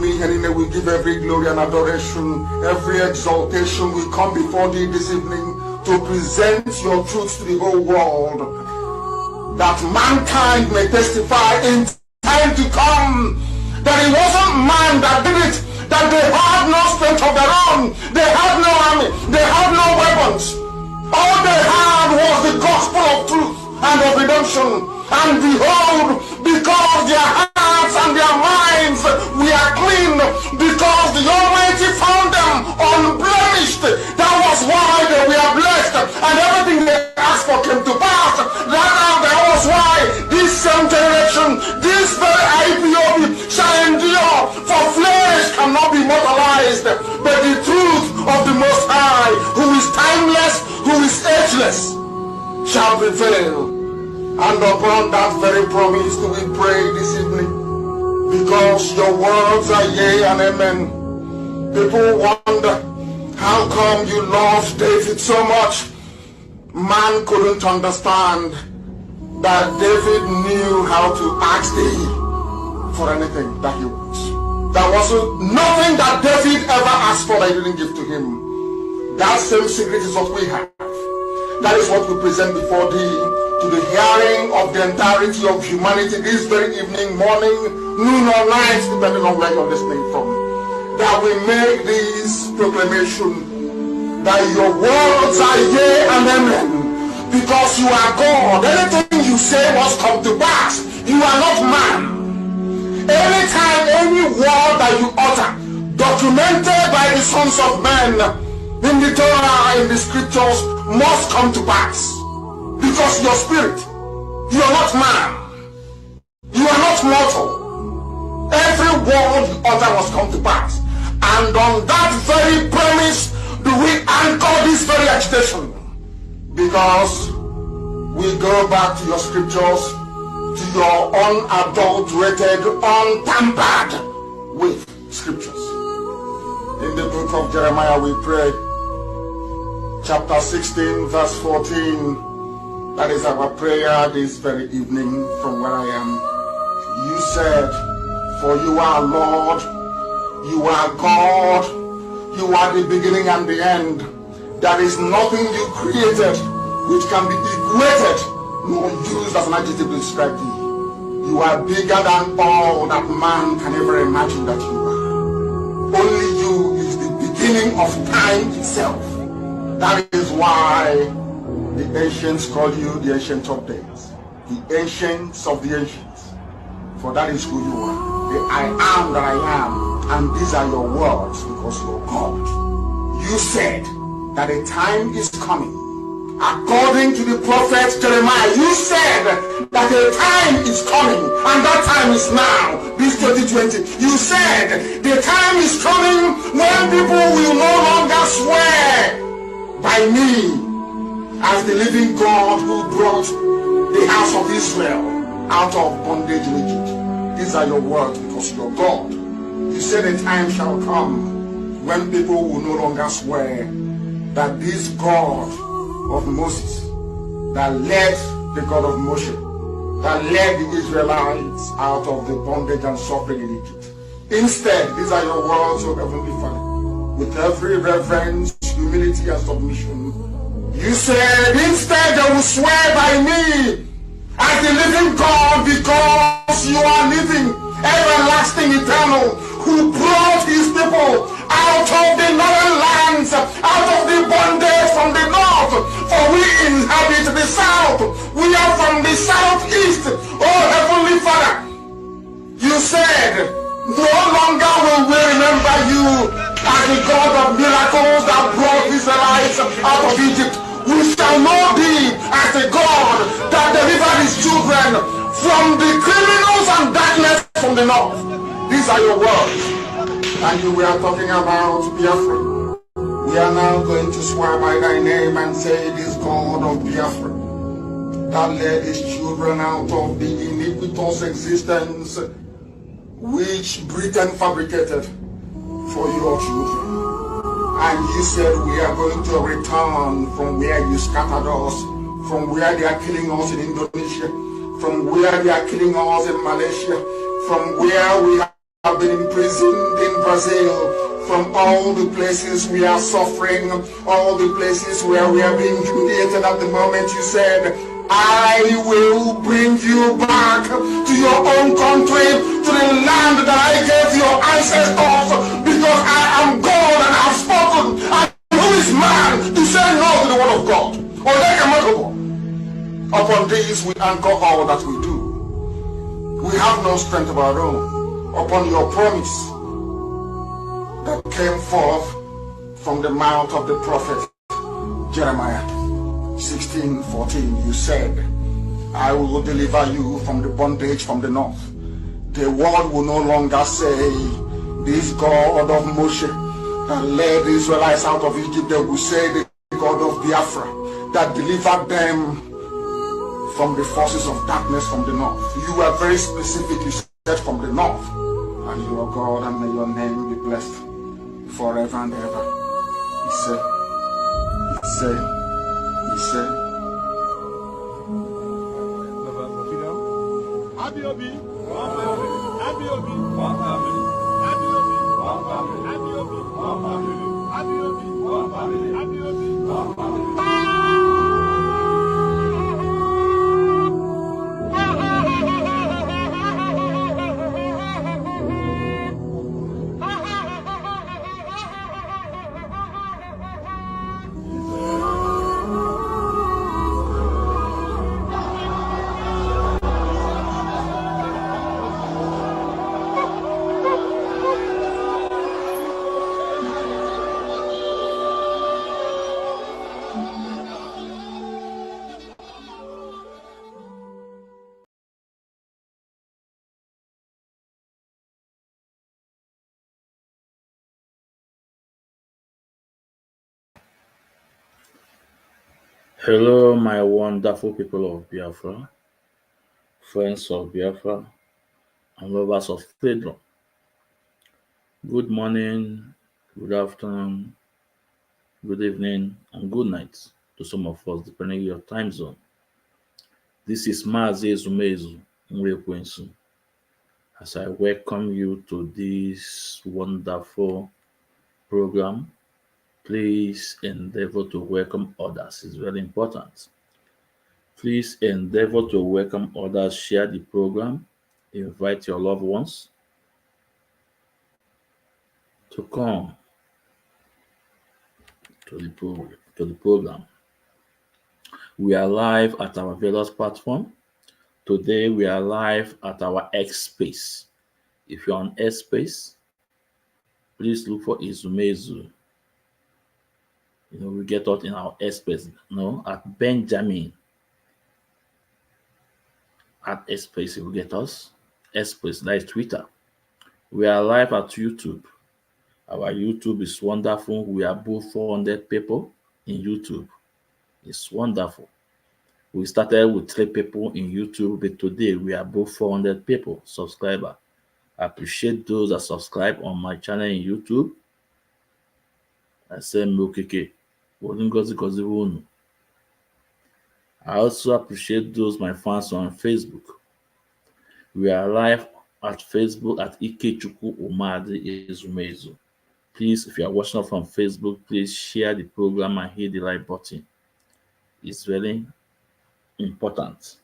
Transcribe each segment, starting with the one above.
we give every glory and adoration, every exaltation. We come before thee this evening to present your truth to the whole world, that mankind may testify in time to come that it wasn't man that did it, that they had no strength of their own, they had no army, they had no weapons. All they had was the gospel of truth and of redemption. And behold, because their hearts and their minds were clean, because the Almighty found them unblemished, that was why they were blessed, and everything they asked for came to pass. That was why this same generation, this very IPOB shall endure, for flesh cannot be mortalized, but the truth of the Most High, who is timeless, who is ageless, shall prevail. And upon that very promise do we pray this evening, because your words are yea and amen. People wonder, how come you loved David so much? Man couldn't understand that David knew how to ask thee for anything that he wants. There was nothing that David ever asked for that he didn't give to him. That same secret is what we have. That is what we present before thee, to the hearing of the entirety of humanity this very evening, morning, noon or night, depending on where you're listening from. That we make this proclamation that your words are yea and amen, because you are God. Anything you say must come to pass. You are not man. Anytime, any word that you utter, documented by the sons of men in the Torah, in the scriptures, must come to pass. Because your spirit, you are not man, you are not mortal. Every word you utter must come to pass. And on that very premise do we anchor this very agitation. Because we go back to your scriptures, to your unadulterated, untampered with scriptures. In the book of Jeremiah we pray, chapter 16, verse 14. That is our prayer this very evening from where I am. You said, for you are Lord, you are God, you are the beginning and the end. There is nothing you created which can be equated nor used as an adjective to describe thee. You are bigger than all that man can ever imagine that you are. Only you is the beginning of time itself. That is why the ancients call you the Ancient of Days, the Ancients of the Ancients, for that is who you are. The I am that I am, and these are your words, because you are God. You said that a time is coming, according to the prophet Jeremiah. You said that a time is coming, and that time is now, this 2020. You said the time is coming when people will no longer swear by me as the living God who brought the house of Israel out of bondage in Egypt. These are your words, because you're God. You said a time shall come when people will no longer swear that this God of Moses, that led the God of Moshe, that led the Israelites out of the bondage and suffering in Egypt. Instead, these are your words, O Heavenly Father, with every reverence, humility, and submission. You said, instead they will swear by me as the living God, because you are living, everlasting, eternal, who brought his people out of the northern lands, out of the bondage from the north, for we inhabit the south. We are from the southeast. Oh Heavenly Father, you said, no longer will we remember you as the God of miracles that brought Israelites out of Egypt. We shall know thee as the God that delivered his children from the criminals and darkness from the north. These are your words. And you were talking about Biafra. We are now going to swear by thy name and say, this God of Biafra that led his children out of the iniquitous existence which Britain fabricated for your children. And you said we are going to return from where you scattered us, from where they are killing us in Indonesia, from where they are killing us in Malaysia, from where we have been imprisoned in Brazil, from all the places we are suffering, all the places where we are being humiliated at the moment, you said, I will bring you back to your own country, to the land that I gave your ancestors, because I am God and I have spoken. And who is man to say no to the word of God? Or like a miracle. Upon this we anchor all that we do. We have no strength of our own. Upon your promise that came forth from the mouth of the prophet Jeremiah 16:14, you said, I will deliver you from the bondage from the north. The world will no longer say, this God of Moshe that led the Israelites out of Egypt. They will say, the God of Biafra that delivered them from the forces of darkness from the north. You were very specific. You said from the north. And you are God, and may your name be blessed forever and ever. He said, Hello, my wonderful people of Biafra, friends of Biafra, and lovers of freedom. Good morning, good afternoon, good evening, and good night to some of us, depending on your time zone. This is Mazi Ezumezu Nwekwensu, as I welcome you to this wonderful program. Please endeavor to welcome others. It's very important. Please endeavor to welcome others, share the program, invite your loved ones to come to the program. We are live at our various platform. Today we are live at our X space. If you're on X space, please look for Izumezu. We get out in our X space. At Benjamin. At X space, you will get us. X space, that is Twitter. We are live at YouTube. Our YouTube is wonderful. We are above 400 people in YouTube. It's wonderful. We started with 3 people in YouTube, but today we are above 400 people, subscriber. I appreciate those that subscribe on my channel in YouTube. I say, I also appreciate those my fans on Facebook. We are live at Facebook at Ikechukwu Umadi Ezumezu. Please, if you are watching from Facebook, please share the program and hit the like button. It's very important.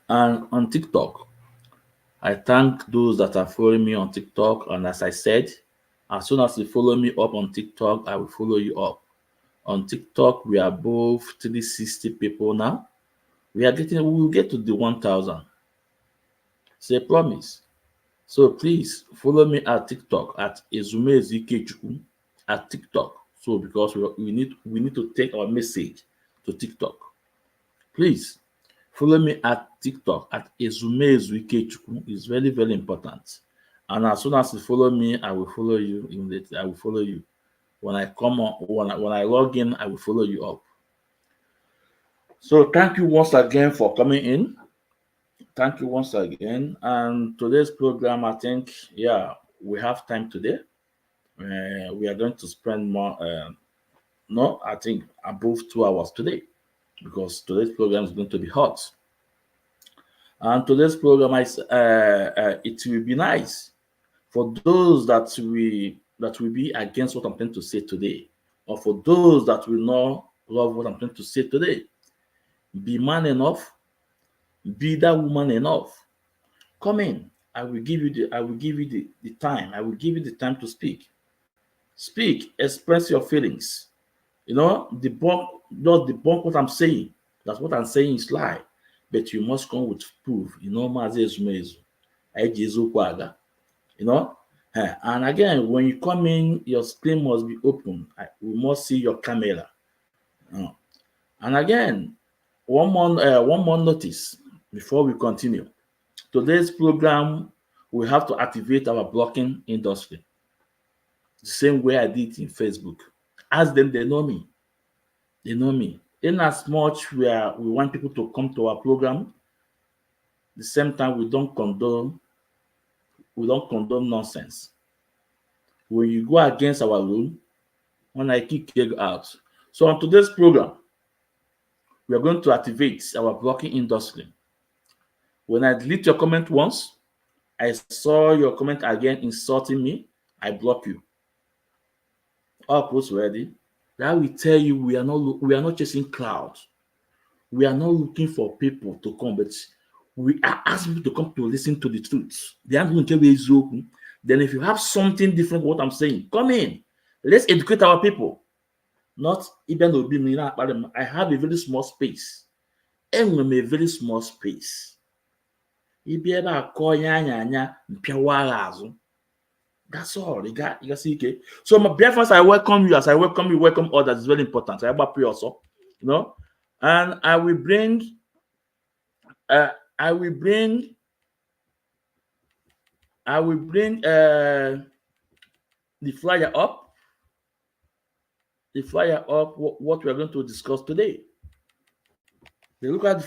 And on TikTok, I thank those that are following me on TikTok. And as I said, as soon as you follow me up on TikTok, I will follow you up. On TikTok, we are both 360 people now. We will get to the 1,000. It's a promise. So please follow me at TikTok at Ezumezikechukwu at TikTok. So because we need to take our message to TikTok. Please follow me at TikTok at Ezumezikechukwu. It's very, very important. And as soon as you follow me, I will follow you immediately. I will follow you. When I come on, when I log in, I will follow you up. So thank you once again for coming in. Thank you once again. And today's program, I think, we have time today. We are going to spend more, I think above 2 hours today, because today's program is going to be hot. And today's program, it will be nice for those that will be against what I'm trying to say today, or for those that will not love what I'm trying to say today. Be man enough, be that woman enough. Come in. I will give you the time. I will give you the time to speak. Speak, express your feelings. Not debunk what I'm saying. That's what I'm saying is lie. But you must come with proof. Mazi ezumezu. Eji eziokwu aga. And again, when you come in, your screen must be open. We must see your camera. And again, one more notice before we continue. Today's program, we have to activate our blocking industry the same way I did in Facebook. Ask them, they know me. They know me. In as much we want people to come to our program, the same time we don't condone nonsense. When you go against our rule, when I kick you out. So on today's program, we are going to activate our blocking industry. When I delete your comment once, I saw your comment again insulting me, I block you. All posts ready. That will tell you we are not chasing crowds. We are not looking for people to come, but we are asking people to come to listen to the truth. They aren't going to tell you. Then if you have something different what I'm saying, come in. Let's educate our people. Not even I have a very small space. And we a very small space. That's all. You got see, okay. So my breakfast, I welcome you as I welcome you, welcome others. It's very important. I pray also, and I will bring uh the flyer up. What we are going to discuss today. They look at the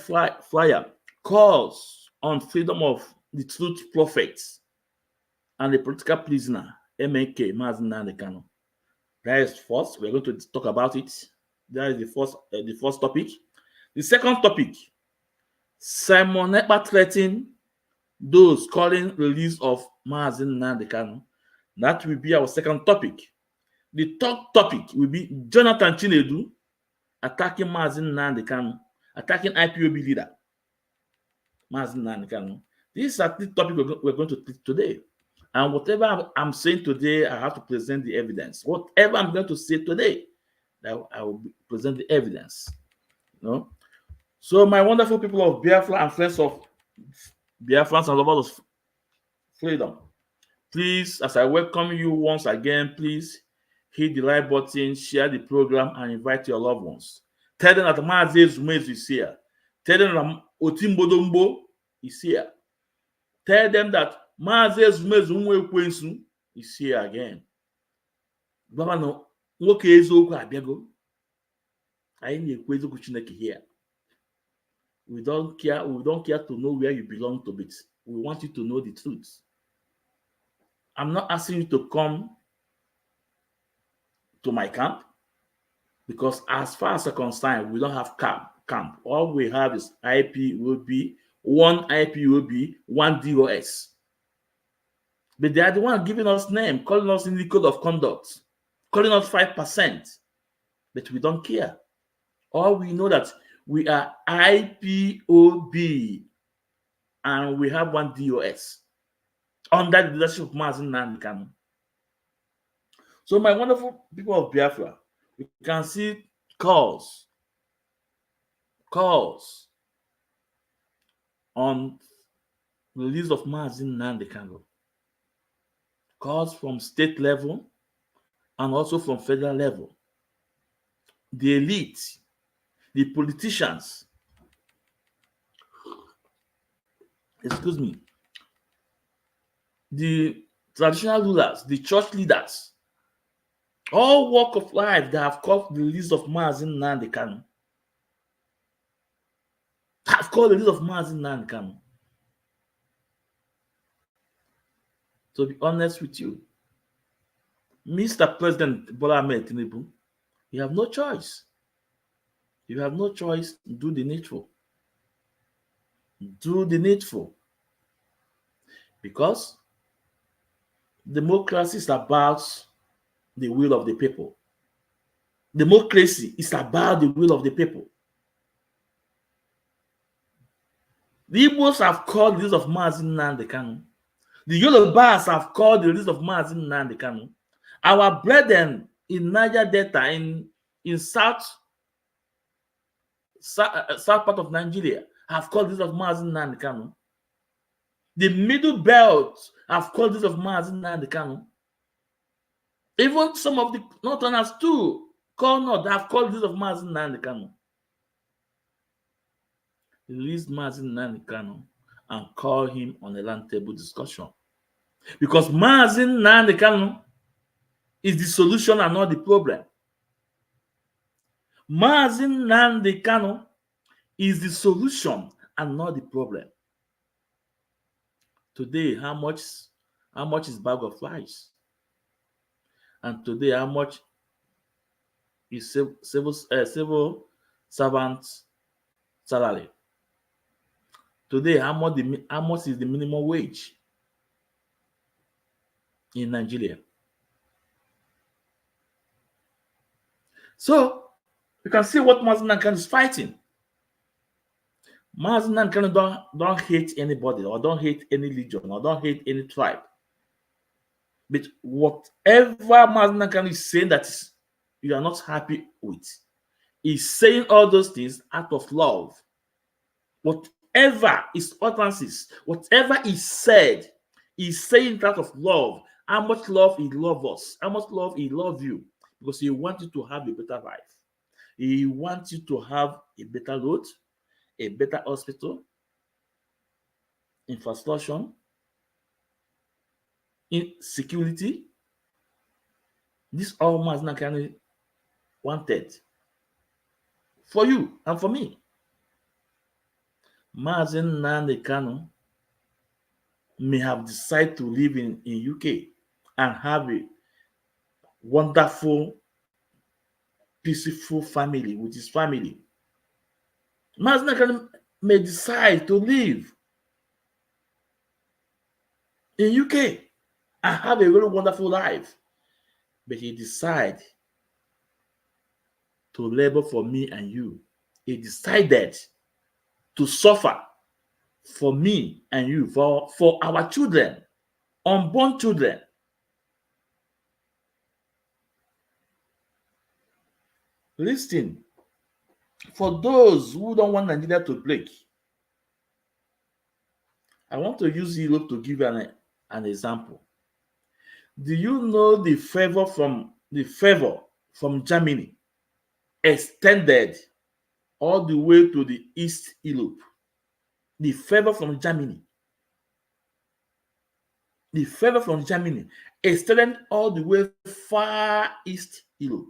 flyer. Calls on freedom of the truth prophets and the political prisoner, MNK, Mazi Nnamdi Kanu. That is first. We're going to talk about it. That is the first topic. The second topic, Simon Ekpa threatening those calling release of Mazi Nnamdi Kanu. That will be our second topic. The third topic will be Jonathan Chinedu attacking Mazi Nnamdi Kanu, attacking IPOB leader Mazi Nnamdi Kanu. These are the topics we're going to take today. And whatever I'm saying today, I have to present the evidence. Whatever I'm going to say today, I will present the evidence. So my wonderful people of Biafra and friends of Biafrans and lovers of freedom, please, as I welcome you once again, please hit the like button, share the program, and invite your loved ones. Tell them that Mazi Ezumezu is here. Tell them that Otimbodombo is here. Tell them that Mazi Ezumezu Nwekwensu is here again. Governor, nwoke eziokwu abịago. Anyị na-ekwu eziokwu Chineke here. We don't care to know where you belong to, but we want you to know the truth. I'm not asking you to come to my camp, because as far as I'm concerned, we don't have camp. All we have is IPOB, one IPOB, one DOS. But they are the one giving us name, calling us in the code of conduct, calling us 5%. But we don't care. All we know that we are IPOB and we have one DOS under the leadership of Mazi Nnamdi Kanu. So my wonderful people of Biafra, you can see calls on the release of Mazi Nnamdi Kanu. Calls from state level and also from federal level. The elite, the politicians, the traditional rulers, the church leaders, all walk of life that have called the release of Mazi Nnamdi Kanu. Have called the release of Mazi Nnamdi Kanu. To be honest with you, Mr. President Bola Ahmed Tinubu, you have no choice. You have no choice to do the needful. Do the needful. Because democracy is about the will of the people. Democracy is about the will of the people. The Igbos have called the release of Mazi Nnamdi Kanu. The Yorubas have called the release of Mazi Nnamdi Kanu. Our brethren in Niger Delta, in south part of Nigeria, have called this of Mazi Nnamdi Kanu. The Middle Belt have called this of Mazi Nnamdi Kanu. Even some of the Northerners too, have called this of Mazi Nnamdi Kanu. Release Mazi Nnamdi Kanu and call him on a round table discussion. Because Mazi Nnamdi Kanu is the solution and not the problem. Mazi Nnamdi Kanu is the solution and not the problem. Today, how much is bag of rice? And today, how much is civil servant salary? Today, how much is the minimum wage in Nigeria? So you can see what Mazi Nnamdi Kanu is fighting. Mazi Nnamdi Kanu don't hate anybody, or don't hate any religion, or don't hate any tribe. But whatever Mazi Nnamdi Kanu is saying that you are not happy with, he's saying all those things out of love. Whatever his utterances, whatever he said, he's saying it out of love. How much love he loves us, how much love he loves you, because he wants you to have a better life. He wants you to have a better road, a better hospital, infrastructure, in security. This all Mazi Nnamdi Kanu wanted for you and for me. Mazi Nnamdi Kanu may have decided to live in UK and have a wonderful, peaceful family with his family. Mazi Nnamdi Kanu may decide to live in UK and have a very wonderful life, but he decided to labor for me and you. He decided to suffer for me and you, for our children, unborn children. Listen, for those who don't want Nigeria to break, I want to use Europe to give an example. Do you know the favor from Germany extended all the way to the East Europe? The favor from Germany. The favor from Germany extended all the way far East Europe.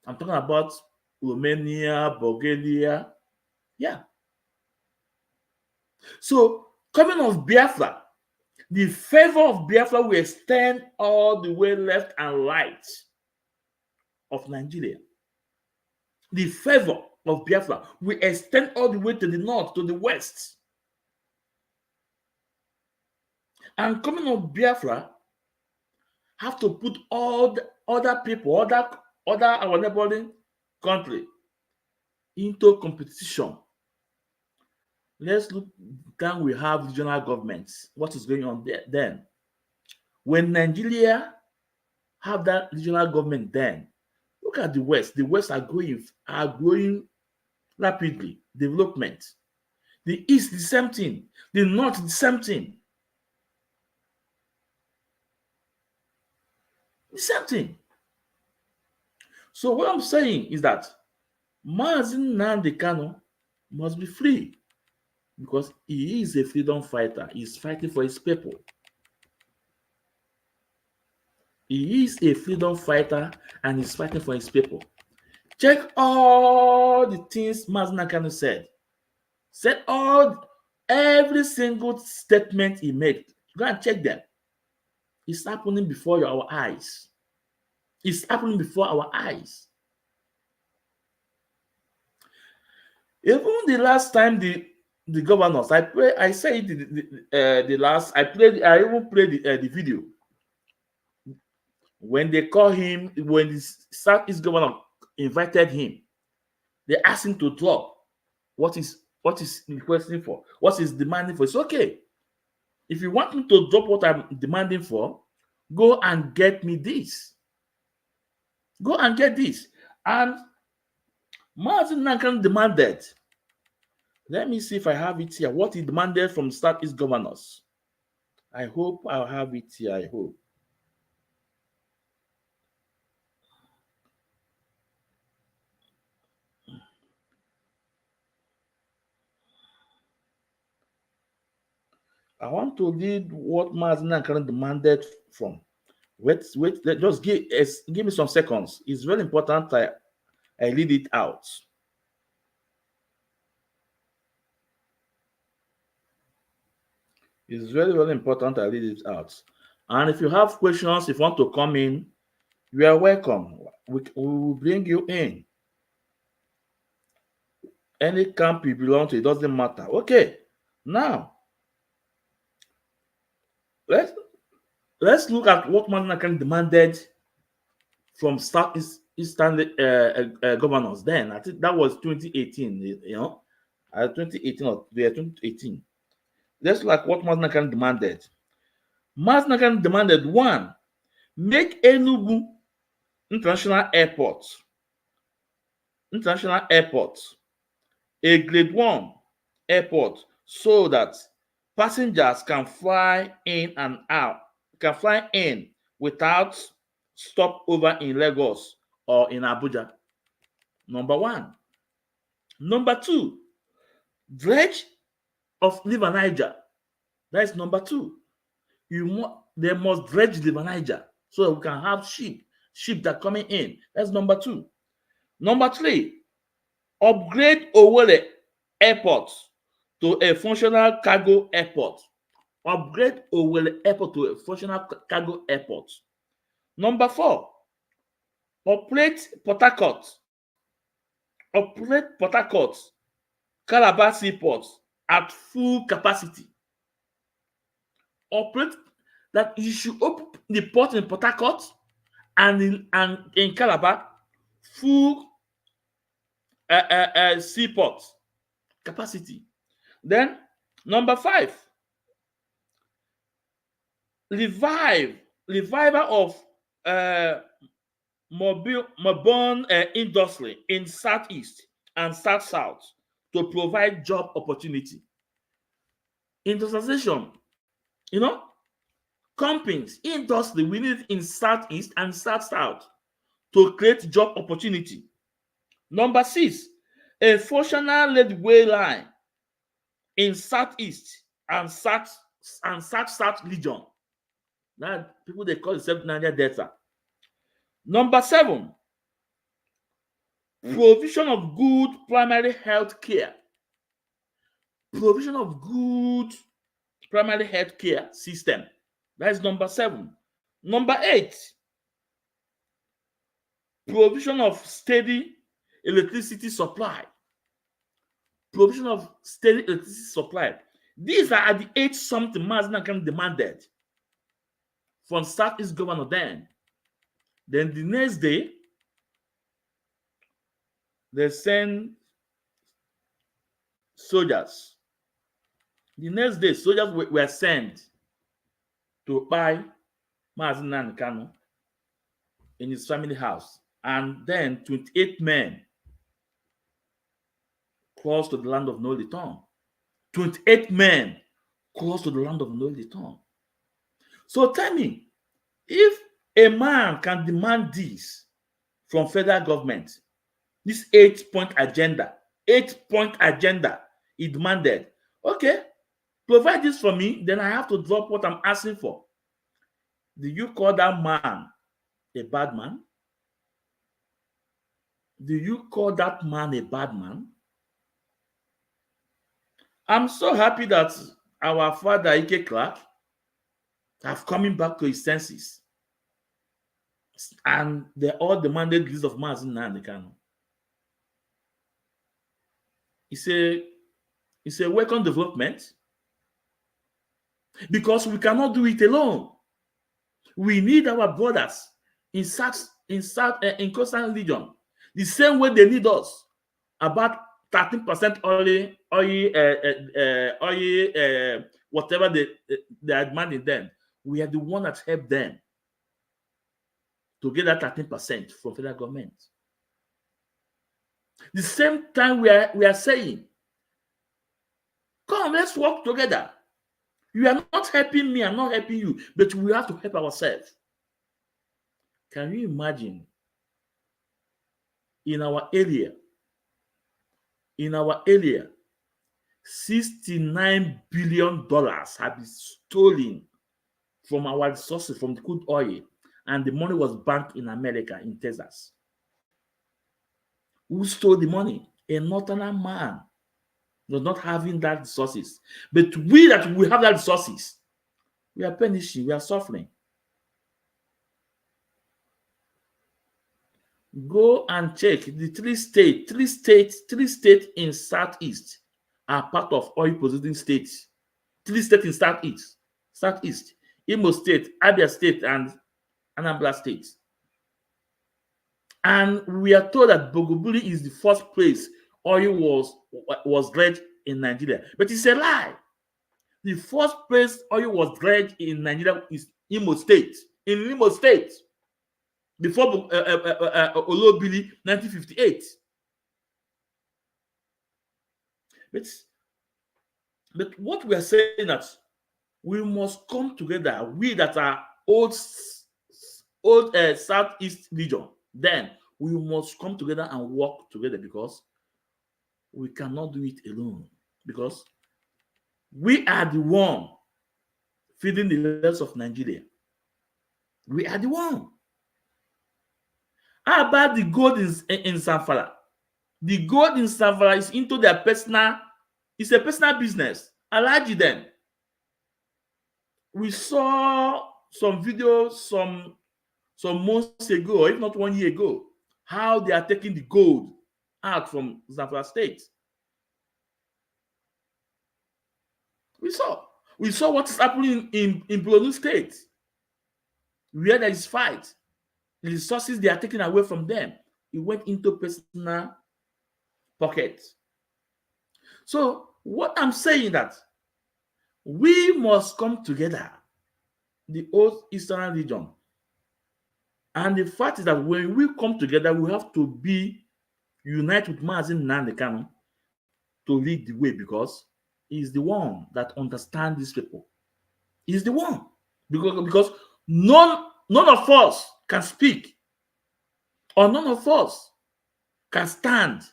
I'm talking about Romania, Bulgaria. Yeah. So, coming of Biafra, the favor of Biafra will extend all the way left and right of Nigeria. The favor of Biafra will extend all the way to the north, to the west. And coming of Biafra have to put all the other people, other our neighboring country into competition. Let's look down. We have regional governments. What is going on there then? When Nigeria have that regional government, then look at the West. The West are growing rapidly. Development. The East, the same thing. The North, the same thing. The same thing. So what I'm saying is that Mazi Nnamdi Kanu must be free, because he is a freedom fighter. He's fighting for his people. He is a freedom fighter and he's fighting for his people. Check all the things Mazi Nnamdi Kanu said. Every single statement he made. Go and check them. It's happening before our eyes. It's happening before our eyes. Even the last time the the governors. I said the last. I even played the video when they call him, when the Southeast governor invited him. They asked him to drop what is requesting for, what is demanding for. It's okay. If you want me to drop what I'm demanding for, go and get me this. Go and get this. And Martin Nankan demanded, let me see if I have it here, what he demanded from Southeast governors. I hope I'll have it here. I hope. I want to read what Martin Nankan demanded from. Wait, just give me some seconds. It's very important I read it out. It's very, very important I read it out. And if you have questions, if you want to come in, you are welcome. We will bring you in. Any camp you belong to, it doesn't matter. Okay, now let's look at what Mananakan demanded from Southeastern governors. Then I think that was 2018. 2018 or 2018. Let's look at what Mananakan demanded. Mananakan demanded, one, make Enugu International Airport a grade 1 airport, so that passengers can fly in and out, can fly in without stopover in Lagos or in Abuja. Number one. Number two, dredge of River Niger. That is number two. They must dredge the River Niger so that we can have sheep that are coming in. That's number two. Number three, upgrade Owerri Airport to a functional cargo airport. Upgrade Owerri Airport to a functional cargo airport. Number four, operate Port Harcourt. Operate Port Harcourt, Calabar Seaport at full capacity. Operate that you should open the port in Port Harcourt and in Calabar full seaport capacity. Then number five, revival of mobile industry in Southeast and South to provide job opportunity. Industrialization, companies, industry, we need in Southeast and South to create job opportunity. Number six, a functional railway line in Southeast and South region. That people they call itself Niger Delta. Number seven, provision of good primary health care. Provision of good primary health care system. That is number seven. Number eight, provision of steady electricity supply. Provision of steady electricity supply. These are the 8 something Maznakan demanded from Southeast governor then. Then the next day, they send soldiers. The next day, soldiers were sent to buy Mazinan Kano in his family house. And then 28 men crossed to the land of no return. 28 men crossed to the land of no return. So tell me, if a man can demand this from federal government, this 8-point agenda he demanded, okay, provide this for me, then I have to drop what I'm asking for. Do you call that man a bad man? Do you call that man a bad man? I'm so happy that our father Ike Clark have coming back to his senses, and they all demanded release of Mazin Nnamdi Kanu. He said It's a welcome development because we cannot do it alone. We need our brothers in in coastal region, the same way they need us. About 13% oil, whatever they are demanding them. We are the one that help them to get that 13% from federal government. The same time we are saying, come, let's work together. You are not helping me, I'm not helping you, but we have to help ourselves. Can you imagine in our area, $69 billion have been stolen from our resources, from the crude oil, and the money was banked in America, in Texas. Who stole the money? A northern man was not having that resources. But we that we have that resources, we are punishing, we are suffering. Go and check the three states in Southeast are part of oil producing states. 3 states in Southeast, Imo State, Abia State, and Anambra State. And we are told that Bogobuli is the first place oil was dredged in Nigeria. But it's a lie. The first place oil was dredged in Nigeria is Imo State. In Imo State. Before Olobili, 1958. But what we are saying that we must come together, we that are old Southeast region, then we must come together and work together because we cannot do it alone. Because we are the one feeding the rest of Nigeria. We are the one. How about the gold in Zamfara? The gold in Zamfara is into their personal, it's a personal business. Alaji them. We saw some videos some months ago, or if not 1 year ago, how they are taking the gold out from Zamfara State. We saw what is happening in Borno State, where there is fight. The resources they are taking away from them, it went into personal pockets. So what I'm saying that we must come together, the old Eastern region. And the fact is that when we come together, we have to be united with Mazi Nnamdi Kanu to lead the way, because he's the one that understands these people. He's the one. Because none of us can speak, or none of us can stand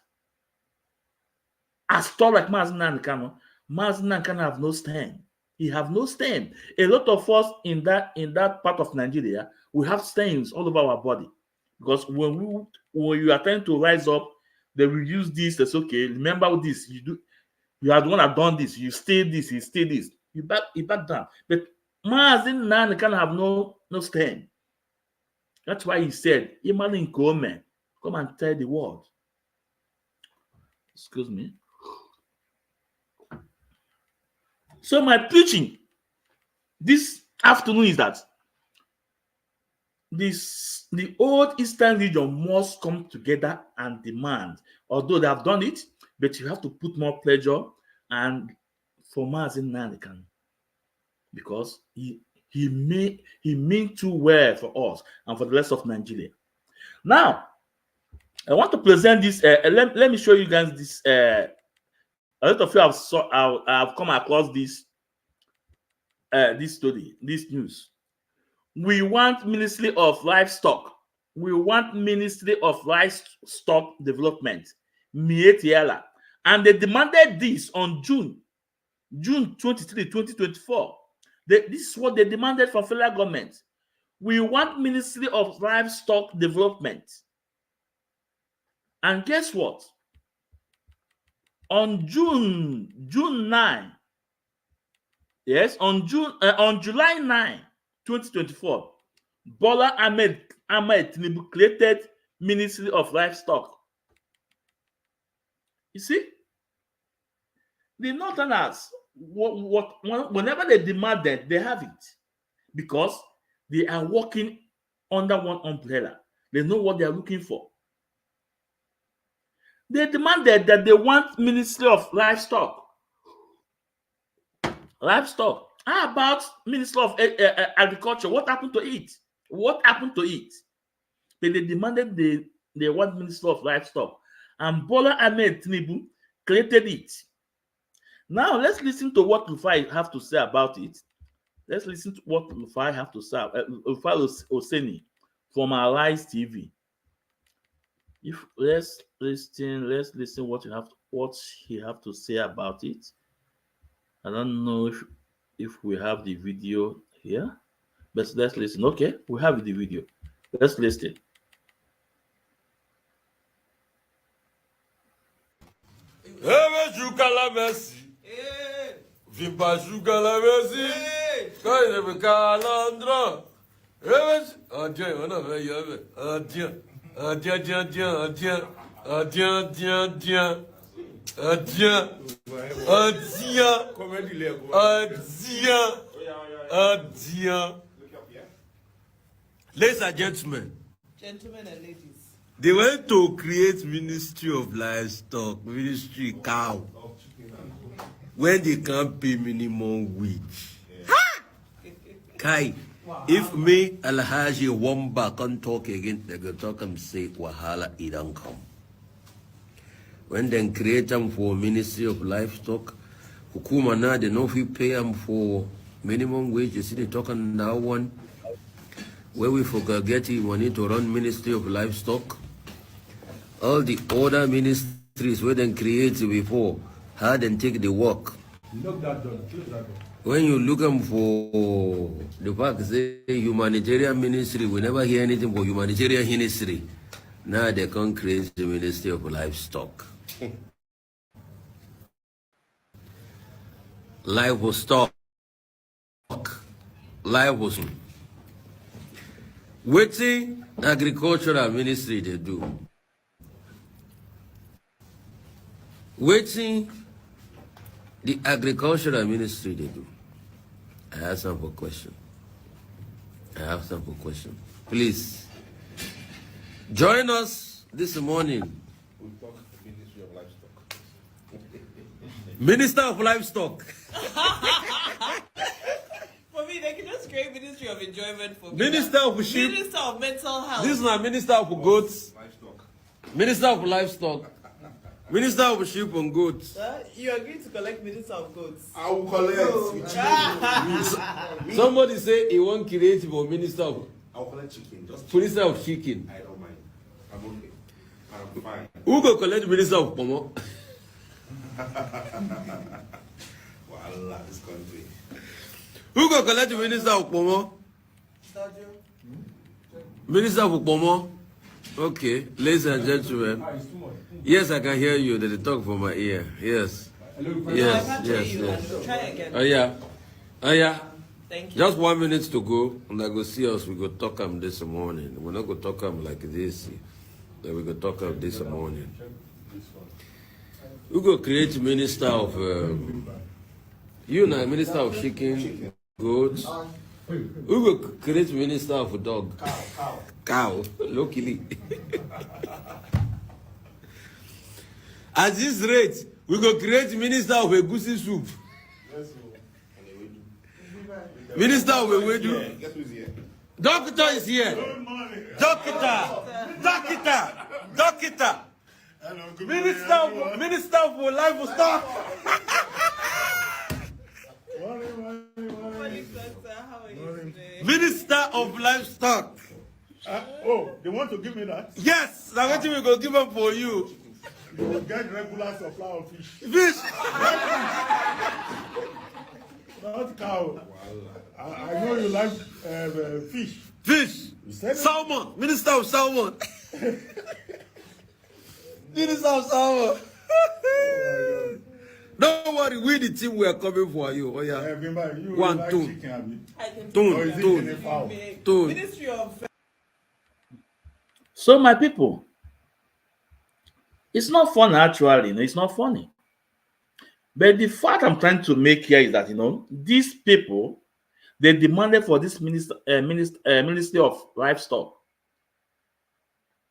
as tall like Mazi Nnamdi Kanu. Mazi Nnamdi Kanu have no stand. He have no stand. A lot of us in that part of Nigeria, we have stains all over our body, because when you are trying to rise up, they will use this. That's okay. Remember this. You are the one that done this. You stay this. You stay this. You back down. But Mazi Nnamdi Kanu have no stand. That's why he said, "Imani Nkome, come and tell the world." Excuse me. So my preaching this afternoon is that the old Eastern region must come together and demand, although they have done it, but you have to put more pressure and for Mazi Nnamdi Kanu, because he mean too well for us and for the rest of Nigeria. Now, I want to present this. Let me show you guys this. A lot of you have come across this study, this news. We want Ministry of Livestock. We want Ministry of Livestock Development, Mietiela, and they demanded this on June 23, 2024. This is what they demanded from federal government. We want Ministry of Livestock Development. And guess what? On June 9, yes, on July 9, 2024, Bola Ahmed Tinubu created Ministry of Livestock. You see, The Northerners, whenever they demand that, they have it because they are working under one umbrella. They know what they are looking for. They demanded that they want Ministry of Livestock. How about Ministry of Agriculture? What happened to it? What happened to it? They demanded they want Ministry of Livestock. And Bola Ahmed Tinubu created it. Now let's listen to what Rufai have to say about it. Let's listen to what Rufai have to say. Rufai Oseni from Arise TV. If let's listen what he have to say about it. I don't know if we have the video here, but let's listen. Okay, we have the video. Let's listen. Ladies and gentlemen, and ladies, they went to create Ministry of Livestock, Ministry Cow, when they can't pay minimum wage. Ha! Kai, if me Alhaji Wamba can't talk again, they go talk and say Wahala it don't come. When they create them for Ministry of Livestock, Hukuma na they know if you pay them for minimum wage, you see they talking now one. Where we forget money to run Ministry of Livestock, all the other ministries where they create before had and take the work. When you look them for the fact say humanitarian ministry, we never hear anything for humanitarian ministry. Now they can create the Ministry of Livestock. Livestock. Waiting agricultural ministry they do. Waiting the agricultural ministry they do. I have some for question. Please join us this morning. We'll talk Ministry of Livestock. Minister of Livestock. For me, they can just create Ministry of Enjoyment for me. Minister of Sheep. Minister of Mental Health. This is not Minister of Goats. Livestock. Minister of Livestock. Minister of Sheep and Goats. You agree to collect Minister of Goats? I will collect. Somebody say he won't create for Minister of I'll collect chicken. Just Minister of Chicken. I don't mind. I'm okay. I'm fine. Who go collect Minister of Pomo? Wallah, this country. Who go collect Minister of Pomo? Minister of Pomo? Okay, ladies and gentlemen. Yes, I can hear you. They talk from my ear. Yes. Yes. Try again. Oh yeah. Thank you. Just 1 minute to go, and I go see us. We go talk this morning. We're not go talk like this. Then we go talk this morning. We go create minister of minister of chicken, goats. We go create minister of dog. Cow. Luckily. At this rate, we go create minister of egusi soup. Minister of Ewedu. Guess who's here? Doctor is here. Doctor. Minister of Livestock. How are you today? Minister of Livestock. They want to give me that? Yes, now what we go give them for you. You will get regular supply of fish. Fish. Not cow. I know you like fish. Fish. Salmon. Minister of Salmon. Minister of Salmon. Don't worry, we the team we are coming for you. Oh yeah. You One, like two. chicken, have you? I can Or is it guinea fowl? Two. Ministry of So my people, it's not fun actually. It's not funny. But the fact I'm trying to make here is that these people, they demanded for this Ministry of Livestock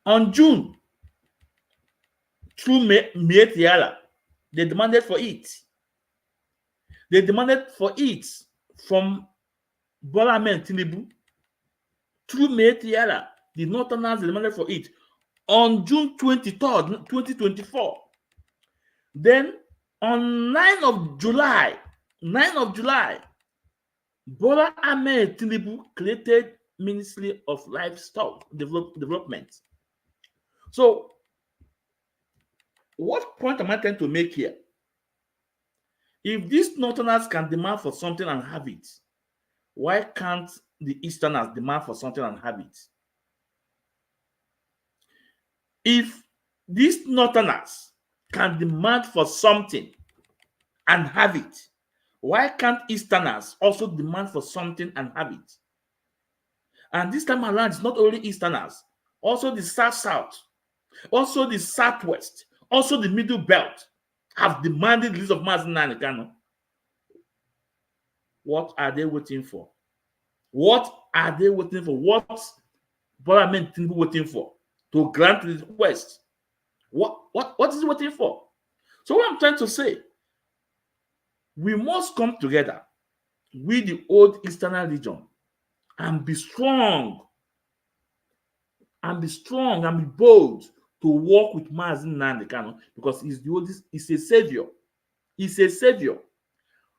on June through Mietiala. They demanded for it. They demanded for it from Bola Ahmed Tinubu through Mietiala. The Northerners demanded for it on June 23rd, 2024. Then on 9th of July, Bola Ahmed Tinubu created Ministry of Livestock Development. So, what point am I trying to make here? If these Northerners can demand for something and have it, why can't the Easterners demand for something and have it? If these Northerners can demand for something and have it, why can't Easterners also demand for something and have it? And this time around, it's not only Easterners, also the South, also the Southwest, also the Middle Belt have demanded the release of Mazi Nnamdi Kanu. What are they waiting for? What are they waiting for? What Bola Ahmed Tinubu waiting for? To grant the request? What is he waiting for? So what I'm trying to say, we must come together with the old Eastern region and be strong and be bold to work with Mazi Nnamdi Kanu, because he's a savior. He's a savior.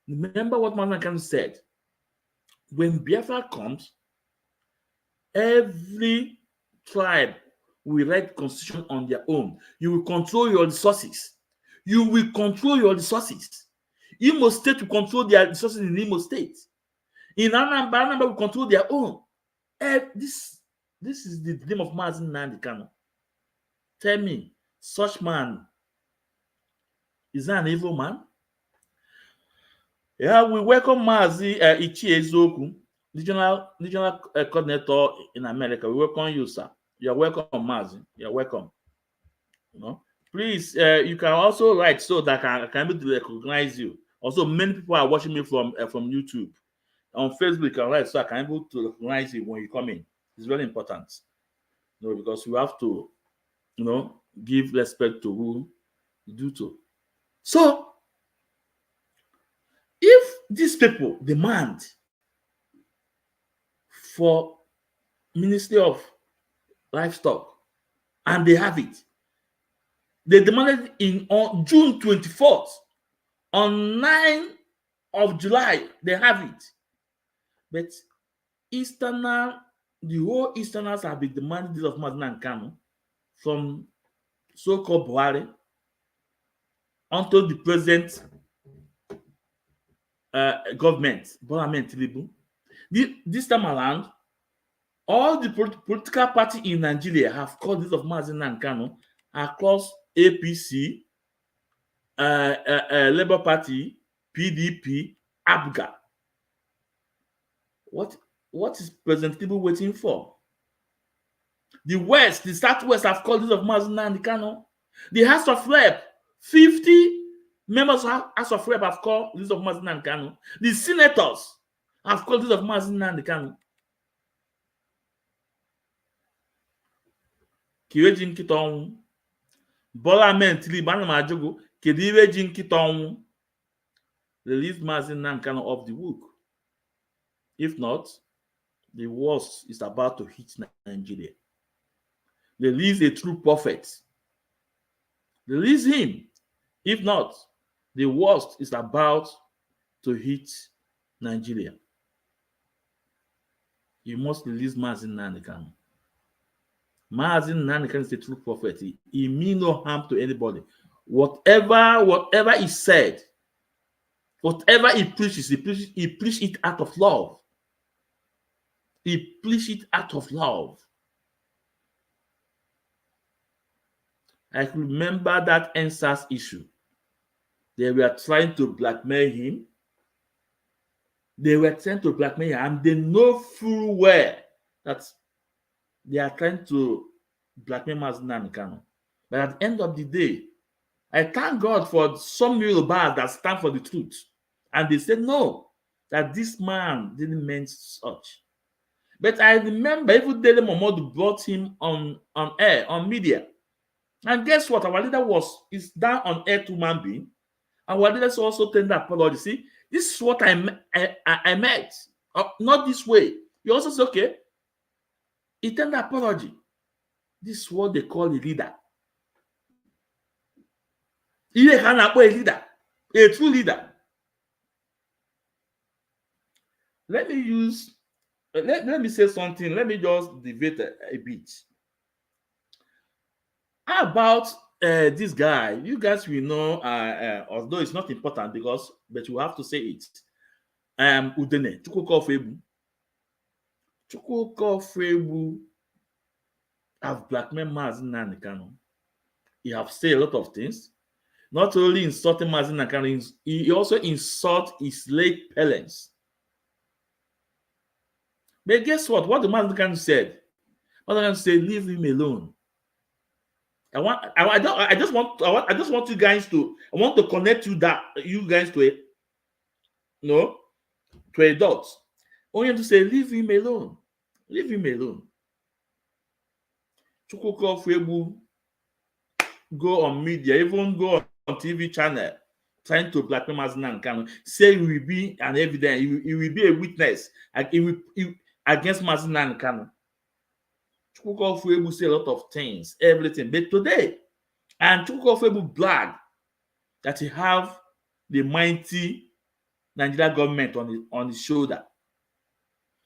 Remember what Mazi Nnamdi Kanu said. When Biafra comes, every tribe will write constitution on their own. You will control your resources. You will control your resources. Imo State will control their resources in Imo State. In Anambra will control their own. This is the dream of Mazi Nnamdi Kanu. Tell me, such man, is that an evil man? Yeah, we welcome Mazi Ichie Ezoku, regional coordinator in America. We welcome you, sir. You're welcome, Mazi. You're welcome. Please, you can also write so that I can be able to recognize you. Also, many people are watching me from YouTube. On Facebook, you can write so I can be able to recognize you when you come in. It's very important. Because we have to, give respect to who you do to. So, if these people demand for Ministry of Livestock and they have it, they demanded on June 24th, on 9th of July, they have it. But the whole Easterners have been demanding this of Mazi Nnamdi Kanu from so-called Buhari until the present government, Bola Ahmed Tinubu. This time around, all the political parties in Nigeria have called this of Mazi Nnamdi Kanu across APC, Labour Party, PDP, ABGA. What is President Tinubu waiting for? The West, the Southwest have called this of Mazi Nnamdi Kanu. The House of Rep, 50 members of House of Rep have called this of Mazi Nnamdi Kanu. The senators have called this of Mazi Nnamdi Kanu. Kiweji nkịta ọnwụ. Bola Ahmed Tinubu ana m ajụgo kedu iwe ji nkịta ọnwụ. Release Mazi Nnamdi Kanu off the hook. If not, the worst is about to hit Nigeria. Release a true prophet. Release him. If not, the worst is about to hit Nigeria. You must release Mazi Nnamdi Kanu. Mazi Nnamdi Kanu is a true prophet. He means no harm to anybody. Whatever he said, whatever he preaches, he preaches it out of love. He preaches it out of love. I remember that NSAS issue. They were trying to blackmail him. And they know full well that they are trying to blackmail Mazi Nnamdi Kanu. But at the end of the day, I thank God for some Yorubas that stand for the truth. And they said, no, that this man didn't mean such. But I remember even Dele Momodu brought him on air, on media. And guess what? Our leader is down on air to human being. Our leaders also tender apology. See, this is what I meant. Not this way. You also say, okay, he tender apology. This is what they call a leader. He can a leader, a true leader. Let me say something. Let me just debate a bit. How about this guy? You guys will know, although it's not important but you have to say it. Udene, Chukwuka Febu have blackmailed Mazi Nnamdi Kanu. He have said a lot of things. Not only insulting Mazi Nnamdi Kanu, he also insult his late parents. But guess what? What the Mazi Nnamdi Kanu said? Mazi Nnamdi Kanu said, leave him alone. I just want you guys to, I want to connect you guys to it. No, to adults. I want you to say, leave him alone. Leave him alone. Chukwuka Febu go on media, even go on TV channel, trying to blackmail Mazi Nnamdi Kanu, say he will be an evidence, he will be a witness against Mazi Nnamdi Kanu. Chukwuka Febu say a lot of things, everything. But today, and Chukwuka Febu bragged that he have the mighty Nigerian government on his shoulder.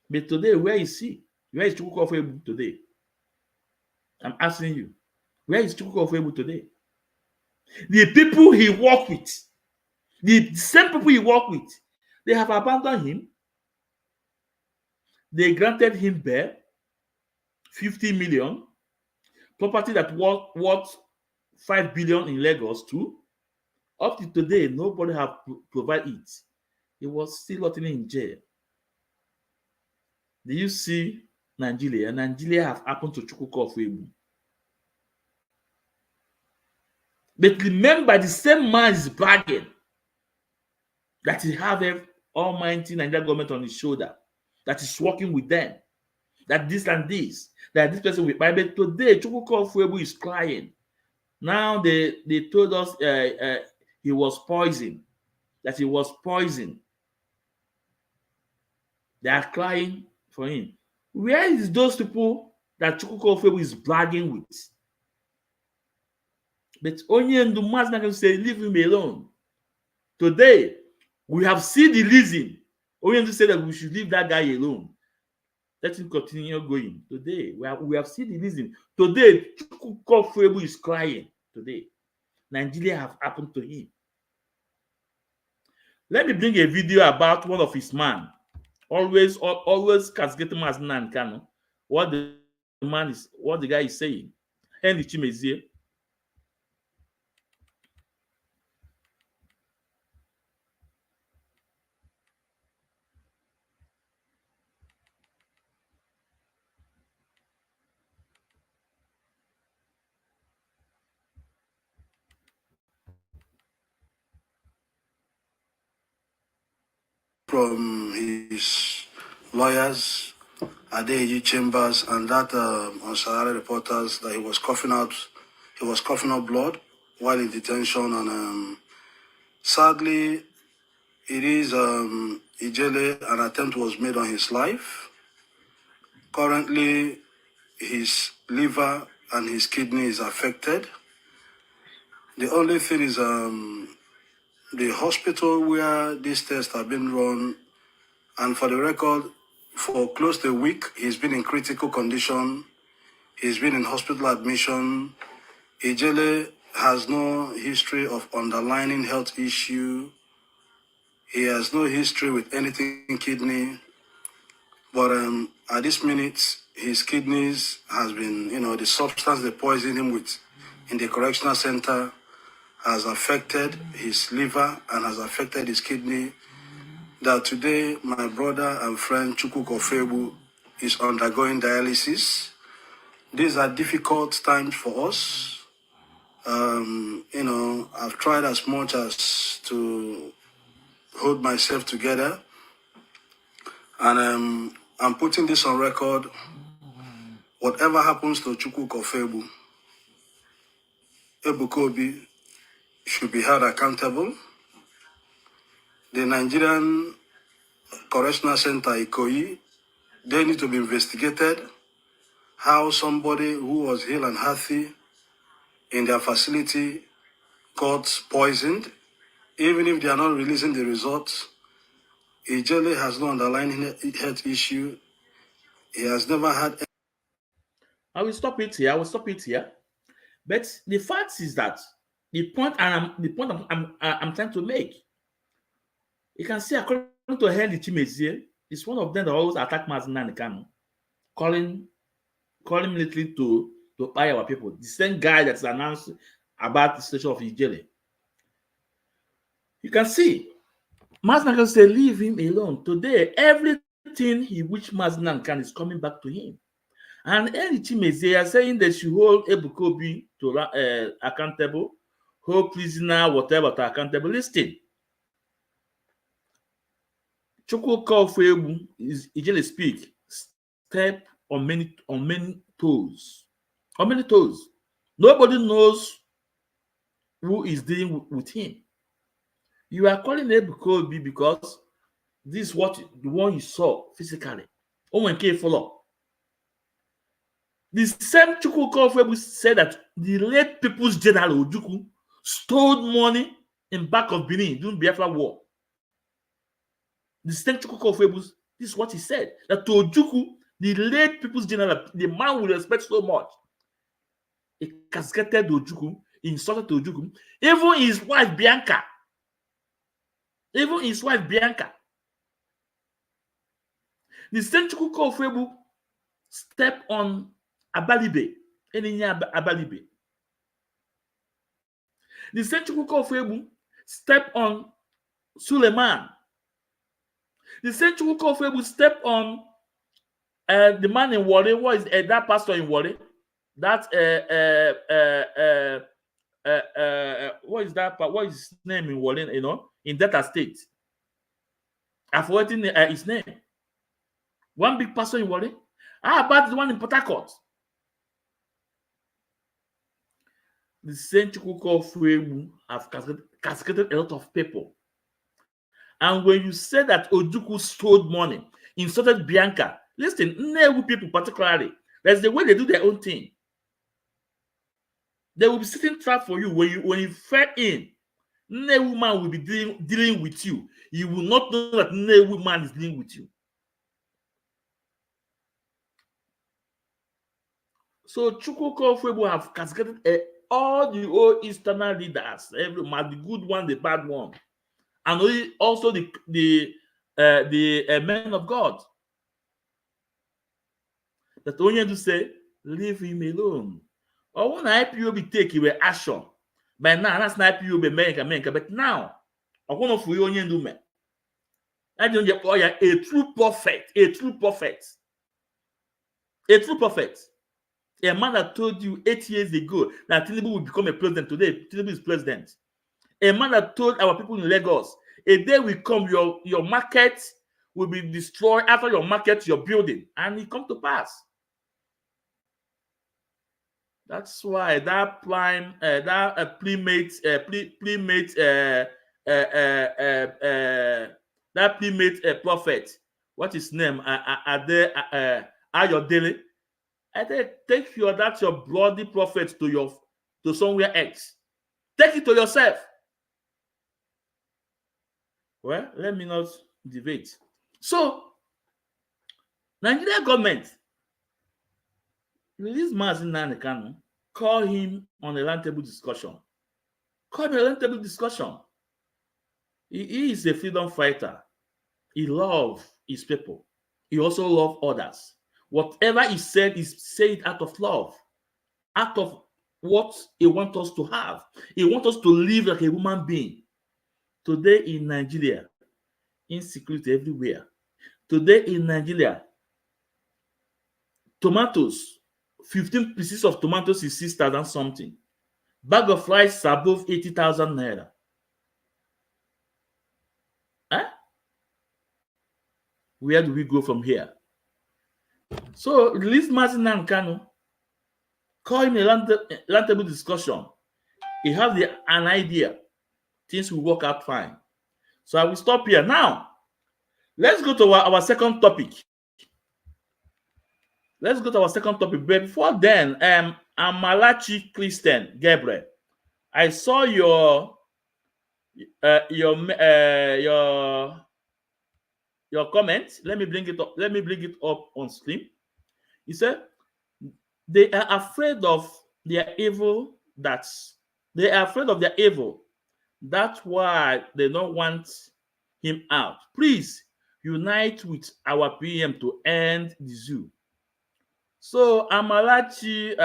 But today, where is he? Where is Chukwuka Febu today? I'm asking you, where is Chukwuka Febu today? The people he worked with, the same people he worked with, they have abandoned him. They granted him bail, 50 million, property that worth 5 billion in Lagos too. Up to today, nobody have provided it. He was still rotting in jail. Do you see Nigeria? Nigeria have happened to Chukwuka Febu. But remember, the same man is bragging that he have an almighty Nigerian government on his shoulder, that is working with them, that this and this, that this person will buy. But today, Chukwuka Febu is crying. Now they told us he was poisoned, that he was poisoned. They are crying for him. Where is those people that Chukwuka Febu is bragging with? But only in the Mazi Nnamdi Kanu say, leave him alone. Today, we have seen the reason. Only to say that we should leave that guy alone. Let him continue going. Today, we have seen the reason. Today, Chukwuka Febu is crying. Today, Nigeria have happened to him. Let me bring a video about one of his man. Always castigating Mazi Nnamdi Kanu. What the guy is saying. Henry Chimezie. From his lawyers, Adeyi Chambers, and that on Saturday reporters that he was coughing out blood while in detention, and sadly, it is Ijele, an attempt was made on his life. Currently, his liver and his kidney is affected. The only thing is the hospital where these tests have been run, and for the record, for close to a week, he's been in critical condition. He's been in hospital admission. Ijele has no history of underlying health issue. He has no history with anything kidney. But at this minute, his kidneys has been, the substance they poisoned him with in the correctional center has affected his liver and has affected his kidney. That today, my brother and friend Chukwuka Febu is undergoing dialysis. These are difficult times for us. I've tried as much as to hold myself together, and I'm putting this on record. Whatever happens to Chukwu Kofebu, Ebukobi should be held accountable. The Nigerian Correctional Center, Ikoyi, they need to be investigated. How somebody who was ill and healthy in their facility got poisoned, even if they are not releasing the results. Ijele has no underlying health issue. He has never had. I will stop it here. But the fact is that the point I'm trying to make, you can see according to Henry Chimezie, it's one of them that always attack Mazina Kanu, calling military to buy our people. The same guy that's announced about the situation of Ijele. You can see Mazina can say, leave him alone. Today, everything he which Mazina can is coming back to him. And Henry Chimezie are saying they should hold Ebukobi to accountable, hold prisoner, whatever, to accountable. Listen, Chukwu Kofebu is Ijele speak, step on many toes. On many toes. Nobody knows who is dealing with him. You are calling Ebukobi because this is the one you saw physically. Owen K follow. The same Chukwu Kofebu said that the late People's General Ojukwu stole money in back of Benin during Biafra War. The same Chukwu Kofebu, this is what he said, that to Ojukwu, the late People's General, the man we respect so much, he casketed Ojukwu, he insulted Ojukwu, even his wife Bianca. The same Chukwu Kofebu stepped on Abalibe, Eninya Abalibe. The same Chukwu Kofebu stepped on Suleiman. The same Chukwu Kofebu stepped on the man in Wale. What is that pastor in Wale? That what is that? What is his name in Wale? You know, in Delta State. I've forgotten his name. One big pastor in Wale. How about the one in Port Harcourt? The same Chukwu Kofebu have cascaded a lot of people. And when you say that Ojukwu stole money, insulted Bianca, listen, Nnewu people particularly, that's the way they do their own thing. They will be sitting trap for you when you fell in. Nnewu man will be dealing with you. You will not know that Nnewu man is dealing with you. So Chukwu Kofebu have cascaded all the old Eastern leaders, the good one, the bad one, and also the men of God. That only to say, leave him alone. Or when IPOB take you action, by now that's not IPOB America, but now I want to for you only do me. I don't get a true prophet, a man that told you 8 years ago that Tinubu will become a president. Today, Tinubu is president. A man that told our people in Lagos, a day will come, your market will be destroyed. After your market, your building, and it come to pass. That's why that prophet, what his name? Ayodele. I take your bloody prophet to somewhere else. Take it to yourself. Well, let me not debate. So, Nigeria government release Mazina Kanu, call him on a roundtable discussion. He is a freedom fighter. He loves his people. He also loves others. Whatever he said is said out of love, out of what he wants us to have. He wants us to live like a human being. Today in Nigeria, insecurity everywhere. Today in Nigeria, tomatoes, 15 pieces of tomatoes is 6,000 something. Bag of rice is above 80,000 naira. Huh? Where do we go from here? So release Martin Kanu, call him a roundtable discussion. He has an idea. Things will work out fine. So I will stop here. Now, let's go to our second topic. Let's go to our second topic. But before then, Amalachi Christian Gabriel, I saw your comment. Let me bring it up. Let me bring it up on screen. He said they are afraid of their evil. They are afraid of their evil. That's why they don't want him out. Please unite with our PM to end the zoo. So Amalachi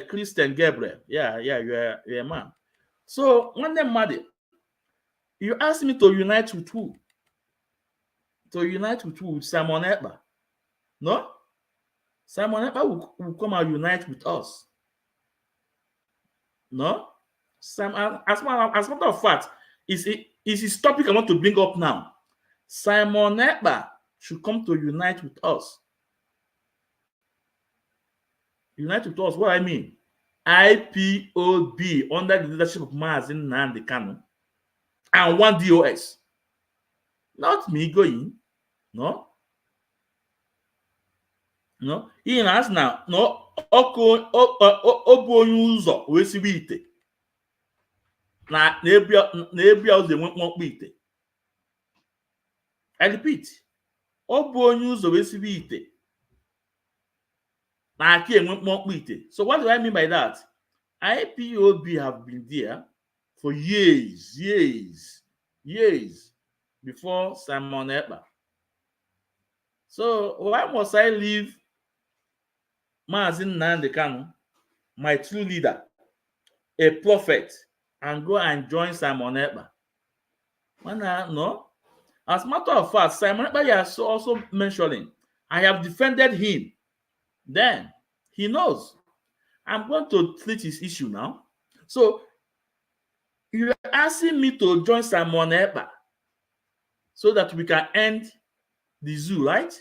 Christian Gabriel, you're a man. So one day, Madi, you asked me to unite with who? To unite with who? With Simon Ekpa. No? Simon Ekpa will come and unite with us. No? As a matter of fact, is his topic I want to bring up now. Simon Ekpa should come to unite with us. Unite with us, what I mean? IPOB under the leadership of Mazin Nnamdi Kanu and one DOS. Not me going. No. No. He has now. No. Obu onye ụzọ wee sibe ite. Na ebia ụzọ enwe ite. I repeat. Obu onye ụzọ wee sibe ite. So what do I mean by that? IPOB have been there for years before Simon Ekpa. So why must I leave Mazin Nnamdi Kanu, my true leader, a prophet, and go and join Simon Ekpa? No. As a matter of fact, Simon Ekpa is also mentioning, I have defended him. Then he knows. I'm going to treat his issue now. So you're asking me to join Simon Ekpa so that we can end the zoo, right?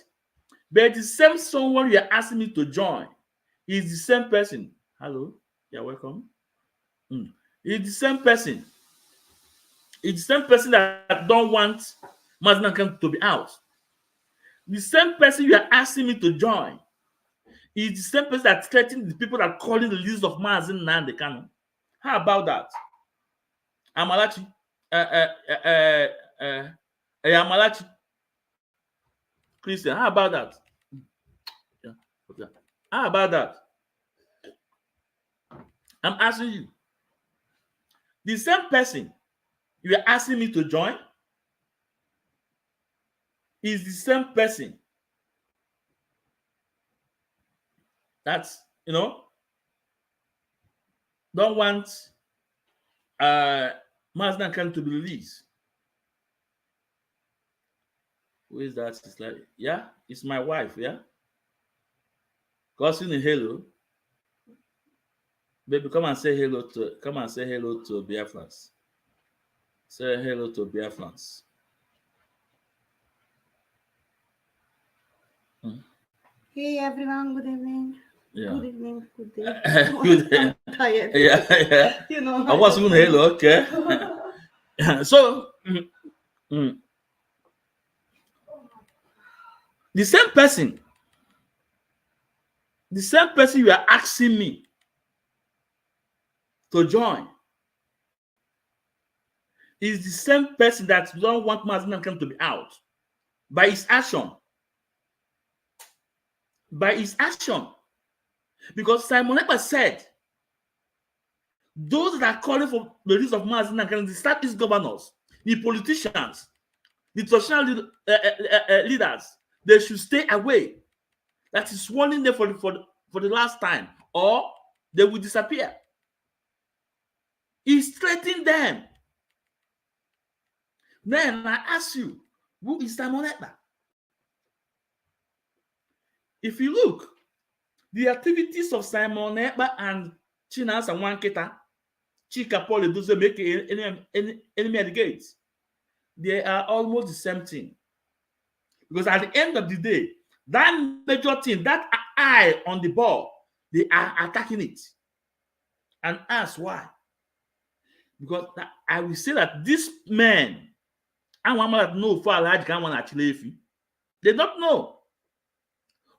But the same someone you're asking me to join is the same person. Hello, you're welcome. It's the same person. It's the same person that don't want Mazin to be out. The same person you are asking me to join is the same person that threatening the people that are calling the list of Mazin Nnamdi Kanu. How about that? Amalachi. Amalachi. Christian, how about that? Yeah. Okay. How about that? I'm asking you. The same person you are asking me to join is the same person that's, don't want Mazin Kanu to be released. Who is that? It's like, yeah, it's my wife, yeah. Causing a hello. Baby, come and say hello to Biafrans. Say hello to Biafrans. Hey everyone, good evening. Yeah. Good evening, good day. Good day. I'm tired. Yeah. You know. I was doing hello, okay. So the same person you are asking me to join is the same person that don't want Mazin Kanu to be out by his action. By his action. Because Simon Ekpa said, those that are calling for the release of Mazin Kanu, the Southeast governors, the politicians, the traditional leaders, they should stay away. That is warning them for the last time, or they will disappear. He's threatening them. Then I ask you, who is Simon Ekpa? If you look, the activities of Simon Ekpa and Chinasa Wanketa, Chika Paul doesn't make enemy at the gates. They are almost the same thing. Because at the end of the day, that major thing, that eye on the ball, they are attacking it. And ask why. Because I will say that these men, and one that know for large can one actually, they don't know.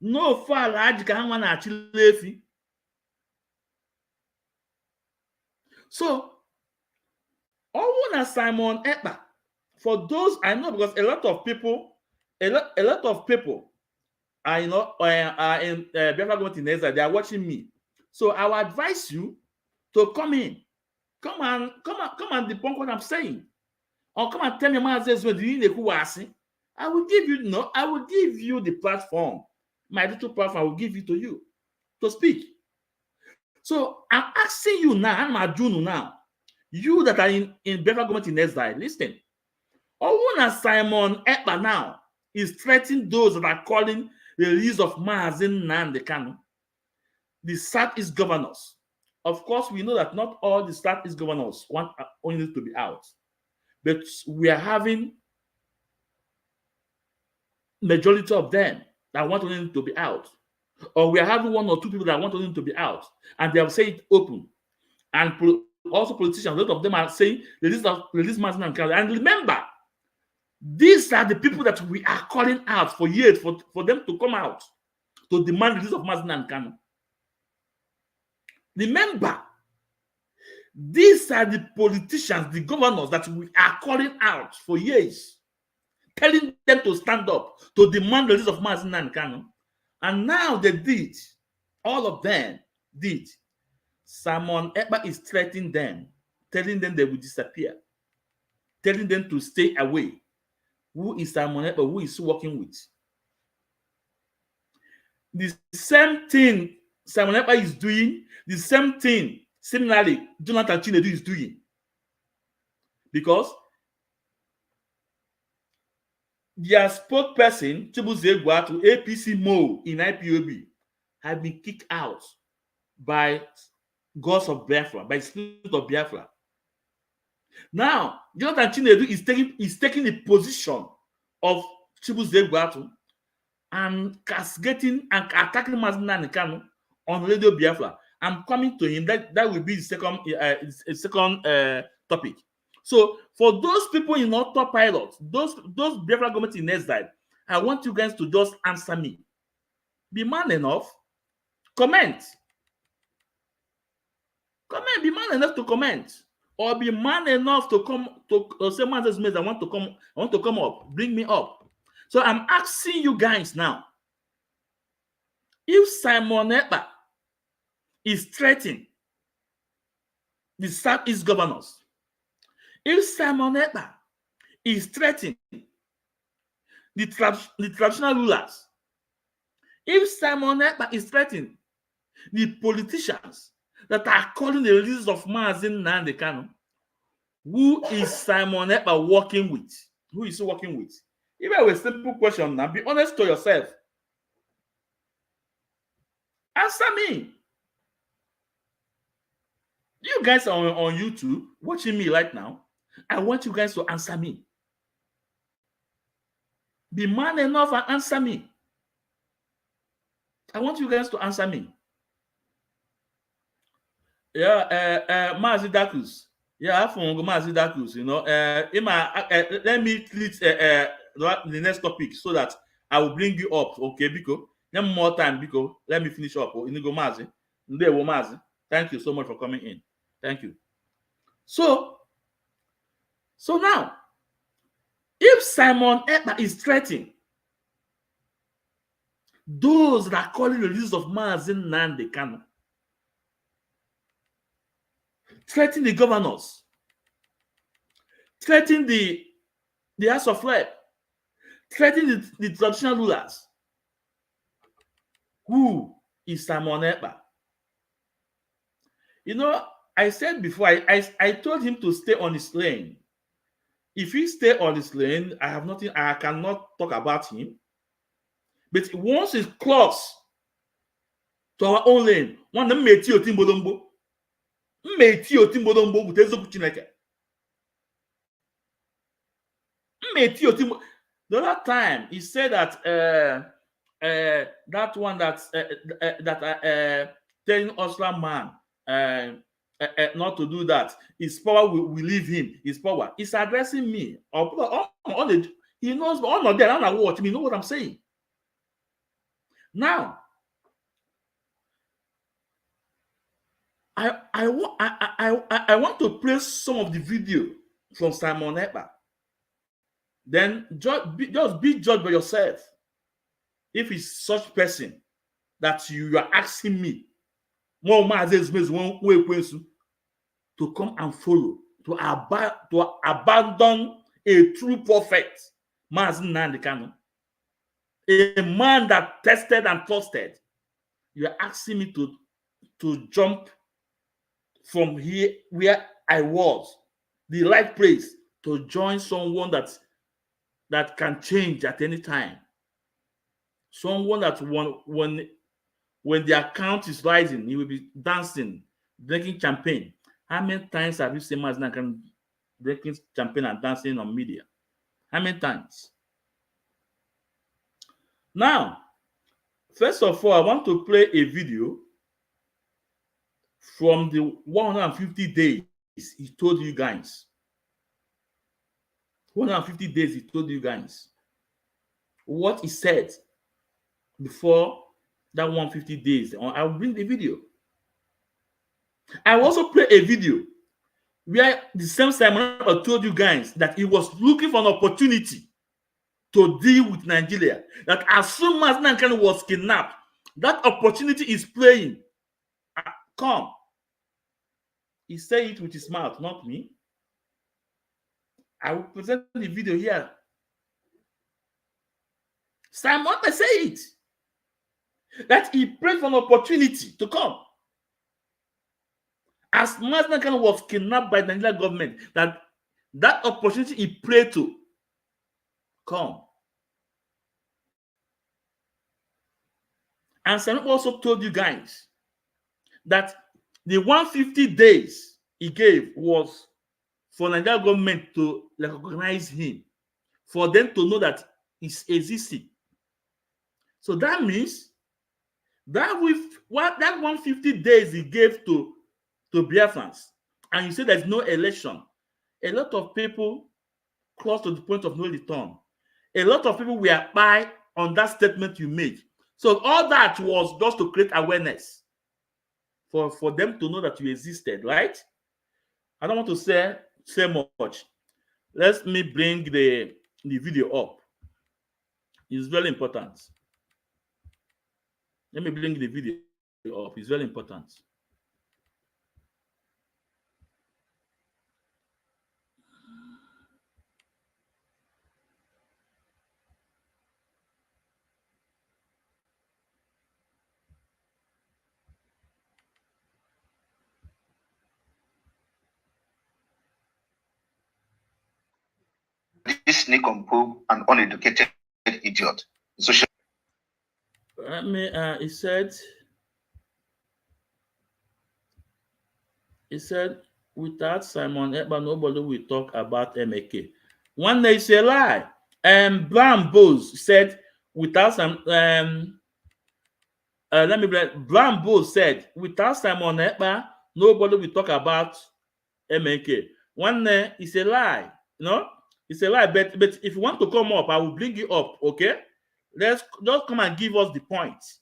No for large can one actually. So, all one Simon Ekpa, for those I know, because a lot of people are in Biafra government in Ezra, they are watching me. So I will advise you to come in. Come and debunk what I'm saying. Or come and tell me, I will give you I will give you the platform. My little platform, I will give it to you to speak. So I'm asking you now, I'm Ajunu now. You that are in Biafra government in exile, listen. Owuna Simon Ekpa now is threatening those that are calling the release of Maazin Nnamdi Kanu, the Southeast governors. Of course, we know that not all the Southeast governors want only to be out, but we are having majority of them that want only to be out, or we are having one or two people that want only to be out, and they have said it open. And also politicians, a lot of them are saying release Maazin Nnamdi Kanu. And remember, these are the people that we are calling out for years for them to come out to demand release of Maazin Nnamdi Kanu. Remember, these are the politicians, the governors that we are calling out for years, telling them to stand up to demand the release of Maazin Nnamdi Kanu. And now they did. All of them did. Simon Ekpa is threatening them, telling them they will disappear, telling them to stay away. Who is Simon Ekpa? Who is working with? The same thing Simon Ekpa is doing, the same thing, similarly, Jonathan Chinedu is doing. Because their spokesperson, Chibuze Gwatu, APC Mo in IPOB, have been kicked out by gods of Biafra, by spirit of Biafra. Now, Jonathan Chinedu is taking the position of Chibuze Gwatu and castigating and attacking Maazin Nnamdi Kanu on Radio Biafra. I'm coming to him. That will be the second topic. So, for those people in autopilot, those Biafra government in exile, I want you guys to just answer me. Be man enough. Comment. Be man enough to comment. Or be man enough to come to say, I want to come up. Bring me up. So I'm asking you guys now. If Simon Ekpa is threatening the Southeast governors, if Simon Ekpa is threatening the traditional rulers, if Simon Ekpa is threatening the politicians that are calling the release of Maazin Nnamdi Kanu, who is Simon Ekpa working with? Who is he working with? If I have a simple question now, be honest to yourself. Answer me. You guys are on YouTube watching me right now. I want you guys to answer me. Be man enough and answer me. I want you guys to answer me. Yeah, Maazin Dakus. Yeah, Maazin Dakus, you know. Let me please the next topic so that I will bring you up, okay, Biko? One more time, Biko. Let me finish up. Thank you so much for coming in. Thank you. So now, if Simon Ekpa is threatening those that are calling the release of Maazin Nnamdi Kanu, threatening the governors, threatening the House of Rep, threatening the traditional rulers, who is Simon Ekpa? You know, I said before, I told him to stay on his lane. If he stay on his lane, I cannot talk about him. But once it's close to our own lane, one of them The other time he said that that one that's telling Osman man not to do that, his power will leave him. His power is addressing me. He knows all of that. I don't watch me. You know what I'm saying? Now, I want to play some of the video from Simon Ekpa. Then just be judged by yourself. If it's such person that you are asking me, to come and follow, to abandon a true prophet, a man that tested and trusted, you are asking me to jump from here where I was, the right place, to join someone that can change at any time. Someone that when the account is rising, he will be dancing, drinking champagne. How many times have you seen Mazna drinking champagne and dancing on media? How many times? Now, first of all, I want to play a video from the 150 days he told you guys. 150 days he told you guys what he said before that 150 days. I'll bring the video. I will also play a video where the same Simon told you guys that he was looking for an opportunity to deal with Nigeria. That as soon as Nankana was kidnapped, that opportunity is playing. Come. He said it with his mouth, not me. I will present the video here. Simon may say it. That he prayed for an opportunity to come. As Mazda was kidnapped by the Nigerian government, that opportunity he prayed to come. And Simon also told you guys that the 150 days he gave was for the Nigerian government to recognize him, for them to know that he's existing. So that means that with what that 150 days he gave to Biafrans, and you say there's no election, a lot of people cross to the point of no return. A lot of people were by on that statement you made. So all that was just to create awareness for them to know that you existed, right? I don't want to say much. Let me bring the video up. It's very important. Let me bring the video up. It's very important. This nincompoop and uneducated idiot. Social. He said, without Simon Ekpa, nobody will talk about MAK. One day it's a lie. Brown Bulls said, without some Brown Bulls said, without Simon Ekpa, nobody will talk about MAK. One day it's a lie. No, it's a lie. But if you want to come up, I will bring you up. Okay, let's just come and give us the points.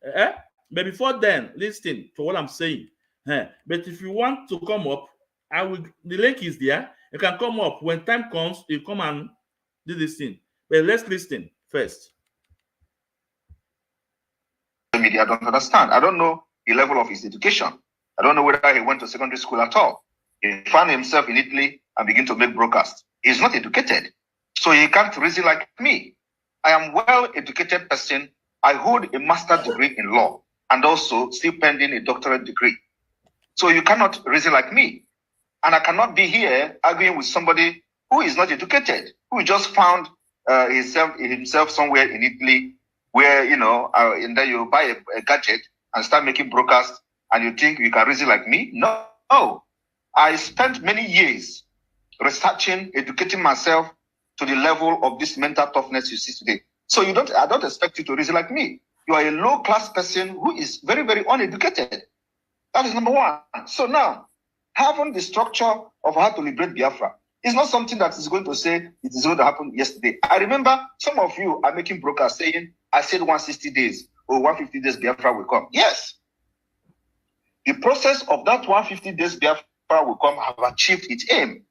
But before then, listen to what I'm saying. But if you want to come up, the link is there. You can come up when time comes. You come and do this thing. But let's listen first. Media, I don't understand. I don't know the level of his education. I don't know whether he went to secondary school at all. He found himself in Italy and began to make broadcasts. He's not educated, so he can't reason like me. I am well-educated person. I hold a master's degree in law and also still pending a doctorate degree. So you cannot reason like me. And I cannot be here arguing with somebody who is not educated, who just found himself somewhere in Italy where, and then you buy a gadget and start making broadcasts and you think you can reason like me? No. No. I spent many years researching, educating myself to the level of this mental toughness you see today. So I don't expect you to reason like me. You are a low-class person who is very, very uneducated. That is number one. So now, having the structure of how to liberate Biafra is not something that is going to say it is going to happen yesterday. I remember some of you are making brokers saying, I said 160 days or 150 days Biafra will come. Yes. The process of that 150 days Biafra will come have achieved its aim.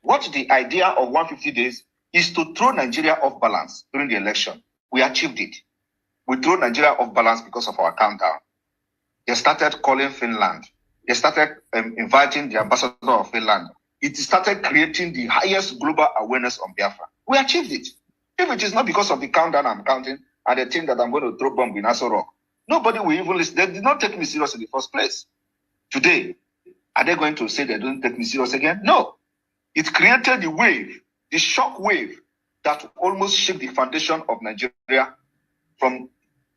What the idea of 150 days is to throw Nigeria off balance during the election. We achieved it. We threw Nigeria off balance because of our countdown. They started calling Finland. They started inviting the ambassador of Finland. It started creating the highest global awareness on Biafra. We achieved it. If it is not because of the countdown I'm counting and the thing that I'm going to throw bomb in Aso Rock, nobody will even listen. They did not take me serious in the first place. Today, are they going to say they don't take me serious again? No. It created the wave, the shock wave that almost shook the foundation of Nigeria from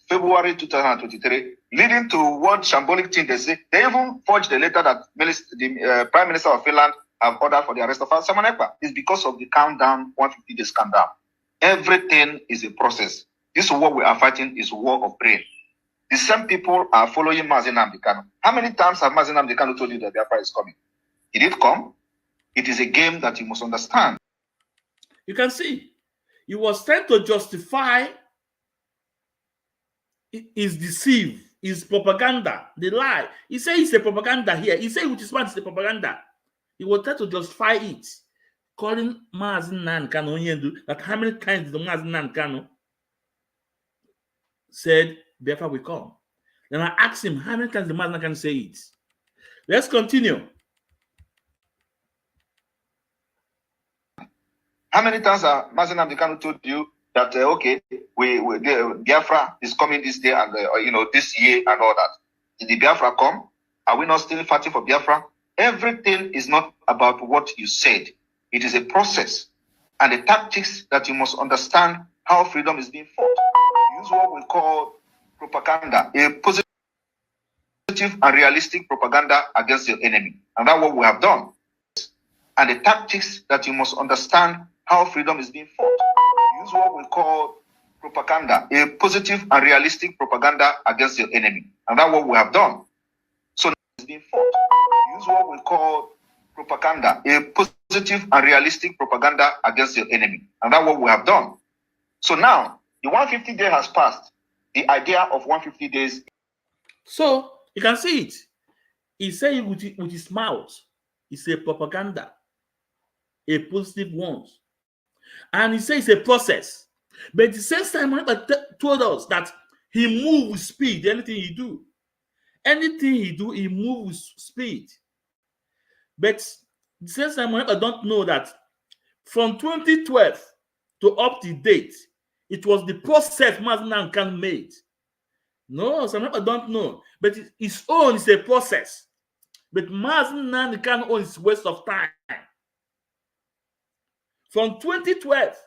February 2023, leading to what shambolic thing they say. They even forged the letter that the Prime Minister of Finland have ordered for the arrest of Simon Ekpa. It's because of the countdown, 150 days countdown. Everything is a process. This war we are fighting is war of brain. The same people are following Mazi Nnamdi Kanu. How many times have Mazi Nnamdi Kanu told you that Biafra is coming? Did it come? It is a game that you must understand. You can see, he was trying to justify his deceive, his propaganda, the lie. He said it's a propaganda here. He said which is what is the propaganda. He was trying to justify it, calling Mazi Nnamdi Kanu that how many times did Mazi Nnamdi Kanu said Biafra will come. Then I asked him how many times the Mazi Nnamdi Kanu say it. Let's continue. How many times have Mazi Nnamdi Kanu told you that okay, the Biafra is coming this day and this year and all that? Did the Biafra come? Are we not still fighting for Biafra? Everything is not about what you said. It is a process and the tactics that you must understand how freedom is being fought. Use what we call propaganda, a positive and realistic propaganda against your enemy, and that's what we have done. And the tactics that you must understand how freedom is being fought. Use what we call propaganda, a positive and realistic propaganda against your enemy. And that's what we have done. So it's being fought. Use what we call propaganda, a positive and realistic propaganda against your enemy. And that's what we have done. So now, the 150 day has passed. The idea of 150 days. So you can see it. He said with his mouth, it's a propaganda, a positive one. And he says it's a process. But the same time, told us that he moves with speed. Anything he do, he moves with speed. But the same time, I don't know that from 2012 to up to date, it was the process Mazi Nnamdi Kanu made. No, some people don't know. But his own is a process. But Mazi Nnamdi Kanu own is waste of time. From 2012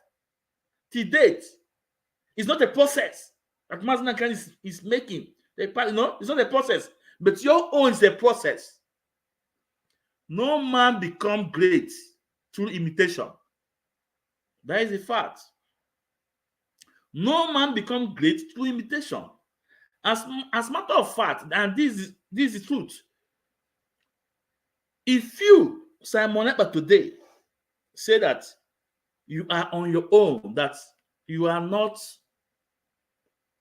to date, it's not a process that Mazi Nnamdi Kanu is making. It's not a process. But your own is a process. No man become great through imitation. That is a fact. No man become great through imitation. As a matter of fact, and this is the truth. If you, Simon Ekpa, today say that you are on your own, that you are not,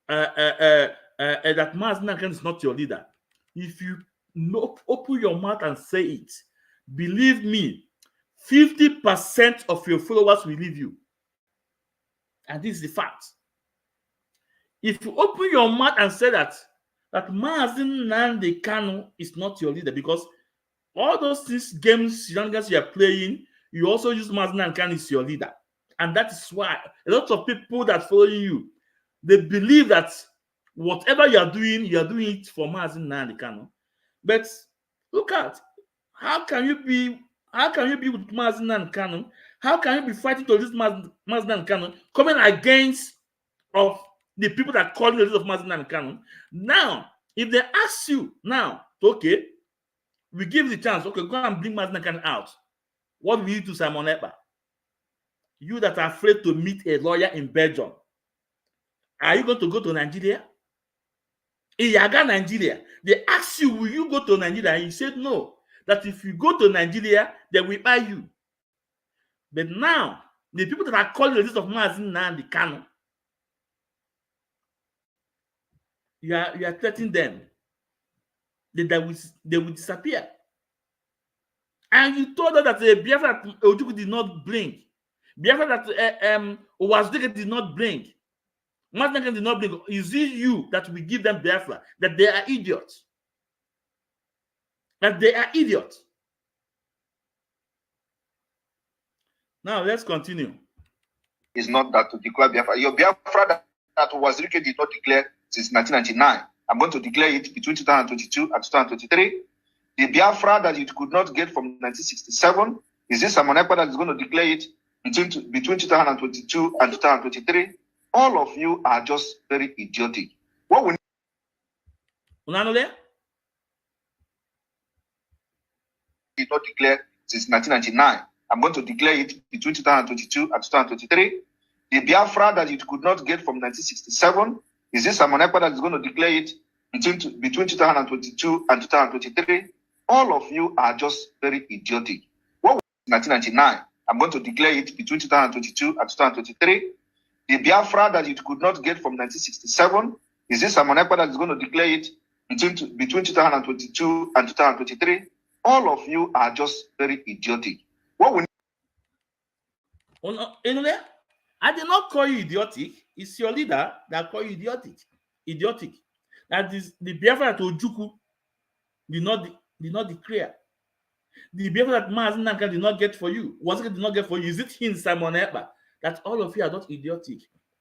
that Mazi Nnamdi Kanu is not your leader, if you open your mouth and say it, believe me, 50% of your followers will leave you. And this is the fact. If you open your mouth and say that Mazi Nnamdi Kanu is not your leader, because all those things, games, shenanigans you are playing, you also use Mazi Nnamdi Kanu as your leader. And that is why a lot of people that follow you, they believe that whatever you are doing it for Mazi Nnamdi Kanu. But look at, how can you be with Mazi Nnamdi Kanu? How can you be fighting to this Mazi Nnamdi Kanu, coming against of the people that call the leaders of Mazi Nnamdi Kanu? Now, if they ask you now, okay, We give the chance. Okay, go and bring Mazi Nnamdi Kanu out. What will you do, Simon Ekpa? You that are afraid to meet a lawyer in Belgium, are you going to go to Nigeria? In Yaga, Nigeria, they ask you, will you go to Nigeria? And you said no. That if you go to Nigeria, they will buy you. But now, the people that are calling the list of Mazi Nnamdi Kanu, you are threatening them. They will disappear. And you told us that Biafra that Ojukwu did not bring. Biafra that Owasdeke did not bring. Mazi Nnamdi Kanu did not bring. Is it you that will give them Biafra? That they are idiots. That they are idiots. Now let's continue. It's not that to declare Biafra. Your Biafra that Owasdeke did not declare since 1999. I'm going to declare it between 2022 and 2023. The Biafra that you could not get from 1967, is this Simon Ekpa that is going to declare it between 2022 and 2023? All of you are just very idiotic. What we did not declare since 1999. I'm going to declare it between 2022 and 2023. The Biafra that you could not get from 1967, is this Simon Ekpa that is going to declare it between 2022 and 2023? All of you are just very idiotic. What was 1999? I'm going to declare it between 2022 and 2023. The Biafra that you could not get from 1967, is this Simon Ekpa that is going to declare it between 2022 and 2023? All of you are just very idiotic. What we I did not call you idiotic. It's your leader that called you idiotic. That is the Biafra that Ojukwu did not declare. The Biafra that Mazi Nnamdi Kanu did not get for you. Did not get for you. Is it him, Simon Ekpa, that all of you are not idiotic?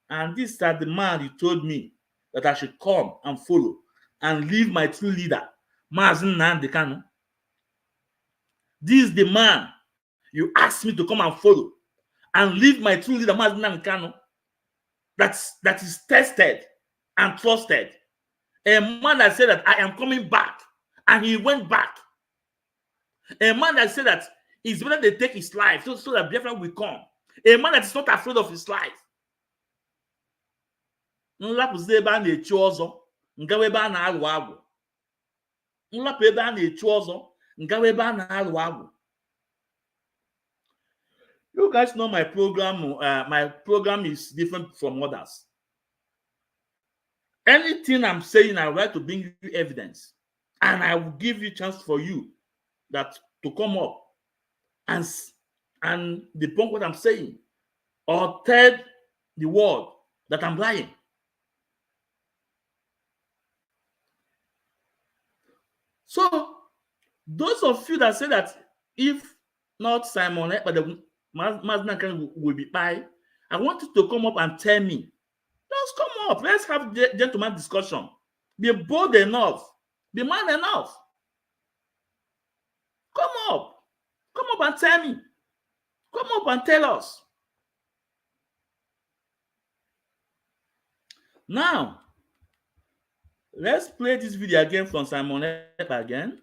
And this is the man you told me that I should come and follow and leave my true leader, Mazi Nnamdi Kanu. This is the man you asked me to come and follow and leave my true leader, Mazi Nnamdi Kanu, that is tested and trusted. A man that said that I am coming back, and he went back. A man that said that it's better they take his life so that Biafra will come. A man that is not afraid of his life. Nlapụzi ebe a na-echi ọzọ, ngawa ebe a na-alụ agwụ. Nlapụ ebe a na-echi ọzọ, ngawa ebe a na-alụ agwụ. You guys know my program. My program is different from others. Anything I'm saying, I would like to bring you evidence, and I will give you chance for you that to come up and debunk what I'm saying, or tell the world that I'm lying. So, those of you that say that if not Simon Ekpa, but the Mazi Nnamdi Kanu will be by, I want you to come up and tell me. Just come up. Let's have gentleman discussion. Be bold enough. Be man enough. Come up. Come up and tell me. Come up and tell us. Now, let's play this video again from Simon Ekpa again.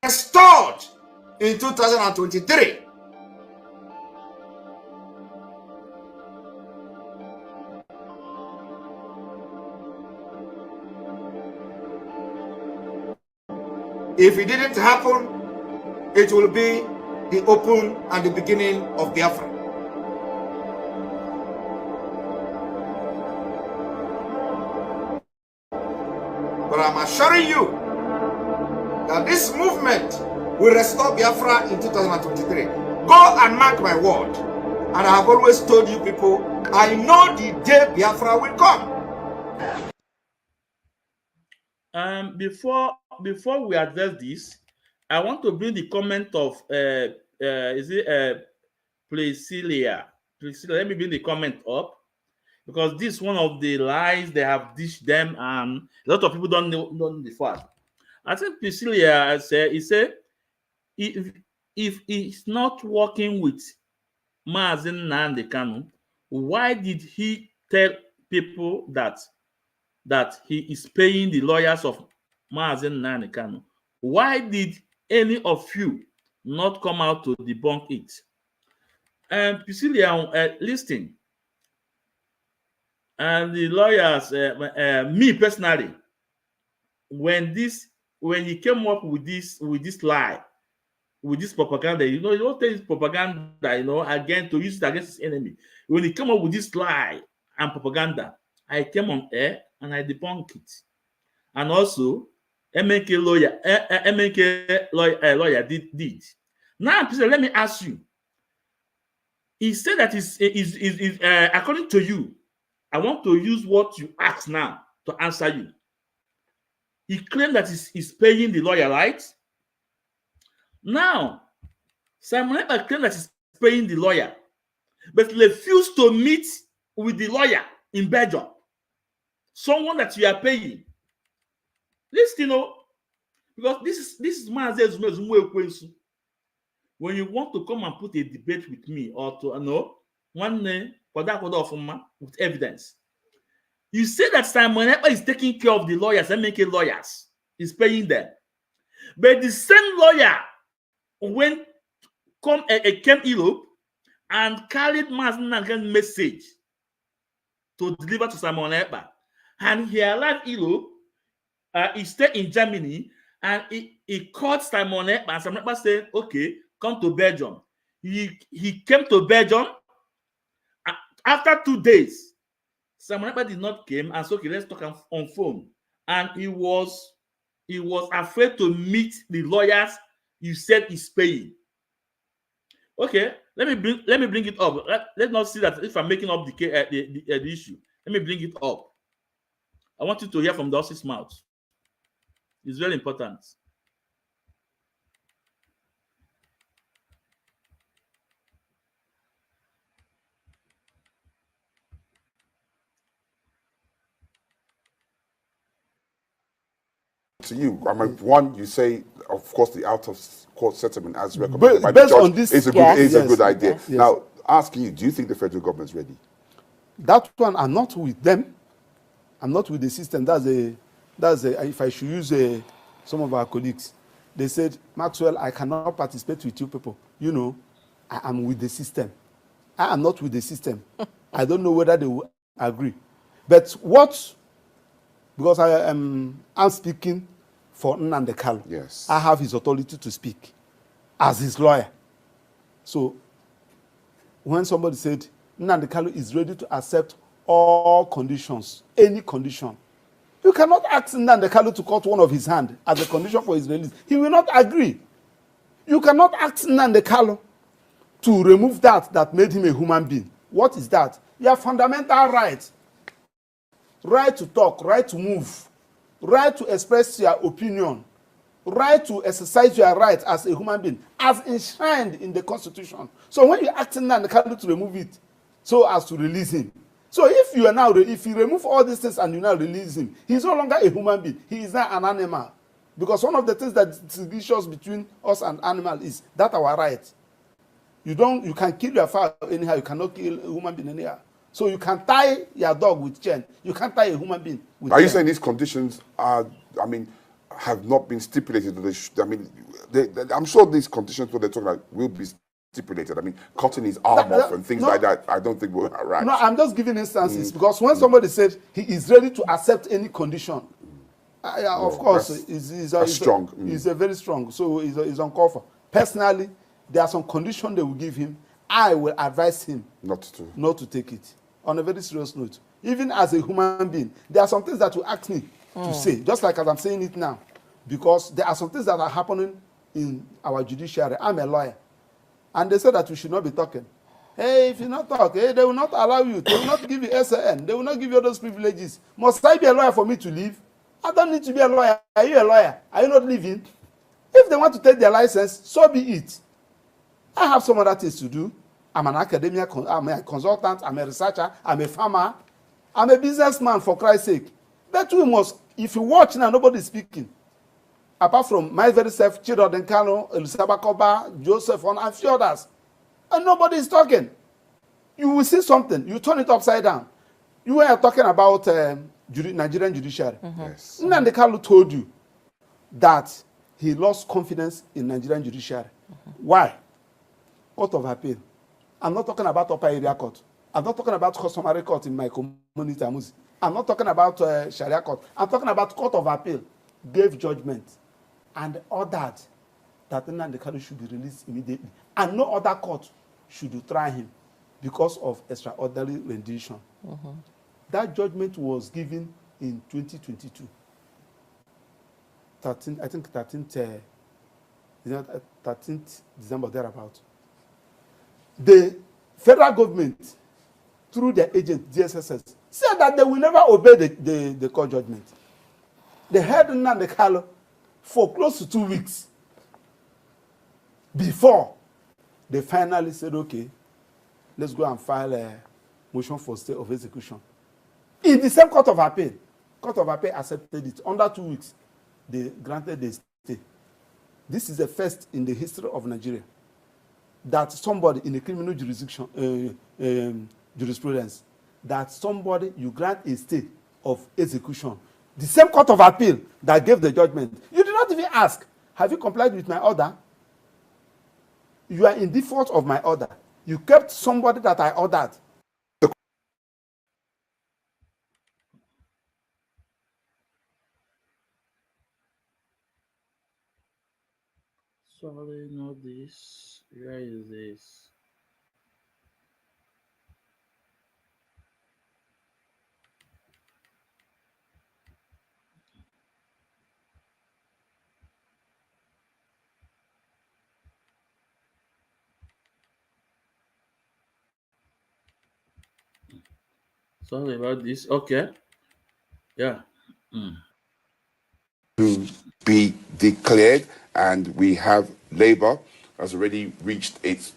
Restored in 2023. If it didn't happen, it will be the open and the beginning of Biafra. But I'm assuring you that this movement will restore Biafra in 2023. Go and mark my word. And I have always told you people, I know the day Biafra will come. Before we address this, I want to bring the comment of is it Priscilla? Priscilla, let me bring the comment up because this is one of the lies they have dished them, and a lot of people don't know the fact. I think Priscilla said, if he's not working with Mazen Nnamdi Kanu, why did he tell people that he is paying the lawyers of Mazen Nnamdi Kanu? Why did any of you not come out to debunk it? And Priscilla, listen, and the lawyers, me personally, when he came up with this lie, with this propaganda, you don't take propaganda, again, to use it against his enemy. When he came up with this lie and propaganda, I came on air and I debunked it. And also, MK lawyer did. Now, let me ask you. He said that is according to you. I want to use what you asked now to answer you. He claimed that he's paying the lawyer, right? Now, Simon Ekpa claimed that he's paying the lawyer, but refused to meet with the lawyer in Belgium. Someone that you are paying. Listen, because this is when you want to come and put a debate with me or to one name with evidence. You say that Simon Ekpa is taking care of the lawyers and making lawyers, is paying them. But the same lawyer came Europe and carried Mazen message to deliver to Simon Ekpa. And he arrived Europe, he stayed in Germany, and he called Simon Ekpa, and Simon Ekpa said, okay, come to Belgium. He came to Belgium. After 2 days, Simon Ekpa did not come, and so okay, let's talk on phone. And he was afraid to meet the lawyers you said he's paying. Okay, let me bring it up. Let's not see that if I'm making up the issue. Let me bring it up. I want you to hear from the horse's mouth. It's very important. To you, I mean, one, you say, of course, the out-of-court settlement as recommended by the based judge on this, is a good idea. Yes. Now, asking you, do you think the federal government is ready? That one, I'm not with them. I'm not with the system. That's a. If I should use some of our colleagues, they said, Maxwell, I cannot participate with you people. I am with the system. I am not with the system. I don't know whether they will agree. But because I'm speaking for Nnamdi Kanu. Yes. I have his authority to speak as his lawyer. So when somebody said Nnamdi Kanu is ready to accept all conditions, any condition, you cannot ask Nnamdi Kanu to cut one of his hand as a condition for his release. He will not agree. You cannot ask Nnamdi Kanu to remove that made him a human being. What is that? Your fundamental right. Right to talk, right to move, right to express your opinion, right to exercise your right as a human being, as enshrined in the Constitution. So when you act Nnamdi Kanu to remove it, so as to release him. So if you remove all these things and you now release him, he's no longer a human being. He is now an animal. Because one of the things that is delicious between us and animal is that our right. You can kill your fowl anyhow. You cannot kill a human being anyhow. So you can tie your dog with chain. You can't tie a human being with chain. Are you saying these conditions have not been stipulated? I'm sure these conditions, what they're talking about, will be stipulated. I mean, cutting his arm off and things like that, I don't think we're right. No, I'm just giving instances because when somebody said he is ready to accept any condition, of course, that's strong. He's a very strong. So he's uncalled for. Personally, there are some conditions they will give him. I will advise him not to take it. On a very serious note, even as a human being, there are some things that will ask me to say, just like as I'm saying it now, because there are some things that are happening in our judiciary. I'm a lawyer, and they said that we should not be talking. Hey, if you not talk, they will not allow you. They will not give you SAN. They will not give you all those privileges. Must I be a lawyer for me to leave? I don't need to be a lawyer. Are you a lawyer? Are you not living? If they want to take their license, so be it. I have some other things to do. I'm an academia, I'm a consultant, I'm a researcher, I'm a farmer, I'm a businessman, for Christ's sake. But we must, if you watch now, nobody's speaking. Apart from my very self, Chiro Denkano, Elisaba Koba, Joseph, and a few others. And nobody is talking. You will see something, you turn it upside down. You were talking about Nigerian judiciary. Yes. Nnamdi Kanu told you that he lost confidence in Nigerian judiciary. Why? Court of appeal. I'm not talking about upper area court. I'm not talking about customary court in my community. I'm not talking about Sharia court. I'm talking about court of appeal. Gave judgment and ordered that Nnamdi Kanu should be released immediately. And no other court should try him because of extraordinary rendition. That judgment was given in 2022. 13th December, thereabout. The federal government, through their agent, DSSS, said that they will never obey the court judgment. They held Nnamdi Kanu for close to 2 weeks before they finally said, okay, let's go and file a motion for stay of execution. In the same court of appeal accepted it. Under 2 weeks, they granted the stay. This is the first in the history of Nigeria that somebody in a criminal jurisdiction, jurisprudence, that somebody, you grant a stay of execution. The same court of appeal that gave the judgment. You did not even ask, have you complied with my order? You are in default of my order. You kept somebody that I ordered. Sorry, not this. Where is this? Sorry about this. Okay. Yeah. To be declared, and we have Labour has already reached its.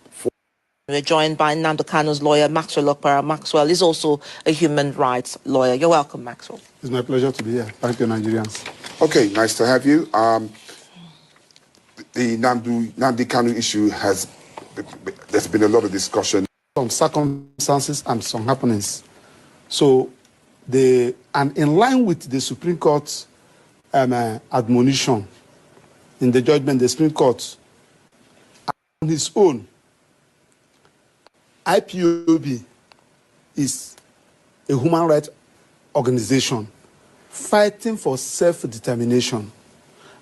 We're joined by Nnamdi Kanu's lawyer, Maxwell Okpara. Maxwell is also a human rights lawyer. You're welcome, Maxwell. It's my pleasure to be here. Thank you, Nigerians. Okay, nice to have you. The Nnamdi Kanu issue there's been a lot of discussion. Some circumstances and some happenings. So, and in line with the Supreme Court's admonition in the judgment, the Supreme Court, on his own, IPOB is a human rights organization fighting for self-determination.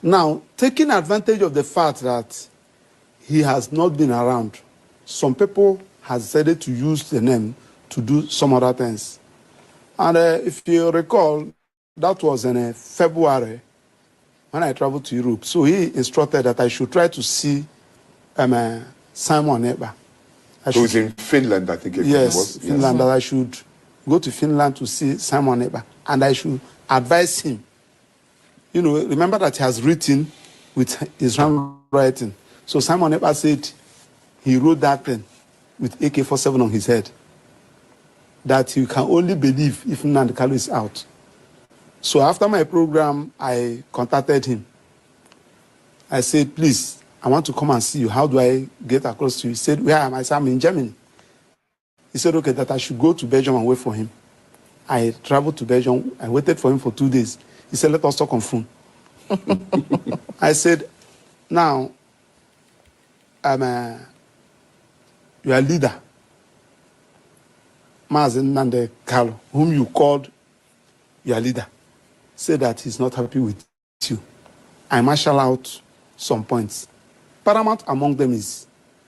Now, taking advantage of the fact that he has not been around, some people have decided to use the name to do some other things. And if you recall, that was in February when I traveled to Europe. So he instructed that I should try to see Simon Ekpa. So it's in Finland, I think it was. Finland, that I should go to Finland to see Simon Ekpa. And I should advise him. You know, remember that he has written with his handwriting. So Simon Ekpa said he wrote that thing with AK-47 on his head. That you can only believe if Nnamdi Kanu is out. So after my program, I contacted him. I said, please, I want to come and see you. How do I get across to you? He said, where am I? I said, I'm in Germany. He said, okay, that I should go to Belgium and wait for him. I traveled to Belgium. I waited for him for 2 days. He said, let us talk on phone. I said, now, you are a leader. Mazen Nnamdi Kanu, whom you called your leader, said that he's not happy with you. I marshal out some points. Paramount among them is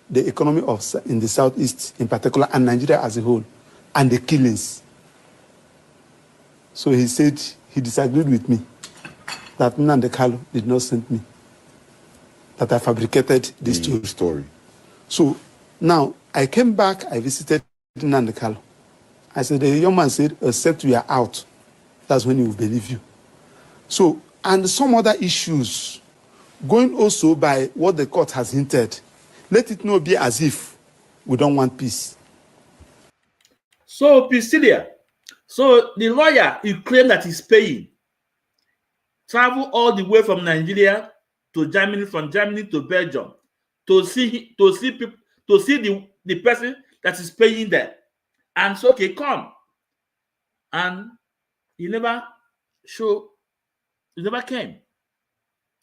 the economy in the Southeast in particular, and Nigeria as a whole, and the killings. So he said he disagreed with me, that Nnamdi Kanu did not send me, that I fabricated this story. So now I came back, I visited Nnamdi Kanu. I said, the young man said, except we are out, that's when he will believe you. So, and some other issues, going also by what the court has hinted, let it not be as if we don't want peace. So, Priscilla, so the lawyer, he claimed that he's paying, travel all the way from Nigeria to Germany, from Germany to Belgium, to see people, to see the person that is paying there. And so, okay, come. And he never came.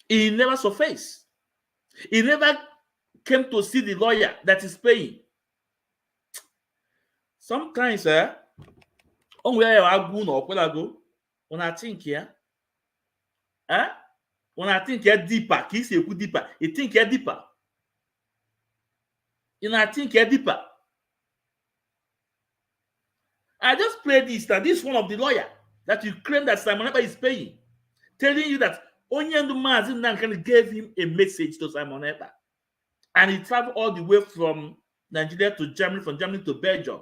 He never surfaced. He never came to see the lawyer that is paying. Sometimes, on where I go no, where I go, when I think here, when I think here deeper, kiss you deeper, you think here deeper. You know, I think here deeper. I just played this, that this is one of the lawyer that you claim that Simon Ekpa is paying, telling you that Onyendu Mazin Nankani gave him a message to Simon Ekpa. And he traveled all the way from Nigeria to Germany, from Germany to Belgium.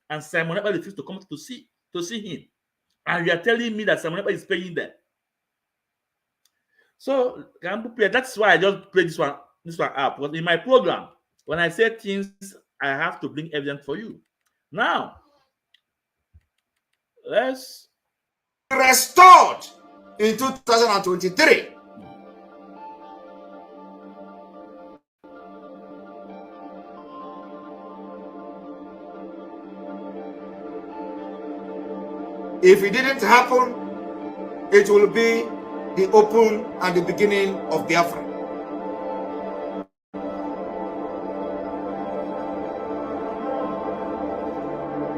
And Simon Ekpa refused to come to see him. And you are telling me that Simon Ekpa is paying them. So that's why I just play this one out. Because in my program, when I say things, I have to bring evidence for you. Now, let's restored in 2023. If it didn't happen, it will be the open and the beginning of Biafra.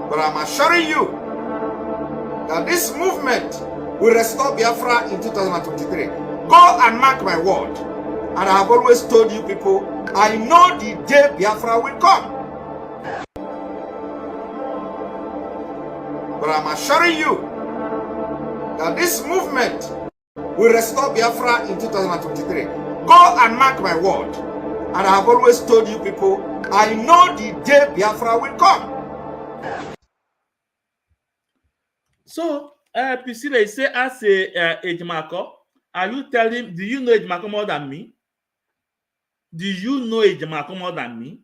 But I'm assuring you that this movement will restore Biafra in 2023. Go and mark my word. And I have always told you people, I know the day Biafra will come. But I'm assuring you that this movement will restore Biafra in 2023. Go and mark my word. And I have always told you people, I know the day Biafra will come. So, Priscilla, say as a Ejimako, are you telling, do you know Ejimako more than me? Do you know Ejimako more than me?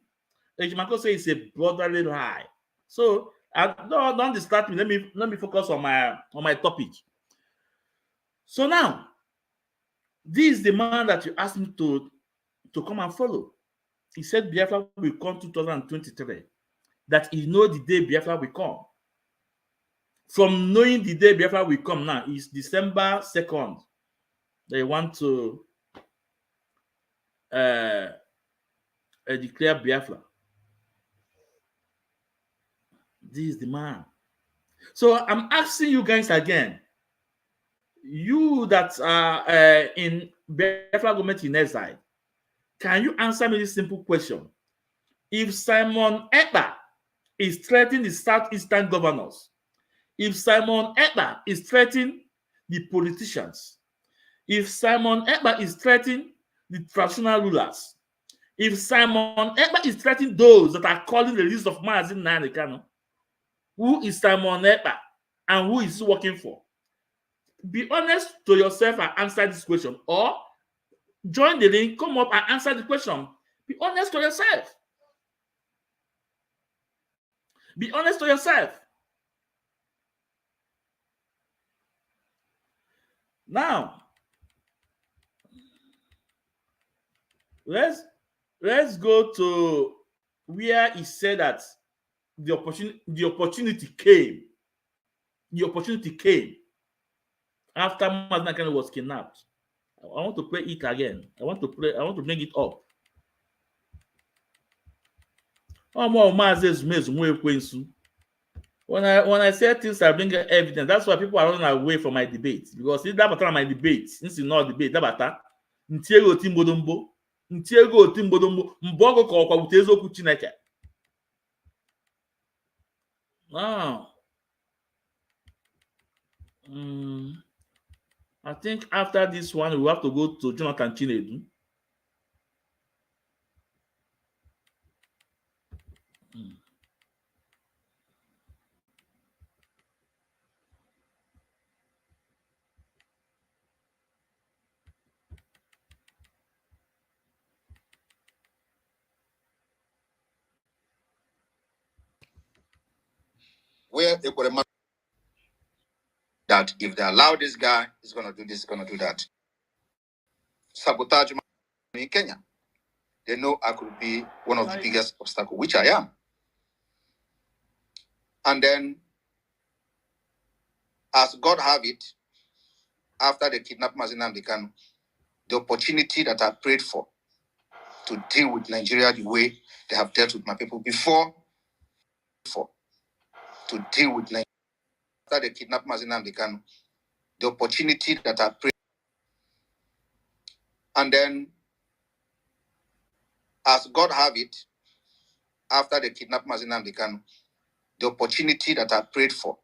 Ejimako say it's a brotherly lie. So, don't distract me. Let me focus on my topic. So now, this is the man that you asked me to come and follow. He said Biafra will come 2023. That he know the day Biafra will come. From knowing the day Biafra will come now is December 2nd. They want to declare Biafra. This is the man. So I'm asking you guys again. You that are in Biafra government in exile, can you answer me this simple question? If Simon Ekpa is threatening the Southeastern governors, if Simon Ekpa is threatening the politicians, if Simon Ekpa is threatening the traditional rulers, if Simon Ekpa is threatening those that are calling the list of Mazin Nanikano, who is Simon Ekpa and who is he working for? Be honest to yourself and answer this question, or join the link, come up and answer the question. Be honest to yourself. Be honest to yourself. Now, let's go to where he said that the opportunity came. The opportunity came after Maznakane was kidnapped. I want to play it again. I want to bring it up. When I say things, I bring evidence. That's why people are running away from my debate. Because if that matter my debate, since you know debate, that matter. Ntiego timbodombo. Ntiego timbodombo. Mbogo kwa utezo kuchineke. Now, I think after this one, we have to go to Jonathan Chinedu. where Ekpa that if they allow this guy, he's going to do this, he's going to do that. Sabotage in Kenya. They know I could be one of the biggest obstacles, which I am. And then, as God have it, after they kidnapped Mazinam Dekanu, the opportunity that I prayed for to deal with Nigeria the way they have dealt with my people before, to deal with Nigeria after they kidnapped Mazinam Dekanu, the opportunity that I prayed. And then, as God have it, after they kidnapped Mazinam Dekanu, the opportunity that I prayed for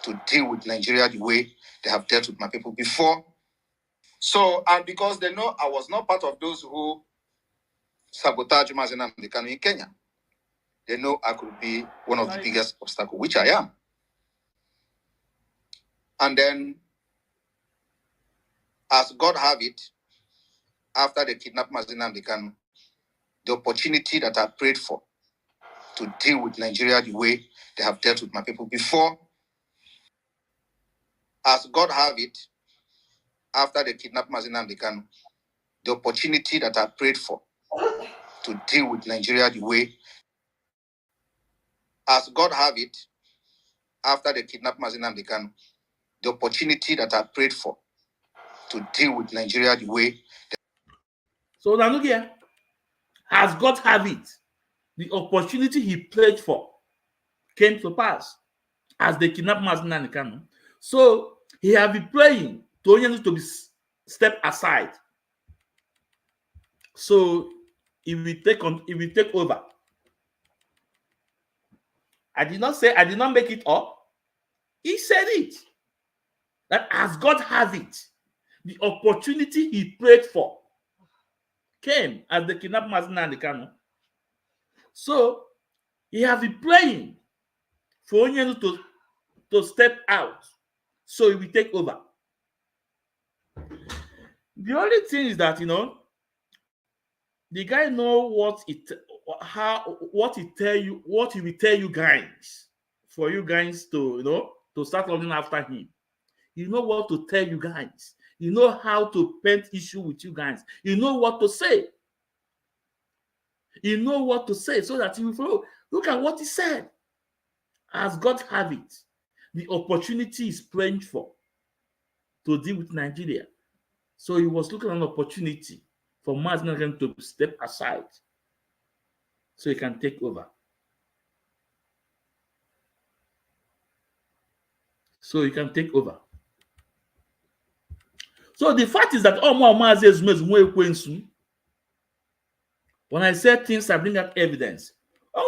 to deal with Nigeria the way they have dealt with my people before. So, and because they know I was not part of those who sabotage Mazinam Dekanu in Kenya, they know I could be one of the biggest obstacles, which I am. And then, as God have it, after they kidnapped Mazinam Dekanu, the opportunity that I prayed for to deal with Nigeria the way they have dealt with my people before, as God have it, after they kidnapped Mazinam Dekanu, the opportunity that I prayed for to deal with Nigeria the way, as God have it, after they kidnapped Mazinam Dekanu, the opportunity that I prayed for to deal with Nigeria the way. So now look here, as God have it, the opportunity he prayed for came to pass as they kidnapped Mazinam Dekanu. So he have been praying to be step aside. So it will take over. I did not make it up. He said it. That as God has it, the opportunity he prayed for came as they kidnapped Mazinam Dekanu. So he has been praying for Onyenu to step out. So he will take over. The only thing is that, the guy know what he will tell you guys, for you guys to start running after him. You know what to tell you guys. You know how to paint issue with you guys. You know what to say. You know what to say so that you will follow. Look at what he said. As God have it, the opportunity is praying for to deal with Nigeria. So he was looking at an opportunity for Mazinam to step aside so he can take over. So he can take over. So the fact is that when I say things, I bring out evidence.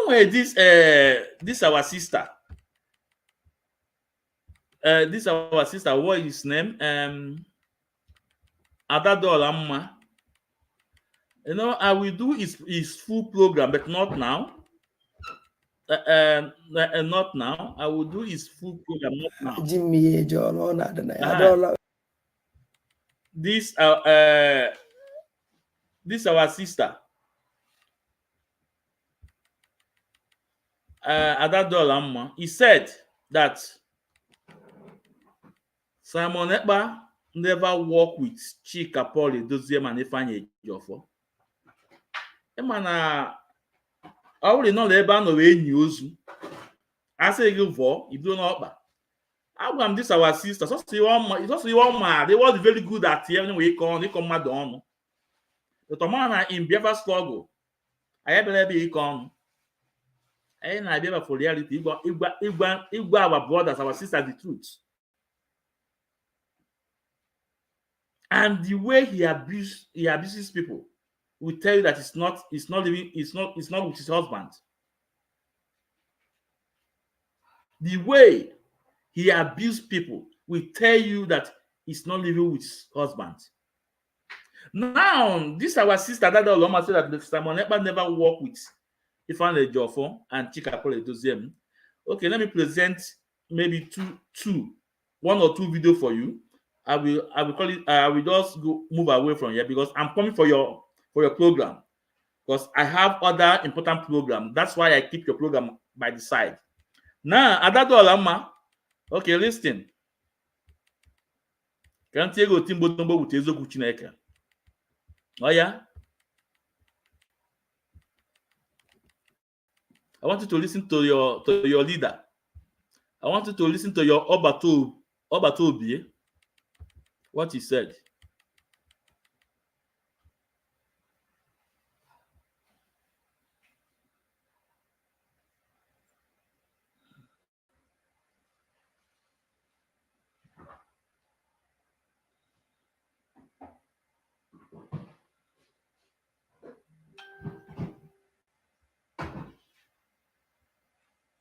This our sister. This our sister. What is his name? Adadolamma. I will do his full program, but not now. Not now. I will do his full program, not now. Jimmy John, This our sister. Adadolamma. He said that Simon Ekpa never worked with Chika Paul Edoziem and Ifeanyi Ejiofor. Emana already know the ebe no we news. I say you for you don't know Ekpa. How come this our sister? So see one man. They was very good at hearing we come mad on. The man in Biafra struggle. I believe he come. And I never for reality. Igba our brothers, our sisters, the truth. And the way he abuses people will tell you that it's not with his husband. The way he abused people will tell you that he's not living with his husband. Now, this our sister that Oloma said that Simon Ekpa never worked with Ifeanyi Ejiofor and Chika Paul Edoziem. Okay, let me present maybe one or two videos for you. I will call it. I will just move away from here because I'm coming for your program, because I have other important programs. That's why I keep your program by the side. Now, Adadolamma, okay, listen. Can't you go Timbo with Ezoku Chineke? Oh, yeah? I want you to listen to your leader. I want you to listen to your Obatobi, what he said.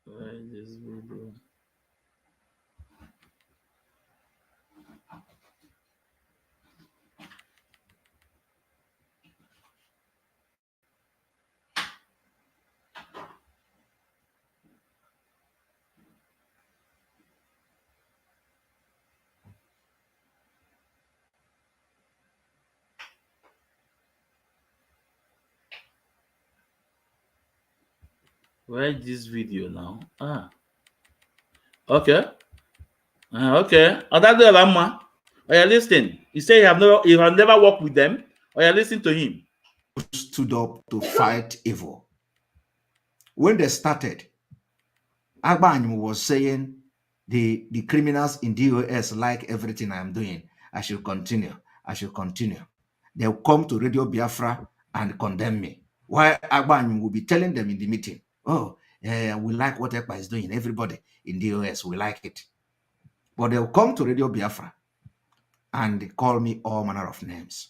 Where is this video? Where is this video now? Ah, okay. Okay. Adadolamma. Oh, yeah, listen. He said you have never worked with them. Oh, yeah, listen to him. Stood up to fight evil. When they started, Agbanyu was saying the criminals in DOS like everything I'm doing. I should continue. I should continue. They'll come to Radio Biafra and condemn me. Why Agbanyu will be telling them in the meeting, oh, we like what Ekpa is doing. Everybody in DOS, we like it. But they'll come to Radio Biafra and call me all manner of names.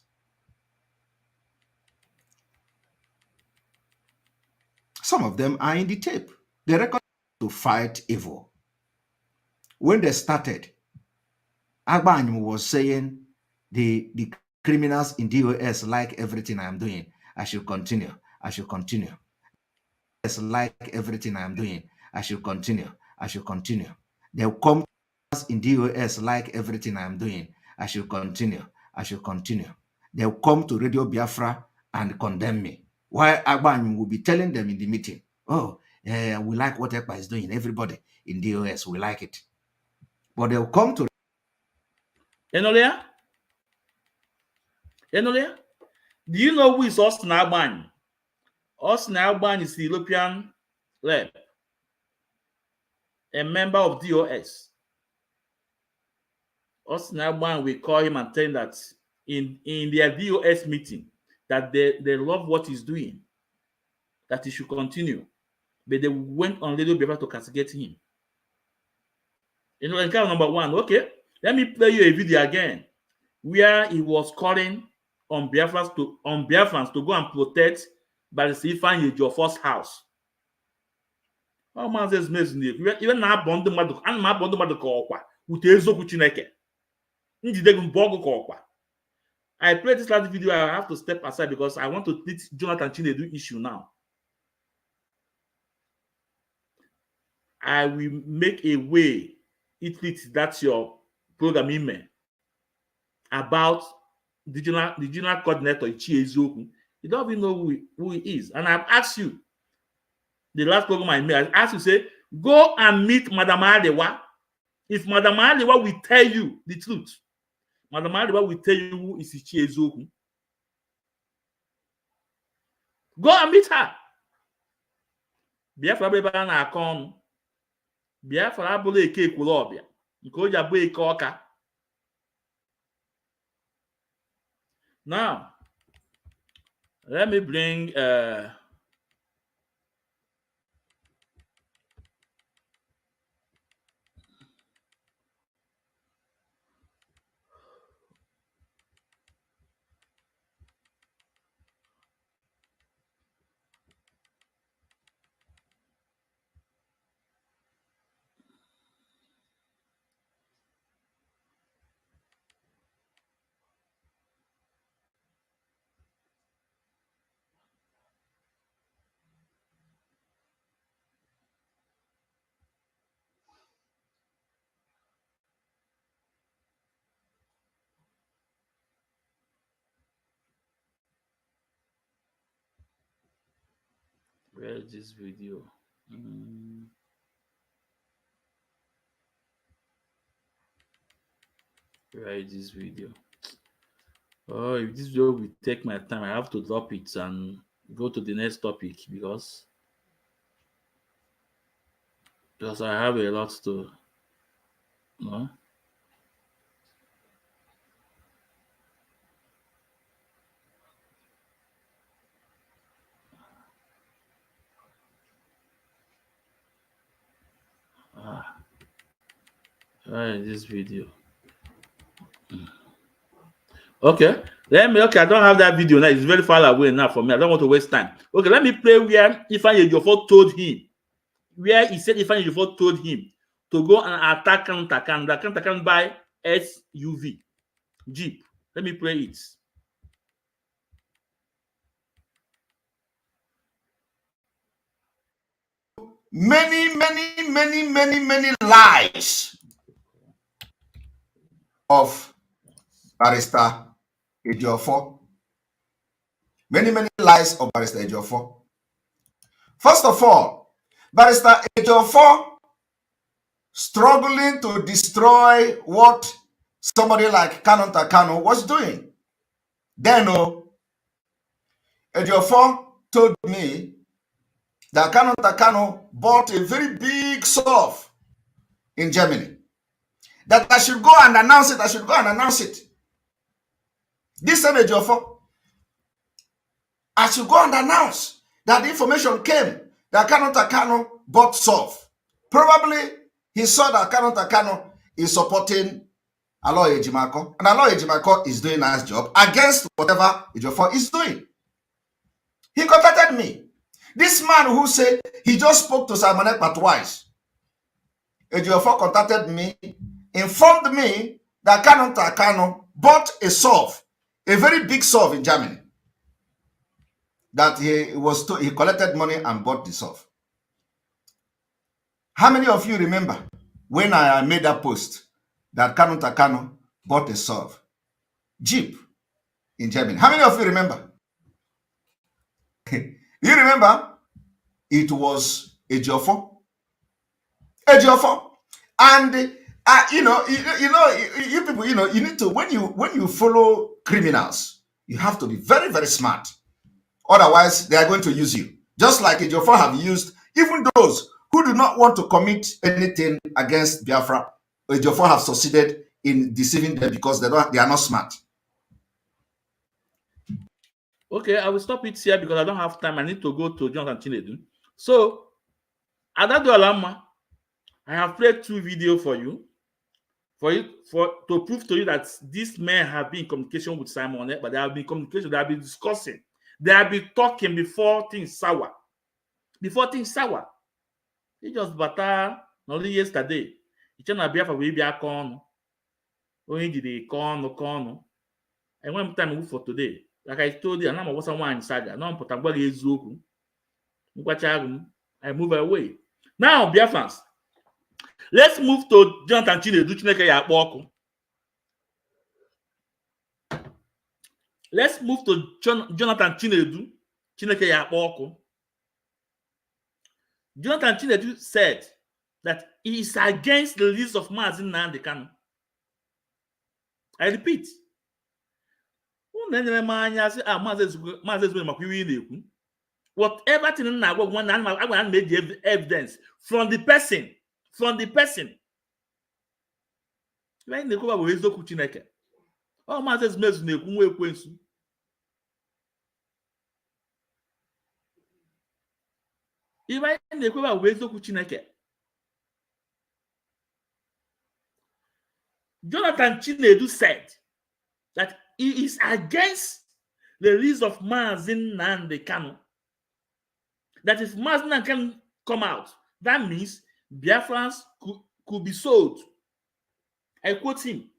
Some of them are in the tape. They record to fight evil. When they started, Agbanyu was saying the criminals in DOS like everything I'm doing. I should continue. I should continue. Like everything I'm doing. I should continue. I should continue. They'll come in DOS like everything I'm doing. I should continue. I should continue. They'll come to Radio Biafra and condemn me. Why Agbanyu will be telling them in the meeting, oh, we like what Ekpa is doing. Everybody in DOS, we like it. But they'll come to Enolia? Do you know who is Austin Agbanyu? Austin Agbanyu is the European rep, a member of DOS. Austin Agbanyu will call him and tell him that in their DOS meeting that they love what he's doing, that he should continue. But they went on Radio Biafra to castigate him. Encounter number one. Okay, let me play you a video again where he was calling on Biafrans to go and protect Barrister Ifeanyi Ejiofor's house. Ọ maazị Ezumezu na-ekwu iwe na-abọ ndị mmadụ, ana m abọ ndị mmadụ ka ọkwa wute eziokwu Chineke njide gị mbọ ọgụ ka ọkwa. I played this last video. I have to step aside because I want to treat Jonathan Chinedu issue now. I will make a way that's your program email about the general coordinator Ichie Eziokwu. You don't even know who he is. And I've asked you, the last program I made, I asked you, say, go and meet Madam Adewa. If Madam Adewa will tell you the truth, Madam Adewa will tell you who is Ichie Eziokwu. Go and meet her. Biafra beba na akon. Biafra abụla eke ekwuru ọbịa nke o ji abụ eke ọka. Now, let me bring where is this video? Where is this video? Oh, if this video will take my time, I have to drop it and go to the next topic because I have a lot to know. Where is this video? Okay, okay, I don't have that video now. It's very far away now for me. I don't want to waste time. Okay, let me play where Ifeanyi Ejiofor told him, where he said Ifeanyi Ejiofor told him to go and attack Kanutakan by SUV Jeep. Let me play it. Many lies of Barrister Ejiofor. Many lies of Barrister Ejiofor. First of all, Barrister Ejiofor struggling to destroy what somebody like Kanutakan was doing. Then Ejiofor told me that Kanutakan bought a very big surf in Germany. That I should go and announce it. This same Ejiofor, I should go and announce that the information came that Kanutakan bought surf. Probably he saw that Kanutakan is supporting Aloy Ejimako, and Aloy Ejimako is doing a nice job against whatever Ejiofor is doing. He contacted me. This man who said he just spoke to Simon Ekpa twice. Ejiofor contacted me, informed me that Kanutakan bought a surf, a very big surf in Germany. That he collected money and bought the surf. How many of you remember when I made that post that Kanutakan bought a surf, Jeep in Germany? How many of you remember? You remember? It was Ejiofor. And you people, you need to, when you follow criminals, you have to be very, very smart. Otherwise, they are going to use you. Just like Ejiofor have used even those who do not want to commit anything against Biafra. Ejiofor have succeeded in deceiving them because they are not smart. Okay, I will stop it here because I don't have time. I need to go to Jonathan Chinedu. So, Adado Alama, I have played 2 videos for you, to prove to you that these men have been in communication with Simon, but they have been in communication, they have been discussing, they have been talking before things sour. He just bata only yesterday. He trying to be a corn. Only did they corn. And one time for today. Like I told you, I'm not one saga. No, but I'm going to I move away. Now, Biafrans, let's move to Jonathan Chinedu. Let's move to Jonathan Chinedu. Jonathan Chinedu said that he is against the release of Mazi Nnamdi Kanu. I repeat. Whatever thing I made the evidence from the person. When they go over with Ezoku Chineke, all Mazes Mezu na-ekwu ekwensu. Even they go over with Ezoku Chineke, Jonathan Chinedu said that he is against the release of Mazi Nnamdi Kanu. That if Mazi Nnamdi Kanu come out, that means Biafrans could be sold. I quote him.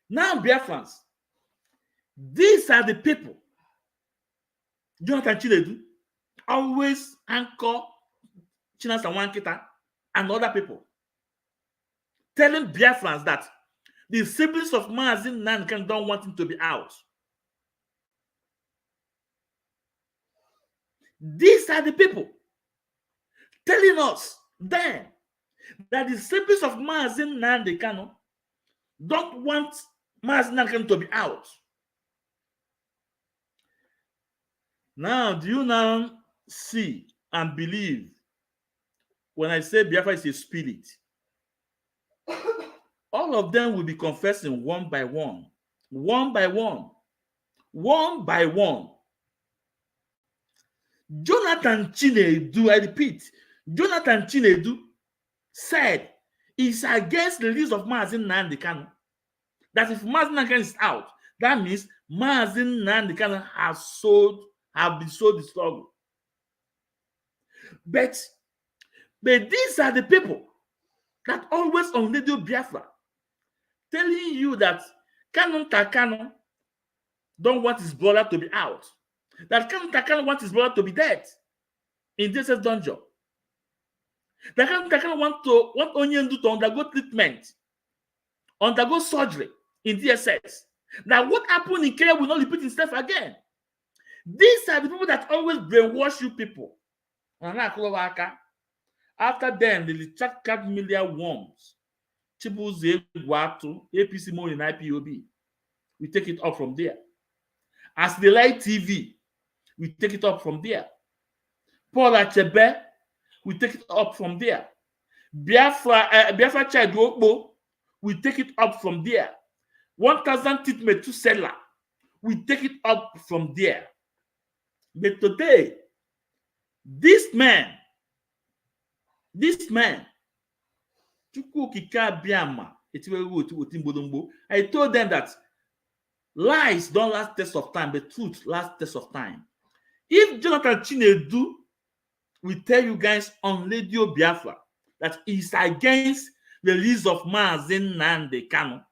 Now, Biafrans, these are the people Jonathan Chinedu always anchor Chinasa Wankita and other people, telling Biafrans that the siblings of Mazi Nnamdi Kanu don't want him to be out. These are the people telling us then that the siblings of Mazi Nnamdi Kanu don't want Mazi Nnamdi Kanu to be out. Now, do you now see and believe when I say Biafra is a spirit? All of them will be confessing one by one, one by one, one by one. Jonathan Chinedu, I repeat, Jonathan Chinedu said it's against the release of Mazi Nnamdi Kanu. That if Mazi Nnamdi Kanu is out, that means Mazi Nnamdi Kanu have been sold the struggle. But these are the people that always on Radio Biafra telling you that Kanu Takano don't want his brother to be out. That Kanu Takano wants his brother to be dead in this dungeon. That Kanu Takano want Onyendu to undergo treatment, undergo surgery in DSS. Now, what happened in Kenya will not repeat itself again. These are the people that always brainwash you people. After them, the chat media worms, Chibuze Guatu, APC Money and IPOB. We take it up from there. As the Light TV, we take it up from there. Paul Achebe, we take it up from there. Biafra Child Okbo, we take it up from there. 1,000 Titme to Seller, we take it up from there. But today, this man, I told them that lies don't last test of time, but truth lasts test of time. If Jonathan Chinedu will tell you guys on Radio Biafra that he's against the release of Mazi Nnamdi Kanu,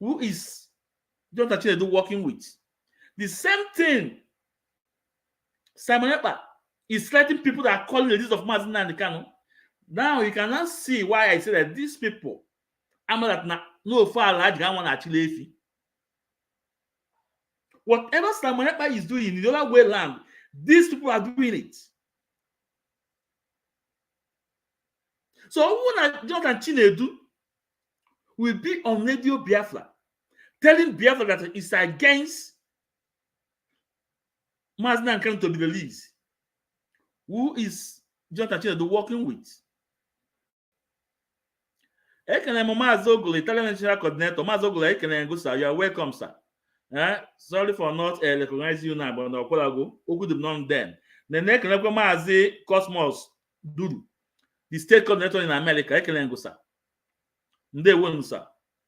who is Jonathan Chinedu working with? The same thing Simon Ekpa is letting people that are calling the release of Mazi Nnamdi Kanu. Now you cannot see why I say that these people, no far large one actually. Whatever Simon Ekpa is doing in the other way land, these people are doing it. So when Jonathan Chinedu will be on Radio Biafra telling Biafra that it's against Mazi Nnamdi Kanu to be released, who is Jonathan Chinedu working with? Ekene Mazi Ogule, Italian National Coordinator. Mazi Ogule, Ekene Ngusa, you are welcome, sir. Sorry for not recognizing you now, but no go. Who could known then? The next Mazi Cosmos Dudu, the state coordinator in America. Ekene Ngusa. Nde won, sir.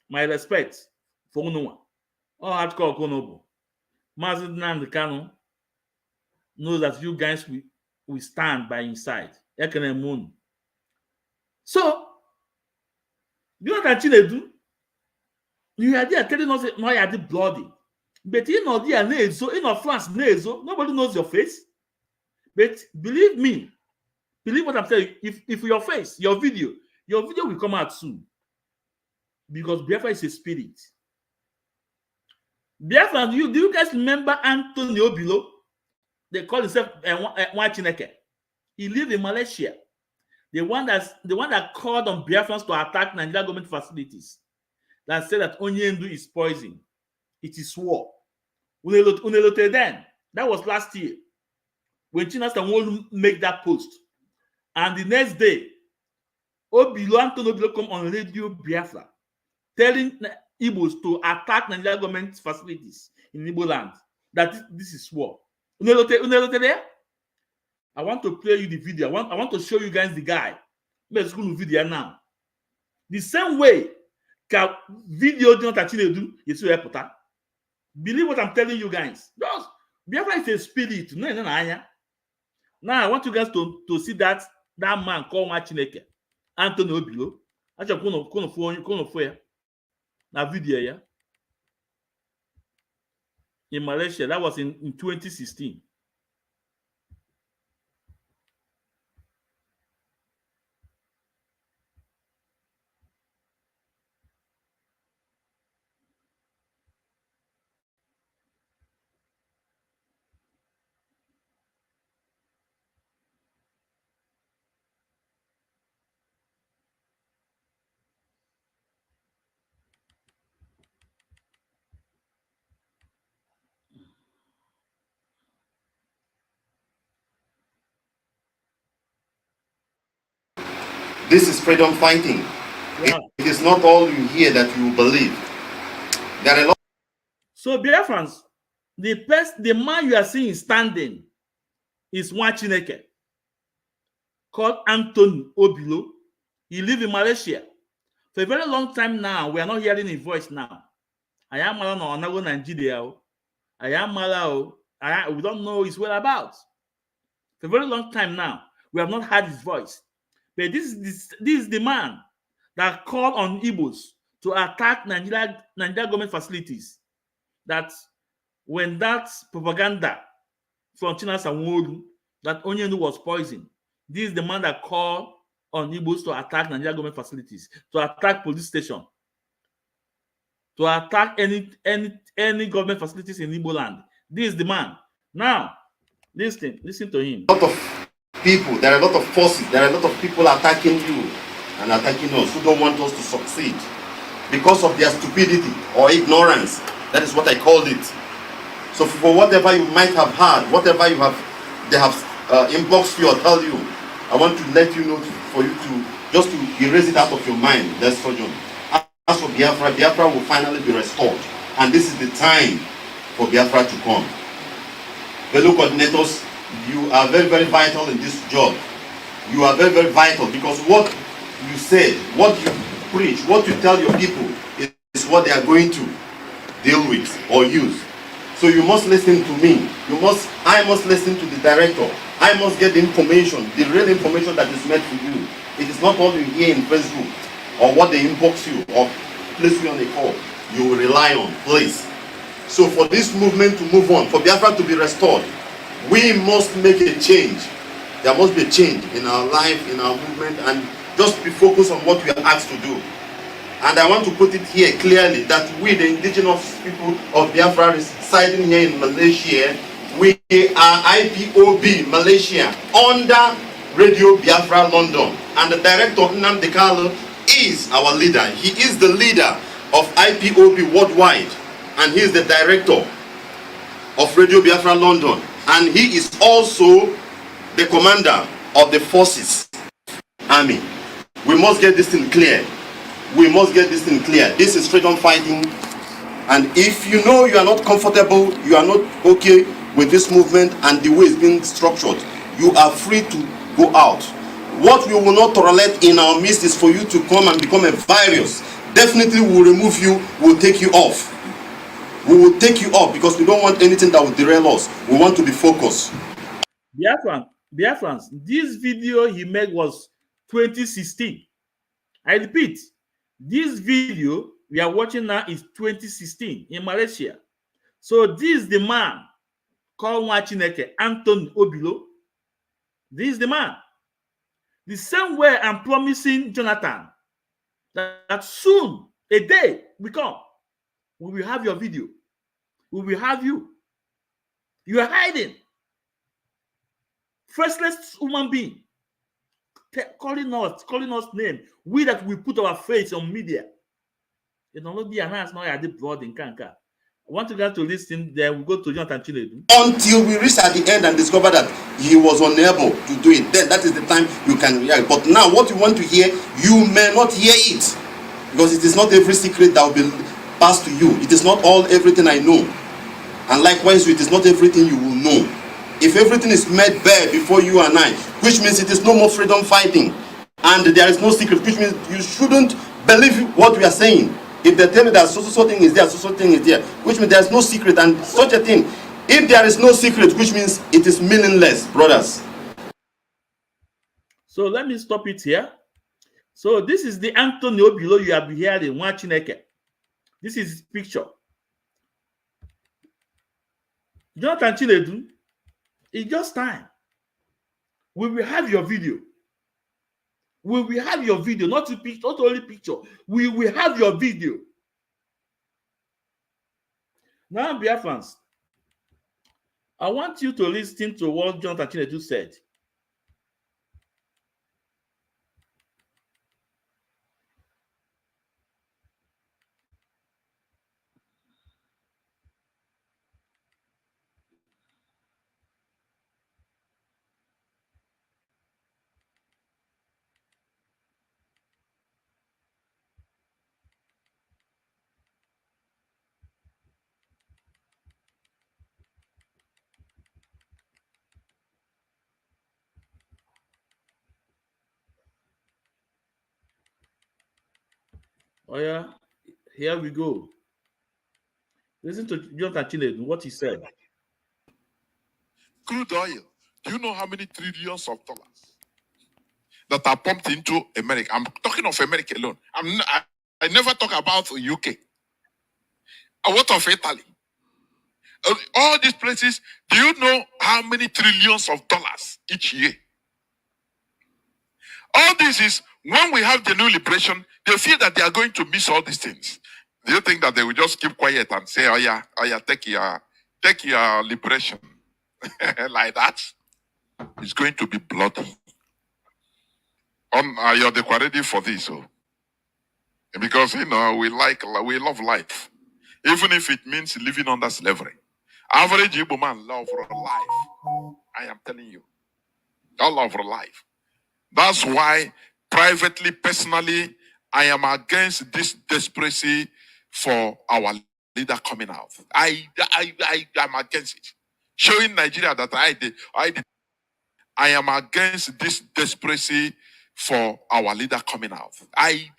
My respect for no one. All hardcore Konobo. Mazi Nnamdi Kanu knows that you guys will stand by his side. Ekene Moon. So, you know that Chinedu, you are there telling us that no, you are the bloody. But you know, there in France, nobody knows your face. But believe me, believe what I'm saying. If your face, your video will come out soon. Because Biafra is a spirit. Biafra, do you guys remember Anthony Obilo? They call himself Wachineke. He lived in Malaysia. The one that called on Biafrans to attack Nigeria government facilities. That said that Onyendu is poison. It is war. Unelote then. That was last year. When China won't make that post. And the next day, Anthony Obilo come on Radio Biafra telling Igbos to attack Nigeria government facilities in Igbo land. That this is war. Unelote there? I want to play you the video. I want to show you guys the guy. Let's go to video now. The same way can video Jonathan Chinedu is so important. Believe what I'm telling you guys. Just Biafra is a spirit. No. Now I want you guys to see that man called Machineke, Anthony Obilo. Actually, kono for na video yeah. In Malaysia, that was in 2016. This is freedom fighting. Yeah. It is not all you hear that you believe. There are a lot. So, Biafrans, the man you are seeing standing is Wachineke, called Anthony Obilo. He lives in Malaysia. For a very long time now, we are not hearing his voice now. I am Mala no Onago Nigeria. I am Mala. We don't know his whereabouts. For a very long time now, we have not heard his voice. But this is the man that called on Igbos to attack Nigeria government facilities. That when that propaganda from China Sanwo-Olu that Onyenu was poisoned, this is the man that called on Igbos to attack Nigeria government facilities, to attack police station, to attack any government facilities in Igbo land. This is the man. Now, listen to him. A lot of people, there are a lot of forces, there are a lot of people attacking you and attacking us who don't want us to succeed because of their stupidity or ignorance. That is what I called it. So for whatever you might have heard, whatever they have inboxed you or tell you, I want to let you know for you to just to erase it out of your mind. That's for you. As for Biafra, Biafra will finally be restored, and this is the time for Biafra to come. Fellow coordinators, you are very, very vital in this job. You are very, very vital because what you say, what you preach, what you tell your people is what they are going to deal with or use. So you must listen to me. I must listen to the director. I must get the information, the real information that is meant for you. It is not all you hear in Facebook or what they inbox you or place you on a call. You will rely on, please. So for this movement to move on, for Biafra to be restored, we must make a change. There must be a change in our life, in our movement, and just be focused on what we are asked to do. And I want to put it here clearly that we, the indigenous people of Biafra residing here in Malaysia, we are IPOB Malaysia under Radio Biafra London. And the director, Nnamdi Kanu, is our leader. He is the leader of IPOB worldwide. And he is the director of Radio Biafra London. And he is also the commander of the forces army. We must get this thing clear. We must get this thing clear. This is freedom fighting. And if you know you are not comfortable, you are not okay with this movement and the way it's being structured, you are free to go out. What we will not tolerate in our midst is for you to come and become a virus. Definitely we will remove you, we will take you off. We will take you off because we don't want anything that will derail us. We want to be focused. Biafrans, this video he made was 2016. I repeat, this video we are watching now is 2016 in Malaysia. So this is the man called Wachineke, Anthony Obilo. This is the man. The same way I'm promising Jonathan that soon, a day will come, we will have your video. We will have you. You are hiding. Faceless human being. Calling us name. We that we put our face on media. It will not be announced now at the broad in Kanka. I want you guys to listen. Then we go to Jonathan Chinedu. Until we reach at the end and discover that he was unable to do it, then that is the time you can react. But now what you want to hear, you may not hear it. Because it is not every secret that will be passed to you. It is not everything I know. And likewise, it is not everything you will know. If everything is made bare before you and I, which means it is no more freedom fighting, and there is no secret, which means you shouldn't believe what we are saying. If they tell me that so thing is there, so thing is there, which means there is no secret, and such a thing, if there is no secret, which means it is meaningless, brothers. So let me stop it here. So this is the Anthony Obilo you have been hearing, Wachineke. This is his picture. Jonathan Chinedu, it's just time. We will have your video. We will have your video, not only picture. We will have your video. Now, Biafrans, I want you to listen to what Jonathan Chinedu said. Oh yeah, here we go. Listen to Jonathan Chinedu, what he said. Crude oil. Do you know how many trillions of dollars that are pumped into America? I'm talking of America alone. I never talk about the UK. What of Italy? All these places, do you know how many trillions of dollars each year? All this is when we have the new liberation, they feel that they are going to miss all these things. Do you think that they will just keep quiet and say, oh yeah, take your liberation like that? It's going to be bloody. You're ready for this, because we love life, even if it means living under slavery. Average Igbo man love life. I am telling you, I love life. That's why, privately, personally, I am against this desperation for our leader coming out. I am against it. Showing Nigeria that I am against this desperation for our leader coming out. I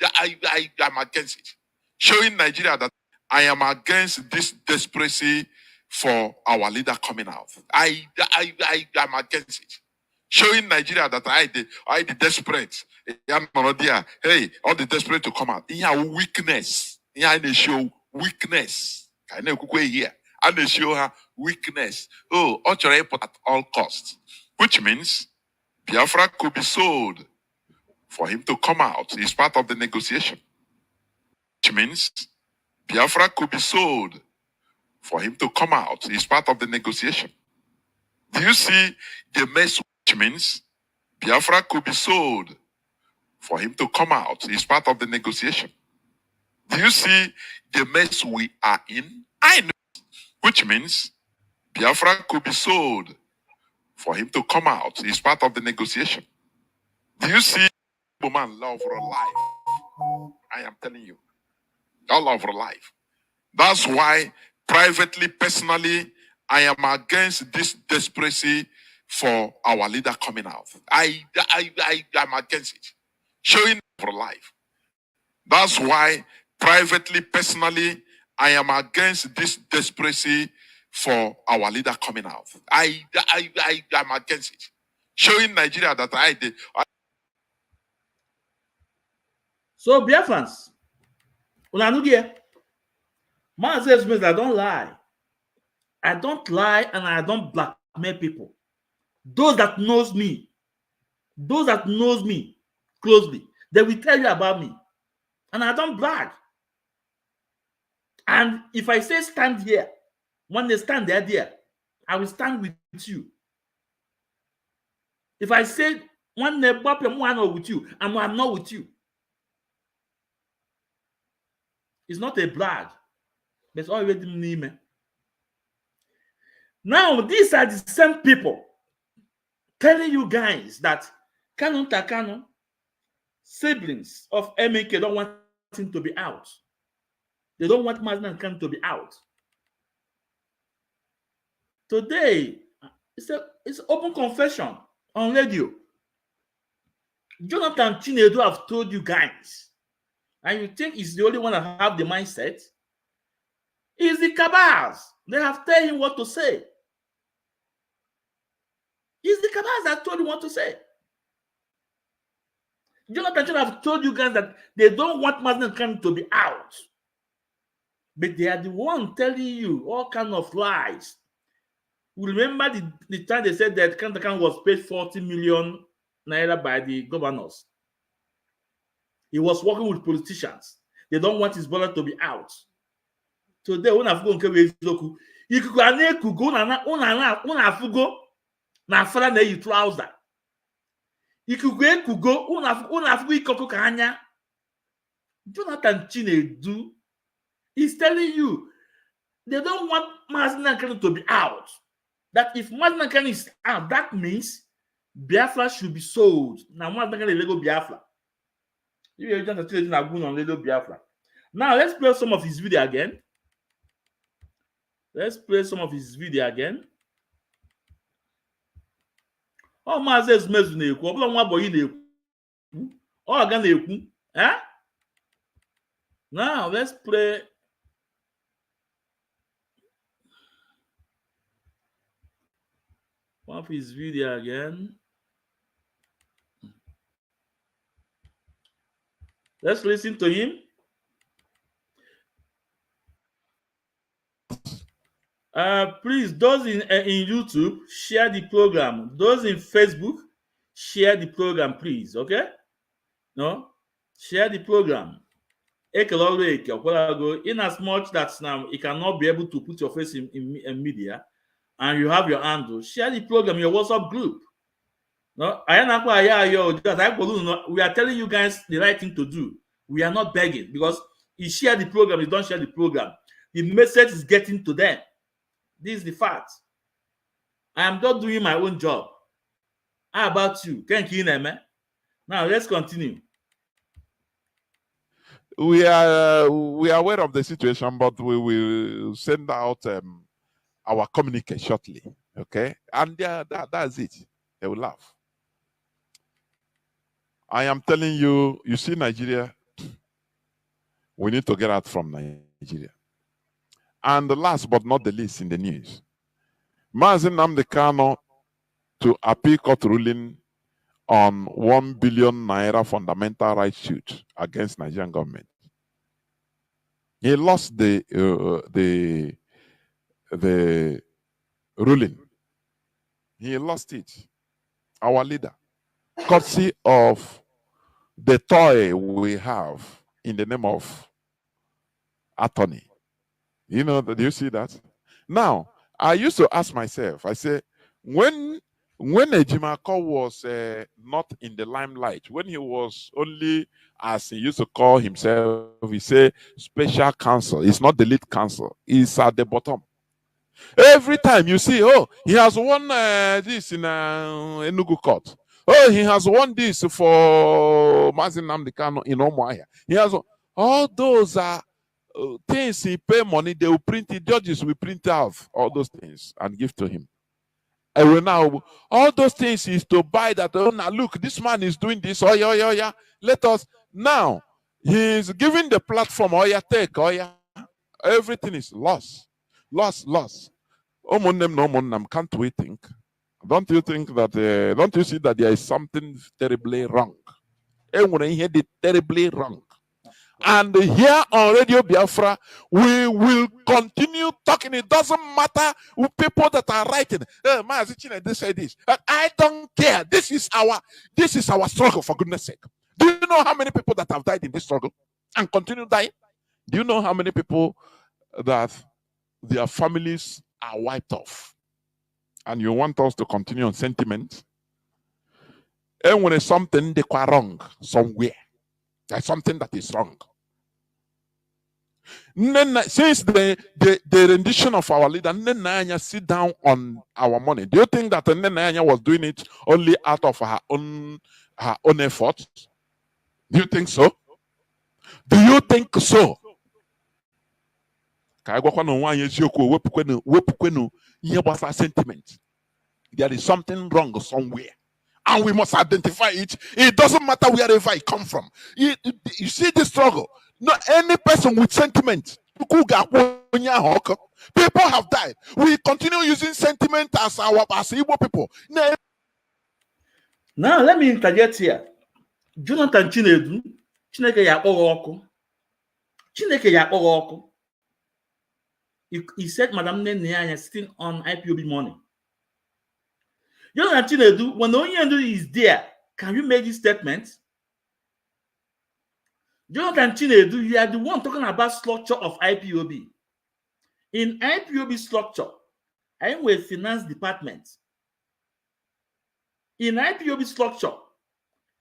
am against it. Showing Nigeria that I am against this desperation for our leader coming out. I am against it. Showing Nigeria that I the desperate. Hey, all the desperate to come out. In your weakness. In they show weakness. I know here. And they show her weakness. Oh, at all costs. Which means Biafra could be sold for him to come out. It's part of the negotiation. Which means Biafra could be sold for him to come out. It's part of the negotiation. Do you see the mess? Which means Biafra could be sold for him to come out. It's part of the negotiation. Do you see the mess we are in? I know. Which means Biafra could be sold for him to come out. It's part of the negotiation. Do you see man love for life? I am telling you, I love for life. That's why, privately, personally, I am against this desperation for our leader coming out. I am against it. Showing for life. That's why, privately, personally, I am against this desperation for our leader coming out. I am against it. Showing Nigeria that So Biafrans, man says I don't lie. I don't lie and I don't blackmail people. Those that knows me closely, they will tell you about me. And I don't brag. And if I say stand here, when they stand there, I will stand with you. If I say when they bop I'm not with you, I'm not with you. It's not a brag. It's already me. Now, these are the same people telling you guys that Kanu siblings of MK don't want him to be out. They don't want Mazda Kanu to be out. Today, it's open confession on radio. Jonathan Chinedu have told you guys, and you think he's the only one that have the mindset? It's the cabals. They have told him what to say. It's the cabals that told him what to say. Jonathan should have told you guys that they don't want Mazda Kanu to be out. But they are the one telling you all kind of lies. Remember the time they said that Kanu was paid 40 million naira by the governors. He was working with politicians. They don't want his brother to be out. Today, when I go and Zoku, you could go na fara na you trouser. You could go kanya. Jonathan Chinedu is telling you they don't want Mazda Kanu to be out. That if Mazda Kanu is out, that means Biafra should be sold. Now Mazda Kanu Lego Biafra. You just on Lego Biafra. Now let's play some of his video again. Oh, Mazda is mezu na-ekwu. Ọ bụla nwa boyi na-ekwu. Ọ ga na-ekwu. Now let's play one of his video again. Let's listen to him. Please, those in YouTube, share the program. Those in Facebook, share the program, please. Okay? No? Share the program. In as much that now you cannot be able to put your face in media and you have your handle, share the program, your WhatsApp group. No, we are telling you guys the right thing to do. We are not begging because you share the program, you don't share the program. The message is getting to them. This is the fact. I am not doing my own job. How about you? Thank you, man. Now let's continue. We are aware of the situation, but we will send out our communique shortly. Okay, and that's it. They will laugh. I am telling you, you see Nigeria, we need to get out from Nigeria. And the last but not the least in the news, Mazi Nnamdi Kanu to appeal court ruling on 1 billion naira fundamental rights suit against Nigerian government. He lost the ruling. He lost it. Our leader, courtesy of the toy we have in the name of attorney. You know, do you see that? Now, I used to ask myself, I say, when Ejimako was not in the limelight, when he was only, as he used to call himself, he say special counsel. It's not the lead counsel. It's at the bottom. Every time you see, oh, he has won this in Enugu court. Oh, he has won this for Mazi Nnamdi Kanu in Umuahia. He has all those are things he pay money. They will print it. Judges will print out all those things and give to him. And will now all those things is to buy that. Oh, now look, this man is doing this. Oh yeah. Let us now. He's giving the platform. Oh yeah, take. Oh yeah. Everything is lost. Can't we think? Don't you think that? Don't you see that there is something terribly wrong? Terribly wrong. And here on Radio Biafra, we will continue talking. It doesn't matter who people that are writing. They say this. I don't care. This is our struggle, for goodness sake. Do you know how many people that have died in this struggle and continue dying? Do you know how many people that their families are wiped off? And you want us to continue on sentiment? And when there's something they are wrong somewhere, there's something that is wrong. Since the rendition of our leader, Nenanya sit down on our money. Do you think that Nenanya was doing it only out of her own effort? Do you think so? Do you think so? Sentiment. There is something wrong somewhere, and we must identify it. It doesn't matter wherever it comes from. You see the struggle. Not any person with sentiment. People have died. We continue using sentiment as Igbo people. Now let me interject here. Jonathan Chinedu, Chineke yakporo oku. Chineke yakporo oku. He said, Madam Nene sitting on IPOB money. Jonathan Chinedu, when Onyendu is there, can you make this statement? Jonathan Chinedu, you are the one talking about structure of IPOB. In IPOB structure, I am with finance department. In IPOB structure,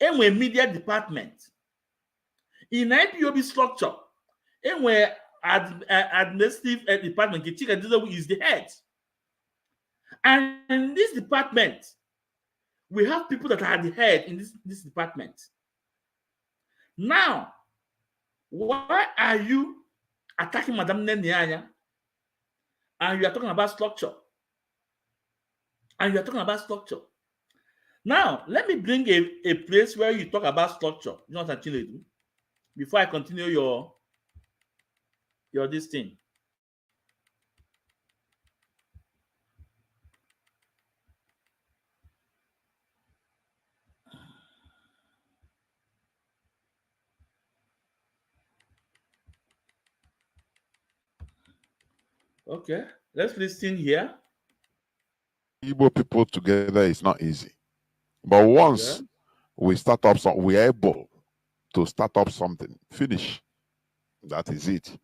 I am with media department. In IPOB structure, I am with administrative department. Is the head. And in this department, we have people that are the head in this department. Now, why are you attacking Madam Nenyanya? And you are talking about structure. Now, let me bring a place where you talk about structure, Jonathan Chinedu, before I continue your your this thing. Okay, let's listen here. Igbo people together is not easy. But once we start up, we are able to start up something, finish. That is it.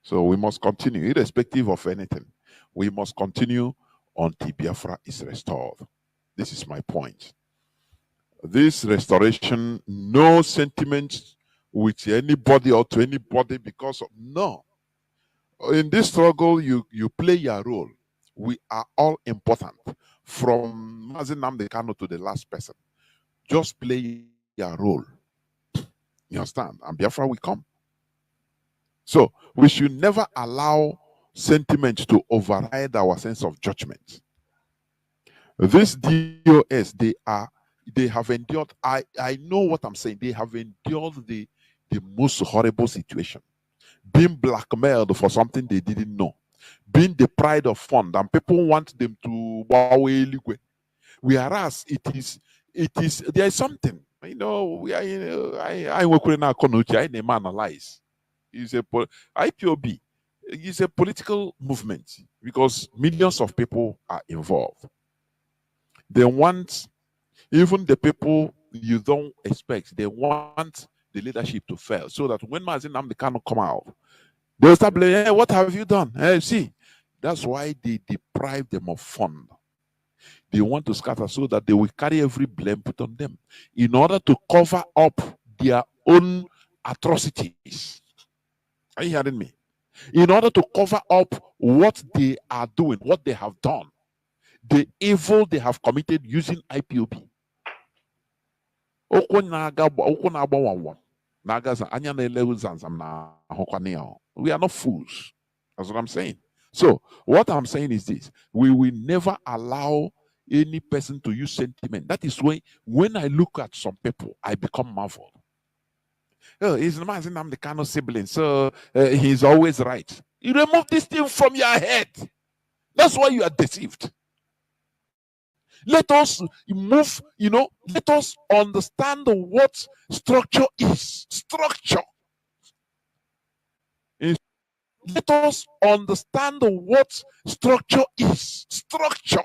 So we must continue, irrespective of anything. We must continue until Biafra is restored. This is my point. This restoration, no sentiment with anybody or to anybody because of, no. In this struggle, you play your role. We are all important. From Mazi Nnamdi Kanu to the last person. Just play your role. You understand? And Biafra will come. So we should never allow sentiment to override our sense of judgment. This DOS, they have endured, I know what I'm saying, they have endured the most horrible situation. Being blackmailed for something they didn't know. Being deprived of fund, and people want them to whereas there is something, you know, we are I work with I name analyze. It's a IPOB is a political movement because millions of people are involved. They want, even the people you don't expect, they want the leadership to fail so that when Mazi Nnamdi Kanu come out, they'll start blaming, hey, what have you done? Hey, see, that's why they deprive them of fund. They want to scatter so that they will carry every blame put on them in order to cover up their own atrocities. Are you hearing me? In order to cover up what they are doing, what they have done, the evil they have committed using IPOB. We are not fools. That's what I'm saying. So, what I'm saying is this: we will never allow any person to use sentiment. That is when I look at some people, I become marveled. Oh, he's the Nnamdi Kanu sibling, so he's always right. You remove this thing from your head. That's why you are deceived. Let us move, let us understand what structure is. Structure. Let us understand what structure is. Structure.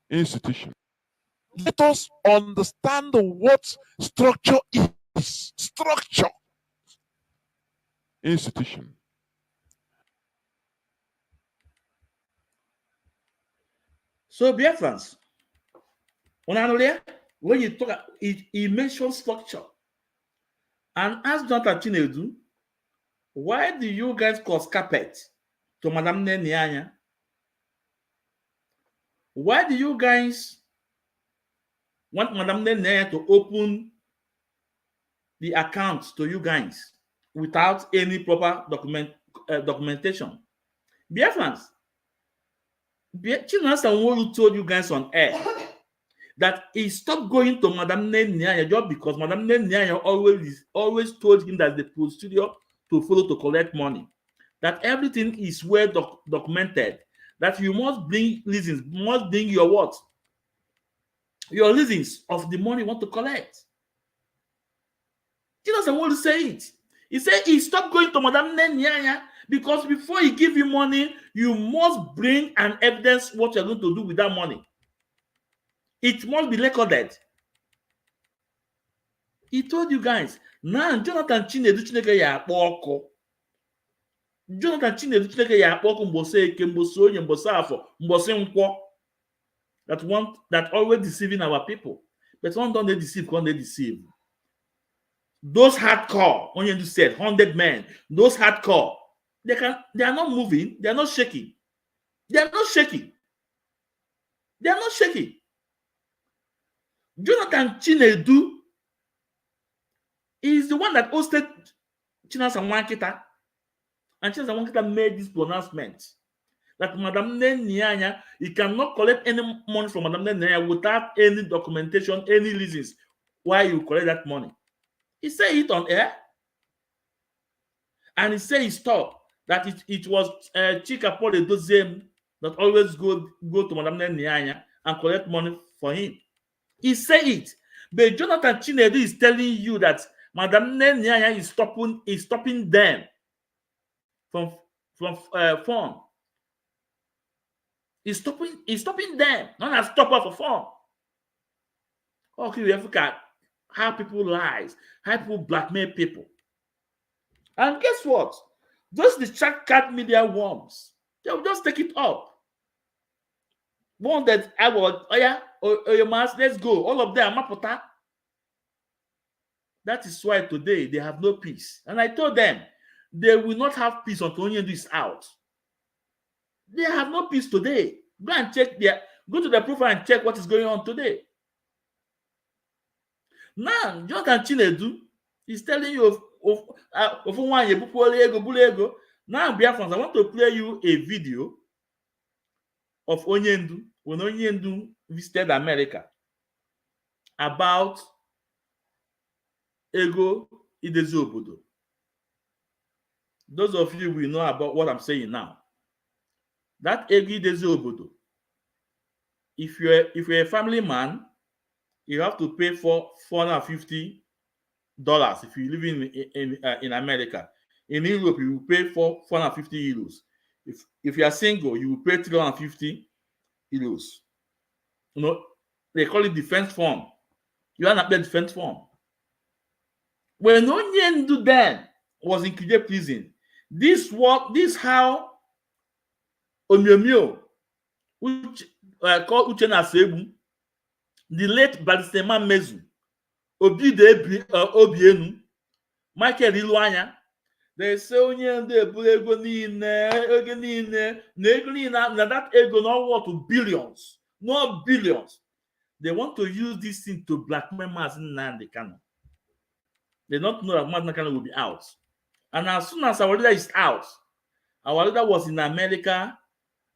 Institution. Let us understand what structure is. Structure. Institution. So, Biafrans, when you talk, it mentions structure. And ask Jonathan Chinedu, why do you guys cause carpet to Madam Nenyanya? Why do you guys want Madam Nenyanya to open the account to you guys without any proper documentation? Biafrans, Chinasa Nworu told you guys on air that he stopped going to Madam Nenyanya just because Madam Nenyanya always told him that the procedure to follow to collect money, that everything is well documented, that you must bring reasons, must bring your what? Your reasons of the money you want to collect. He doesn't want to say it. He said he stopped going to Madam Nenyanya because before he give you money, you must bring an evidence what you're going to do with that money. It must be recorded. He told you guys, now Jonathan Chinedu Chineke ya akpọ. Jonathan Chinedu Chineke ya akpọ mbosi eke, mbosi onye, mbosi afọ, mbosi nkwọ. That always deceiving our people. But one don't they deceive, when they deceive. Those hardcore, when you said 100 men, those hardcore, they are not moving, they are not shaking. They are not shaking. They are not shaking. Jonathan Chinedu is the one that hosted Chinasa Nwankita, and Chinasa Nwankita made this pronouncement that Madam Nenyanya, you cannot collect any money from Madam Nenyanya without any documentation, any reasons why you collect that money. He said it on air. And he said he stopped. That it was Chika Paul Edoziem that always go to Madam Nyanya and collect money for him. He said it. But Jonathan Chinedu is telling you that Madam Nyanya is stopping them from phone. He's stopping them, not as stopper for phone. Okay, we have to look at how people lies, how people blackmail people. And guess what? Those distract card media worms, they'll just take it up. One that I was, your mask, let's go. All of them, Mapota. That is why today they have no peace. And I told them they will not have peace until Onyendu is out. They have no peace today. Go and check go to the profile and check what is going on today. Now, Jonathan Chinedu is telling you of one ego. Now, Biafrans, I want to play you a video of Onyendu when Onyendu visited America about ego idezi obodo. Those of you will know about what I'm saying now. That ego idezi obodo. If you're a family man, you have to pay for $450 if you live in America. In Europe, you will pay for 450 euros. If you are single, you will pay 350 euros. You know, they call it defense form. You are not paying defense form. When Onyendu then was in Kuje prison, this how Onyomio, which called Uchenna Sebu, the late Baristema Mezu, Obienu, Michael Iluanya, they say Onyendu ego niile, now that ego not worth to billions, not billions. They want to use this thing to blackmail Mazin Nnamdi Kanu. They don't know that Nnamdi Kanu will be out. And as soon as our leader is out, our leader was in America,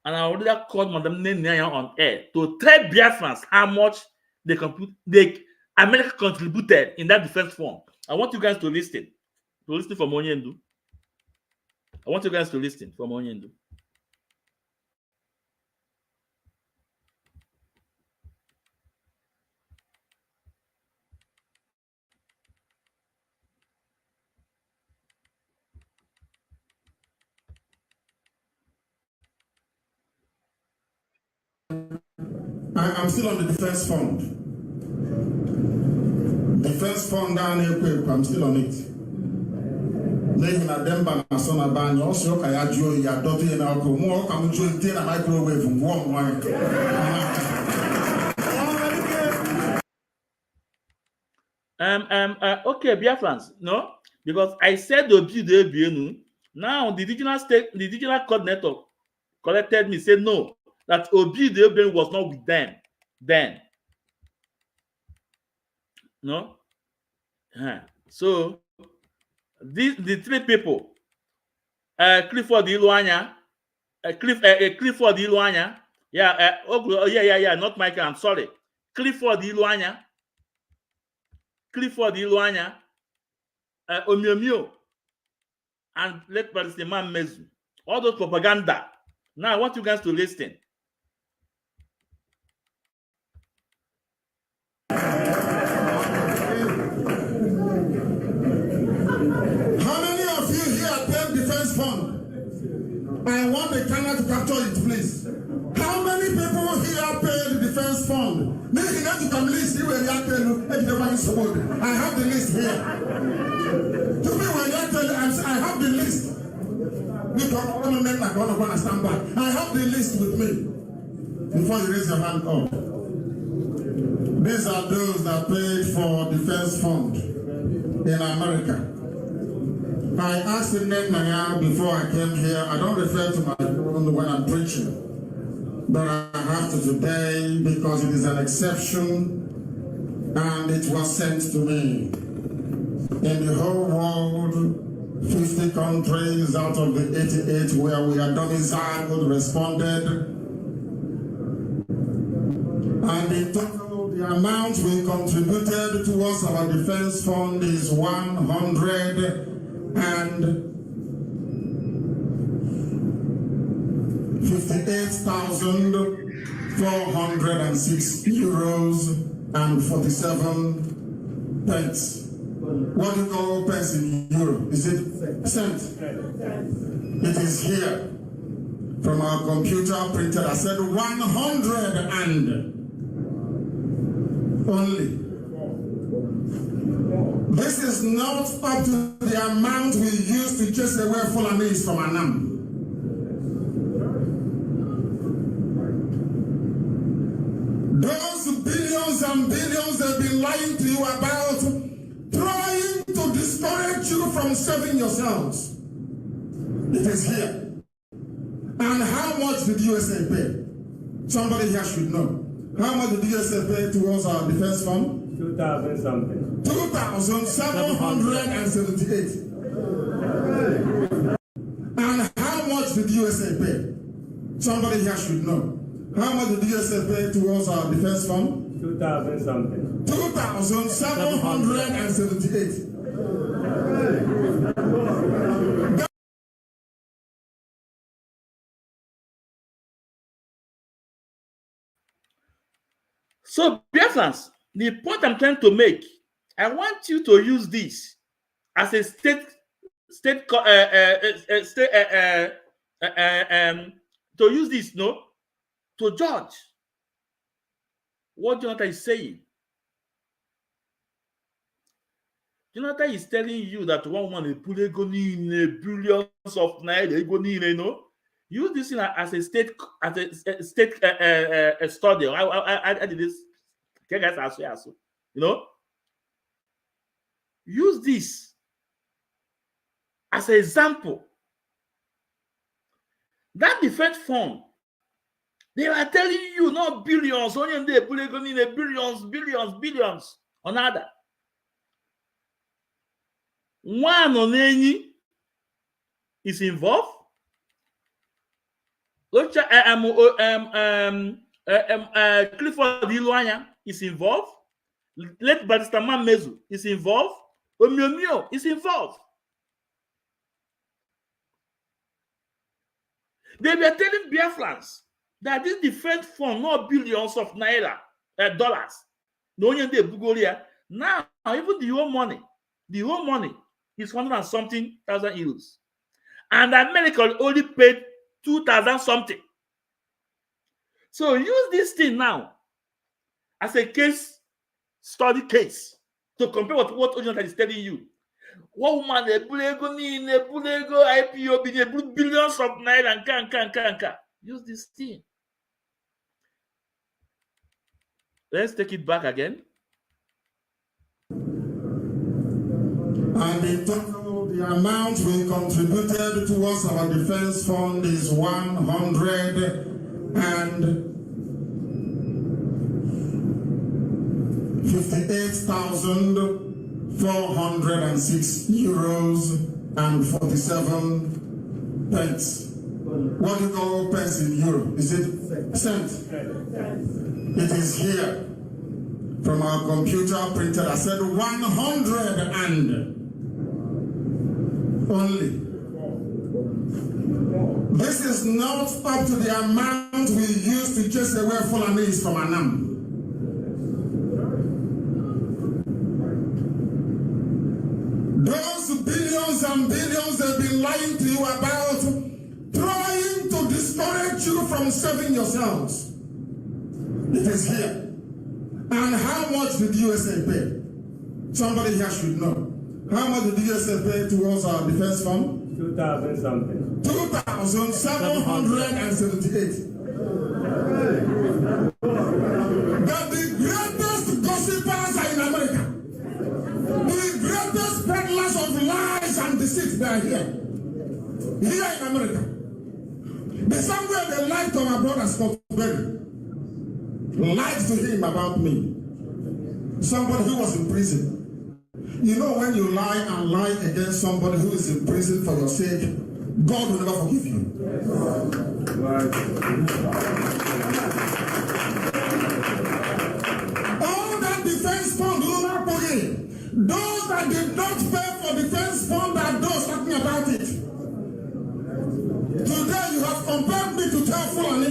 and our leader called Madam Nyanya on air to tell Biafrans how much America contributed in that defense fund. I want you guys to listen from Onyendu. I want you guys to listen from Onyendu. I'm still on the defense fund. Defense fund down here, I'm still on it. Making a demba na son abany also kaya joy ya dotu na ko mo ka mo joy tin na microwave warm one. Okay, Biafrans, no, because I said the now the regional coordinator collected me, said no, that Obi the was not with them then. No, so the three people, Clifford Iluanya, Clifford Iluanya, not Michael, I'm sorry, Clifford Iluanya, Omiomio, and let Palestinian Mezu. All those propaganda. Now I want you guys to listen. How many of you here paid defense fund? I want the camera to capture it, please. How many people here paid the defense fund? Maybe that you can list you and I have the list here. To me, when I tell you, I have the list. Because I'm going to make like one of one stand back. I have the list with me. Before you raise your hand up. These are those that paid for defense fund in America. I asked the name before I came here. I don't refer to my own when I'm preaching. But I have to today because it is an exception and it was sent to me. In the whole world, 50 countries out of the 88 where we are domiciled responded. And in total, the amount we contributed towards our defense fund is $110 58,406 euros and 47 pence. What do you call pence in euro? Is it cent? It is here from our computer printed. I said 100 and only. This is not up to the amount we use to chase away Fulanis from Anam. Those billions and billions they've been lying to you about, trying to discourage you from saving yourselves. It is here. And how much did USA pay? Somebody here should know. How much did USA pay towards our defense fund? 2,000 something. 2,778. And how much did USA pay? Somebody here should know. How much did USA pay towards our defense fund? 2,000 something. 2,778. So, Biafrans, the point I'm trying to make, I want you to use this as a to use this, no, to judge what Jonathan is saying. Jonathan is telling you that one woman is putting billions of naira, no. Use this as a state study. I did this. You know, use this as an example. That defense fund, they are telling you not billions, only they billions on other. One on any is involved. Clifford Iluanya is involved. Let Baristaman Mezu is involved. Omiomio is involved. They were telling Biafrans that this defense fund, not billions of naira, dollars. No one de Bugolia. Now, even the whole money is 100 and something thousand euros. And America only paid 2,000 something. So use this thing now as a study case to compare what Jonathan is telling you. What woman IPO billions of naira and can. Use this thing. Let's take it back again. And in total, the amount we contributed towards our defense fund is 158,406 euros and 47 pence. What do you call pence in euro? Is it cent? It is here from our computer printed. I said 100 and only. This is not up to the amount we use to chase away Fulanis from Anam. Those billions and billions they've been lying to you about, trying to discourage you from saving yourselves. It is here. And how much did USA pay? Somebody here should know. How much did USA pay towards our defense fund? 2,000 something. 2,778. But the greatest gossipers are in America. The greatest peddlers of lies and deceit, they are here. Here in America. The same way they lied to my brother Scott Berry. Lied to him about me. Somebody who was in prison. You know, when you lie and lie against somebody who is in prison for your sake, God will never forgive you. All that defense fund will not pay. Those that did not pay for defense fund are those talking about it. Today you have compelled me to tell have money,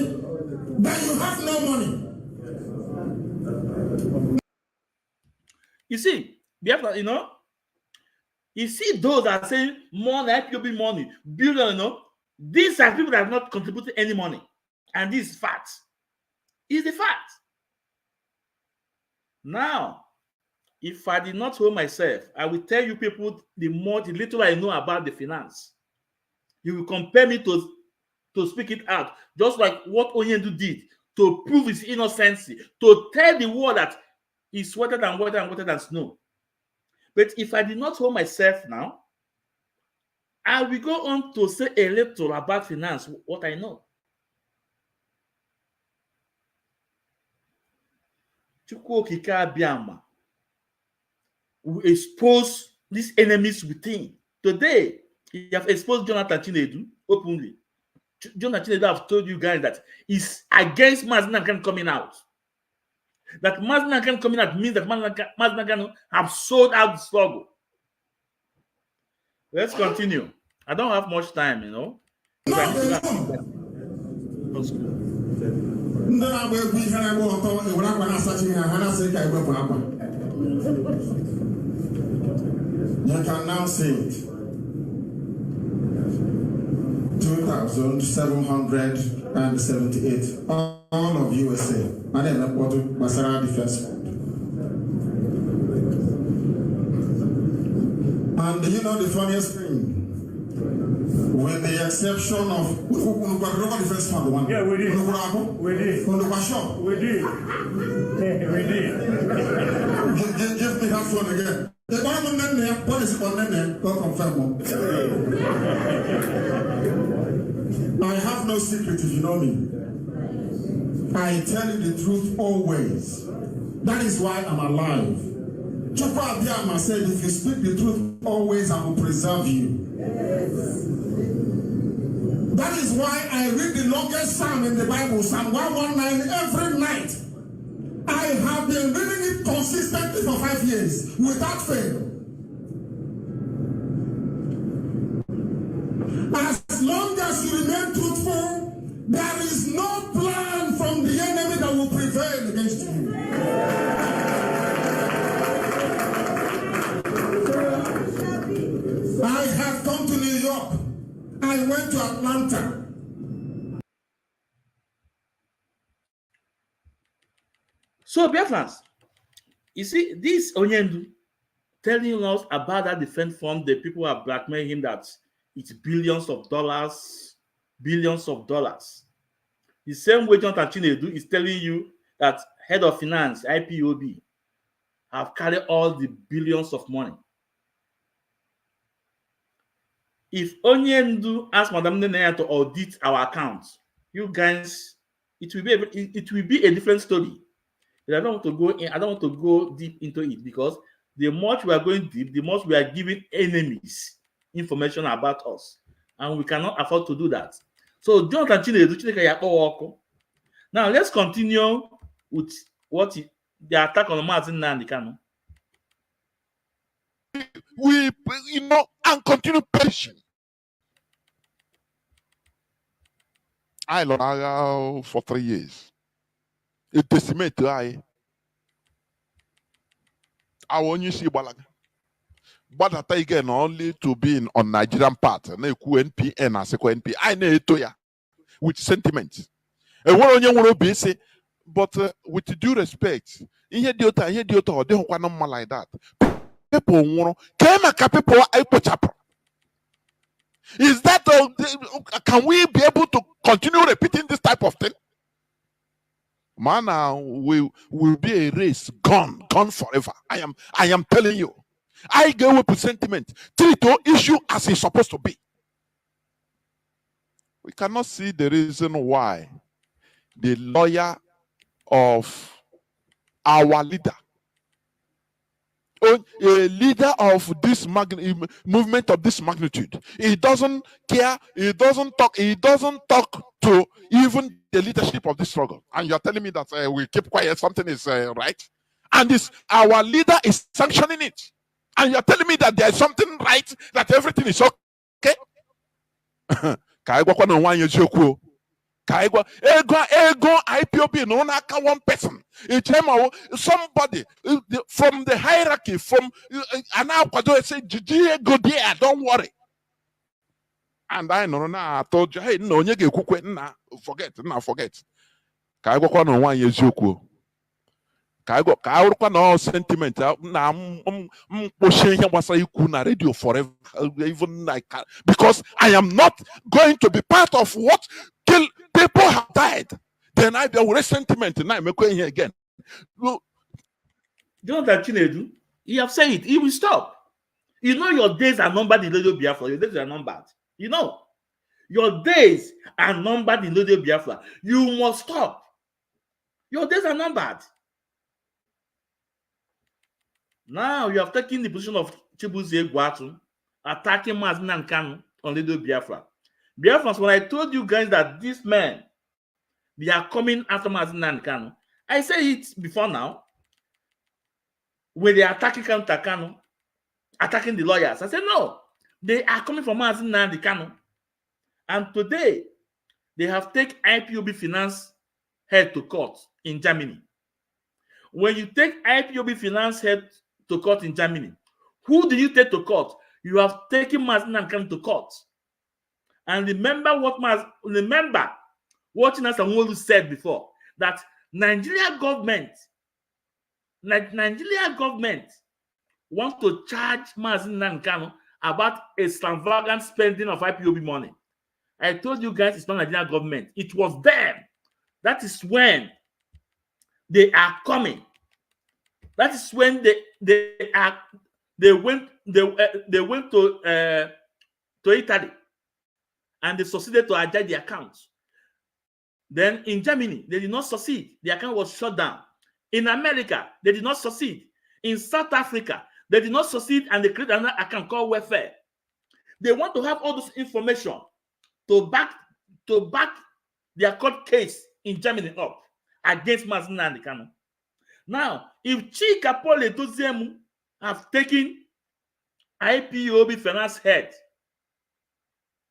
then you have no money. You see, you know, you see those that are saying money, IPOB money, billion, you know, these are people that have not contributed any money. And this is fact. It's the fact. Now, if I did not hold myself, I will tell you people the little I know about the finance. You will compare me to speak it out, just like what Onyendu did to prove his innocence, to tell the world that he's wetter than water and wetter than snow. But if I did not hold myself now, I will go on to say a little about finance, what I know. Chukwu Okike Abiama will expose these enemies within. Today, he have exposed Jonathan Chinedu openly. Jonathan Chinedu have told you guys that he's against Mazinang coming out. That Mazinang coming out means that Mazinang have sold out the struggle. Let's continue. I don't have much time, you know. You can now see it. 2,778. All of USA. And then reported Basara Defense Fund. And you know the funniest thing? With the exception of Defense Fund one. Yeah, we did. We did. We did. We did. Give me that one again. The government there, policy on there, don't confirm. I have no secret if you know me. I tell you the truth always. That is why I'm alive. Chukwu Abiyama said, if you speak the truth always, I will preserve you. That is why I read the longest psalm in the Bible, Psalm 119, every night. I have been reading it consistently for 5 years, without fail. As long as you remain truthful, there is no plan from the enemy that will prevail against you. I have come to New York. I went to Atlanta. So, Biafrans, you see, this Onyendu telling us about that defense fund, the people have blackmailed him that it's billions of dollars. The same way Jonathan Chinedu is telling you that head of finance, IPOB, have carried all the billions of money. If Onyendu asks Madam Nenea to audit our accounts, you guys, it will be a different story. But I don't want to go in. I don't want to go deep into it because the more we are going deep, the more we are giving enemies information about us, and we cannot afford to do that. So Jonathan Chinedu. Now let's continue with the attack on Martin Nandikano. We, and continue perishing. I learned for 3 years. It decimated I want you see Balaga. But I again only to be on Nigerian part and NPN as a NP. I know it with sentiment. And what you want to be say, but with due respect, in here they don't want like that. People want people is that can we be able to continue repeating this type of thing? Man, will be a race gone forever. I am telling you. I go with sentiment. Treat the issue as it's supposed to be. We cannot see the reason why the lawyer of our leader, a leader of this movement of this magnitude, he doesn't care, he doesn't talk to even the leadership of this struggle. And you're telling me that we keep quiet, something is right? And this our leader is sanctioning it. And you're telling me that there's something right, that everything is okay? Ego IPOB no naka one person. Somebody from the hierarchy from and now say Gigi go there, don't worry. And I know now I told you, hey, no, you get forget. Kaigo kwa no one yezuku. Kaigo no sentiment na pushing him was na radio forever even like because I am not going to be part of what till people have died. Then I will sentiment and I'm going here again. Look, Jonathan Chinedu, you have said it, he will stop. You know your days are numbered in Radio Biafra. Your days are numbered. You know. Your days are numbered in Radio Biafra. You must stop. Your days are numbered. Now you have taken the position of Chibuzie Guatu, attacking Mazin Kanu on Radio Biafra. Biafrans, when I told you guys that these men, they are coming after Mazin Kanu, I said it before now. When they are attacking Kanu, attacking the lawyers, I said no, they are coming from Mazin Kanu. And today, they have taken IPOB finance head to court in Germany. When you take IPOB finance head to court in Germany, who did you take to court? You have taken Mazin Kanu to court. And remember what Chinasa Nwolu said before, that Nigeria government wants to charge Mazin Kanu about a extravagant spending of IPOB money. I told you guys it's not Nigerian government. It was them. That is when they are coming. That is when they went to Italy and they succeeded to hijack the accounts. Then in Germany, they did not succeed. The account was shut down. In America, they did not succeed. In South Africa, they did not succeed and they created another account called welfare. They want to have all this information to back their court case in Germany up against Mazin Kanu. Now, if Chika Pole Toziemu have taken IPOB finance head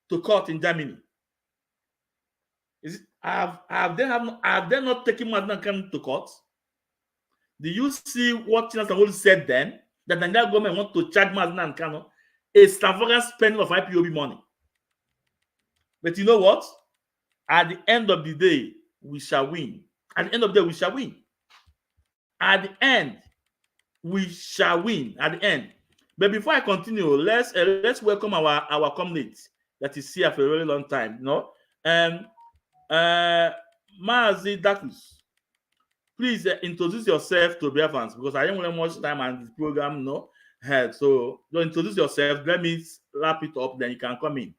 to court in Germany, have they not taken Mazin Kanu to court? Do you see what Chinasa Nwolu said then? That the Nigerian government want to charge Mazin Kanu a extravagant spending of IPOB money. But you know what? At the end of the day, we shall win. At the end of the day, we shall win. At the end, we shall win. At the end. But before I continue, let's welcome our comrades that is here for a very long time. You know, Mazi Dakus, please introduce yourself to Biafrans because I don't want much time on this program. No, so you introduce yourself. Let me wrap it up. Then you can come in.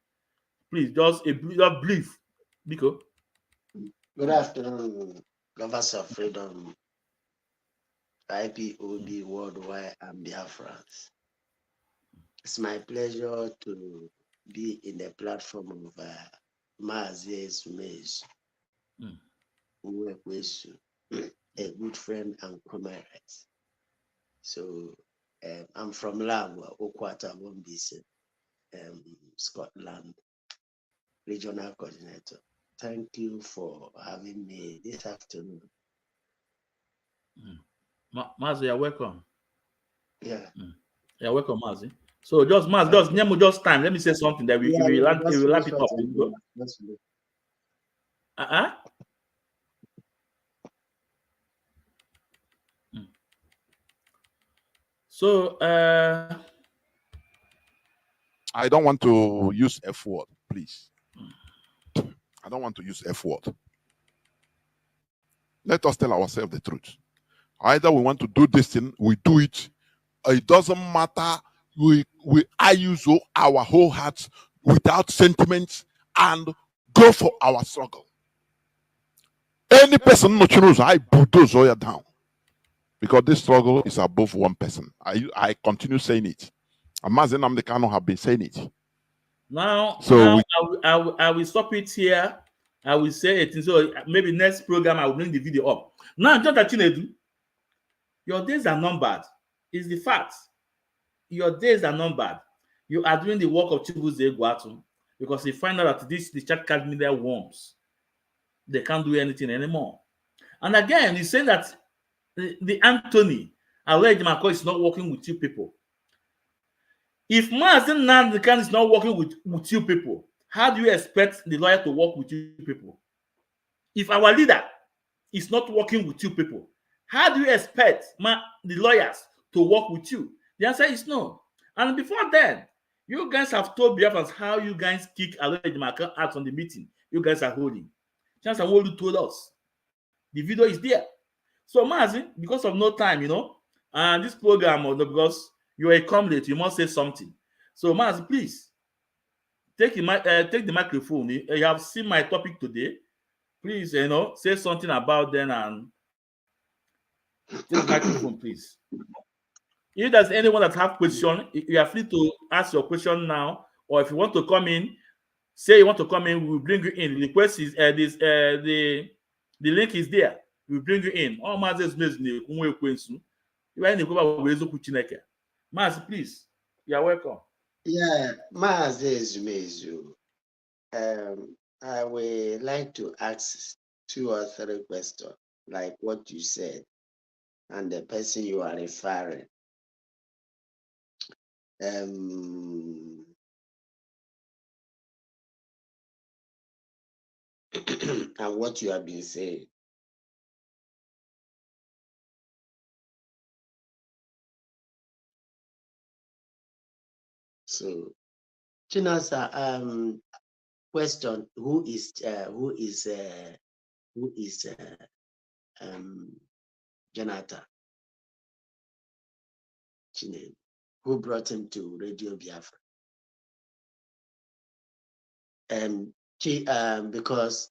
Please, just a brief. Biko. Good afternoon, lovers of freedom, IPOB worldwide and Biafrans. It's my pleasure to be in the platform of Mazi Sumezu, a good friend and comrade. So I'm from Lagwa, Okwata, Wombise, Scotland, regional coordinator. Thank you for having me this afternoon. Mazi, you're welcome. Yeah. You're welcome, Mazi. So just Mazi, just time. Let me say something that we will wrap it up. So I don't want to use F word, please. I don't want to use F word. Let us tell ourselves the truth. Either we want to do this thing, we do it. It doesn't matter. I use our whole hearts without sentiments and go for our struggle. Any person no choose, I bulldoze Oya down. Because this struggle is above one person. I continue saying it. Mazin Kanu have been saying it. Now, I will stop it here. I will say it. So maybe next program I will bring the video up. Now, Jonathan Chinedu, your days are numbered. Is the fact. Your days are numbered. You are doing the work of Chibuzie Guatu because you find out that the chat card media worms. they can't do anything anymore. And again, he's saying that the Anthony Alejimako is not working with you people. If Mazen Nandekan is not working with you people, how do you expect the lawyer to work with you people? If our leader is not working with you people, how do you expect the lawyers to work with you? The answer is no. And before then, you guys have told Biafrans how you guys kick Alejimako out on the meeting you guys are holding. Chance Awolu told us. The video is there. So Mazi, because of no time, and this program, because you're a comrade, you must say something. So Mazi, please take the microphone. You have seen my topic today. Please, say something about them and take the microphone, please. If there's anyone that have question, you are free to ask your question now, or if you want to come in, say you want to come in, we'll bring you in. The request is the link is there. We'll bring you in. All Mazes Maz, please, you are welcome. Yeah, Mazes Mezu. I would like to ask 2 or 3 questions, like what you said, and the person you are referring. And what you have been saying. So, Chinasa, question: Who is Jonathan Chinen? Who brought him to Radio Biafra? Because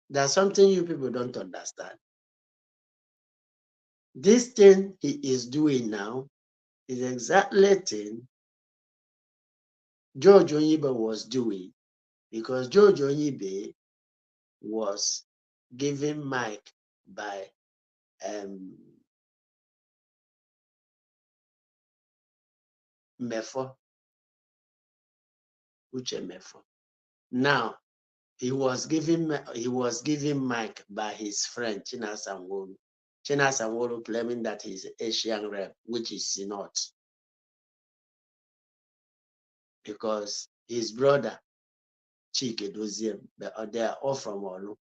there's something you people don't understand. This thing he is doing now is exactly the thing George Onyibe was doing, because George Onyibe was given mic by Mefo, Uche Mefo. Now he was given mic by his friend Chinasa Nwolu. Chinasa Nwolu claiming that he's Asian rep, which is not, because his brother Chike Doziem, they are all from Olu,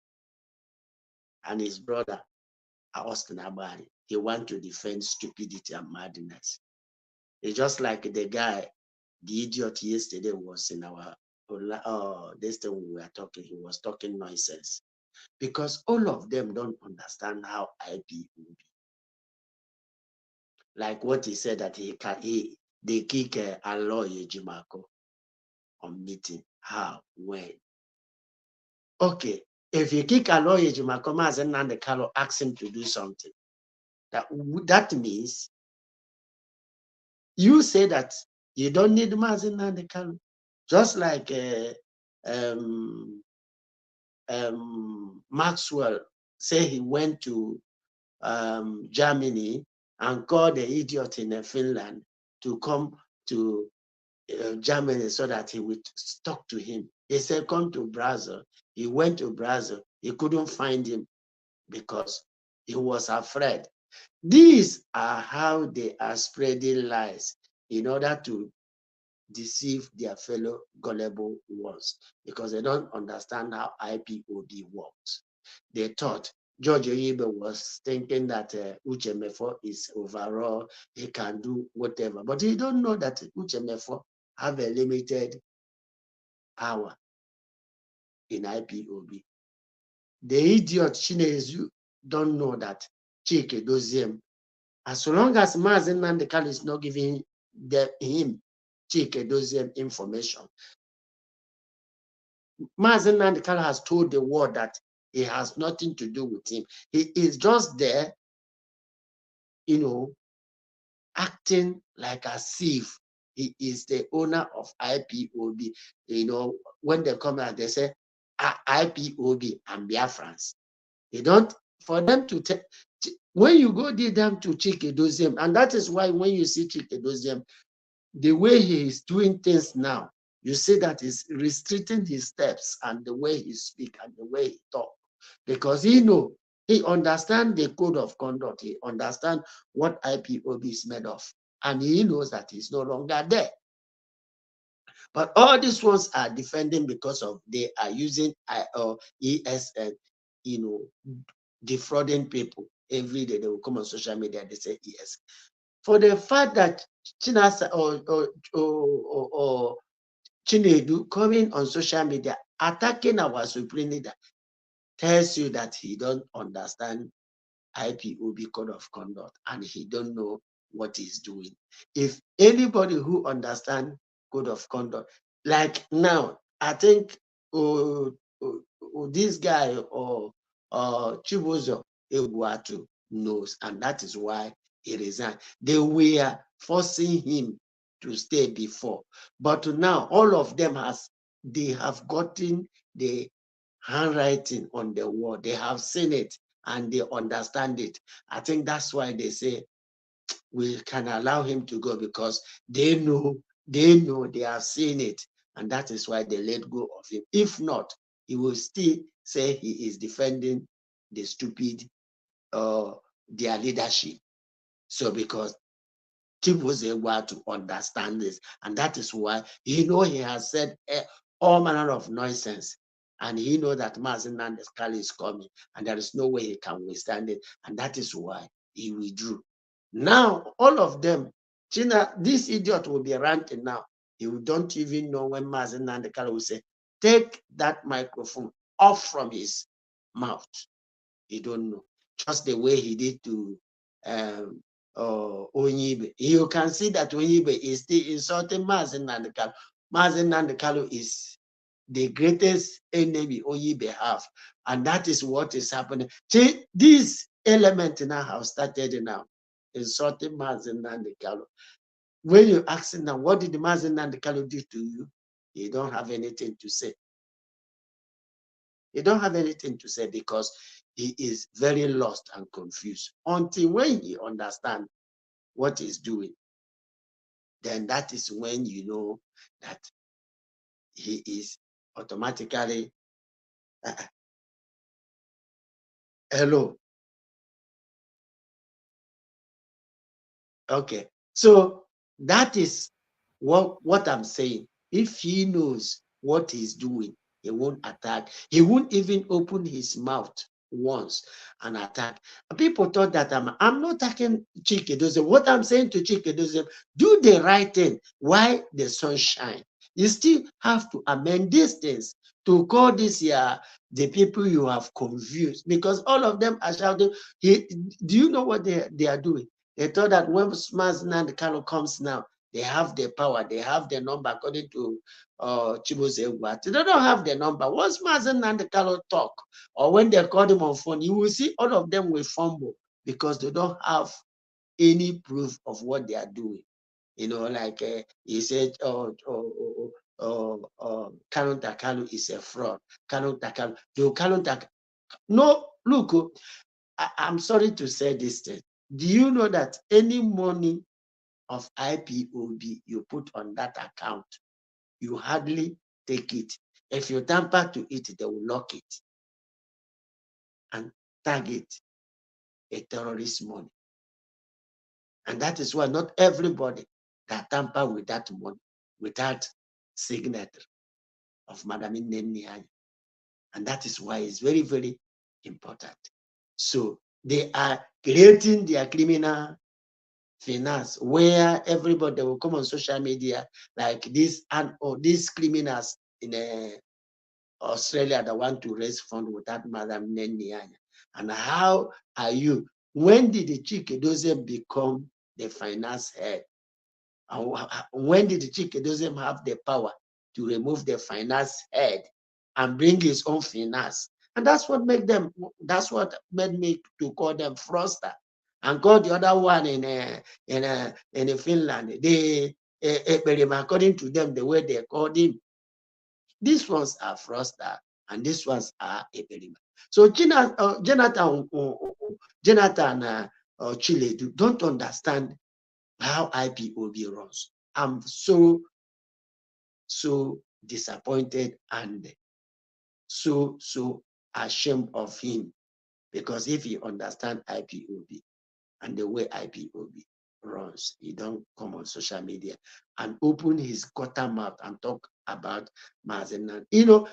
and his brother Austin Abani. He want to defend stupidity and madness. It's just like the guy, the idiot yesterday was in our this thing we were talking. He was talking nonsense, because all of them don't understand how IP will be. Like what he said, that they kick Aloy Ejimako on meeting. How? When? Okay, if you kick Aloy Ejimako, Mazen Nandekalo ask him to do something. That means you say that you don't need Mazen Nandekalo. Just like Maxwell say he went to Germany and called the idiot in Finland to come to Germany so that he would talk to him. He said, come to Brazil. He went to Brazil. He couldn't find him because he was afraid. These are how they are spreading lies in order to deceive their fellow gullible ones, because they don't understand how IPOB works. They thought George Oyibe was thinking that Uche Mefo is overall, he can do whatever, but he don't know that Uche Mefo have a limited power in IPOB. The idiot Chinezu don't know that Chike Doziem, as long as Mazen Nandekal is not giving him Chike Doziem information, Mazen Nandekal has told the world that he has nothing to do with him. He is just there, acting like a thief. He is the owner of IPOB. When they come out, they say IPOB and Biafrans. They don't, for them to take, when you go down to Chike Doziem, and that is why when you see Chike Doziem, the way he is doing things now, you see that he's restricting his steps and the way he speaks and the way he talks. because he understands the code of conduct. He understands what IPOB is made of, and he knows that he's no longer there. But all these ones are defending because of they are using ESN, defrauding people. Every day they will come on social media, they say ES. For the fact that Chinasa or Chinedu coming on social media attacking our supreme leader tells you that he don't understand IPOB code of conduct and he don't know what he's doing. If anybody who understands code of conduct, like now, I think this guy or Chibuzo Eguatu knows, and that is why he resigned. They were forcing him to stay before, but now all of them they have gotten the handwriting on the wall. They have seen it and they understand it. I think that's why they say we can allow him to go, because they know they have seen it, and that is why they let go of him. If not, he will still say he is defending the stupid their leadership. So because Tim was able to understand this, and that is why he has said all manner of nonsense, and he knows that Mazen Nandeskali is coming, and there is no way he can withstand it, and that is why he withdrew. Now, all of them, China, this idiot will be ranting now. He don't even know when Mazen Nandeskali will say, take that microphone off from his mouth. He don't know. Just the way he did to Onyibe. You can see that Onyibe is still insulting Mazen Nandekalu. Mazen Nandekalu is the greatest enemy Onyibe have, and that is what is happening. See, this element now have started now, insulting Mazen Nandekalu. When you ask him now, what did Mazen Nandekalu do to you? He don't have anything to say. He don't have anything to say because he is very lost and confused. Until when he understands what he's doing, then that is when you know that he is automatically hello. Okay, so that is what I'm saying. If he knows what he's doing, he won't attack. He won't even open his mouth once and attack. People thought that I'm not attacking Chike. What I'm saying to Chike, do the right thing. Why the sun shine? You still have to amend these things to call this year the people you have confused, because all of them are shouting. Do you know what they are doing? They thought that when Mazen Nandekalu comes now, they have the power, they have the number, according to Chibuzo Egwuatu. They don't have the number. Once Mazen Nandekalu talk, or when they call him on phone, you will see all of them will fumble because they don't have any proof of what they are doing. Like he said, Kanu Takalu is a fraud. Kanu Takalu, no, look, I'm sorry to say this thing. Do you know that any money of IPOB you put on that account, you hardly take it. If you tamper to it, they will lock it and target a terrorist money. And that is why not everybody that tamper with that money without signature of Madam Nenianya. And that is why it's very, very important. So they are creating their criminal finance where everybody will come on social media like this these criminals in Australia that want to raise funds without Madam Nenianya. And how are you? When did the Chike become the finance head? And when did the Chike have the power to remove the finance head and bring his own finance? And that's what made me to call them fraudster. And call the other one in Finland, according to them, the way they called him. These ones are fraudster, and these ones are Eperima. So Jonathan Chile don't understand how IPOB runs. I'm so disappointed and so ashamed of him, because if he understand IPOB and the way IPOB runs, he don't come on social media and open his gutter mouth and talk about Mazen. You know,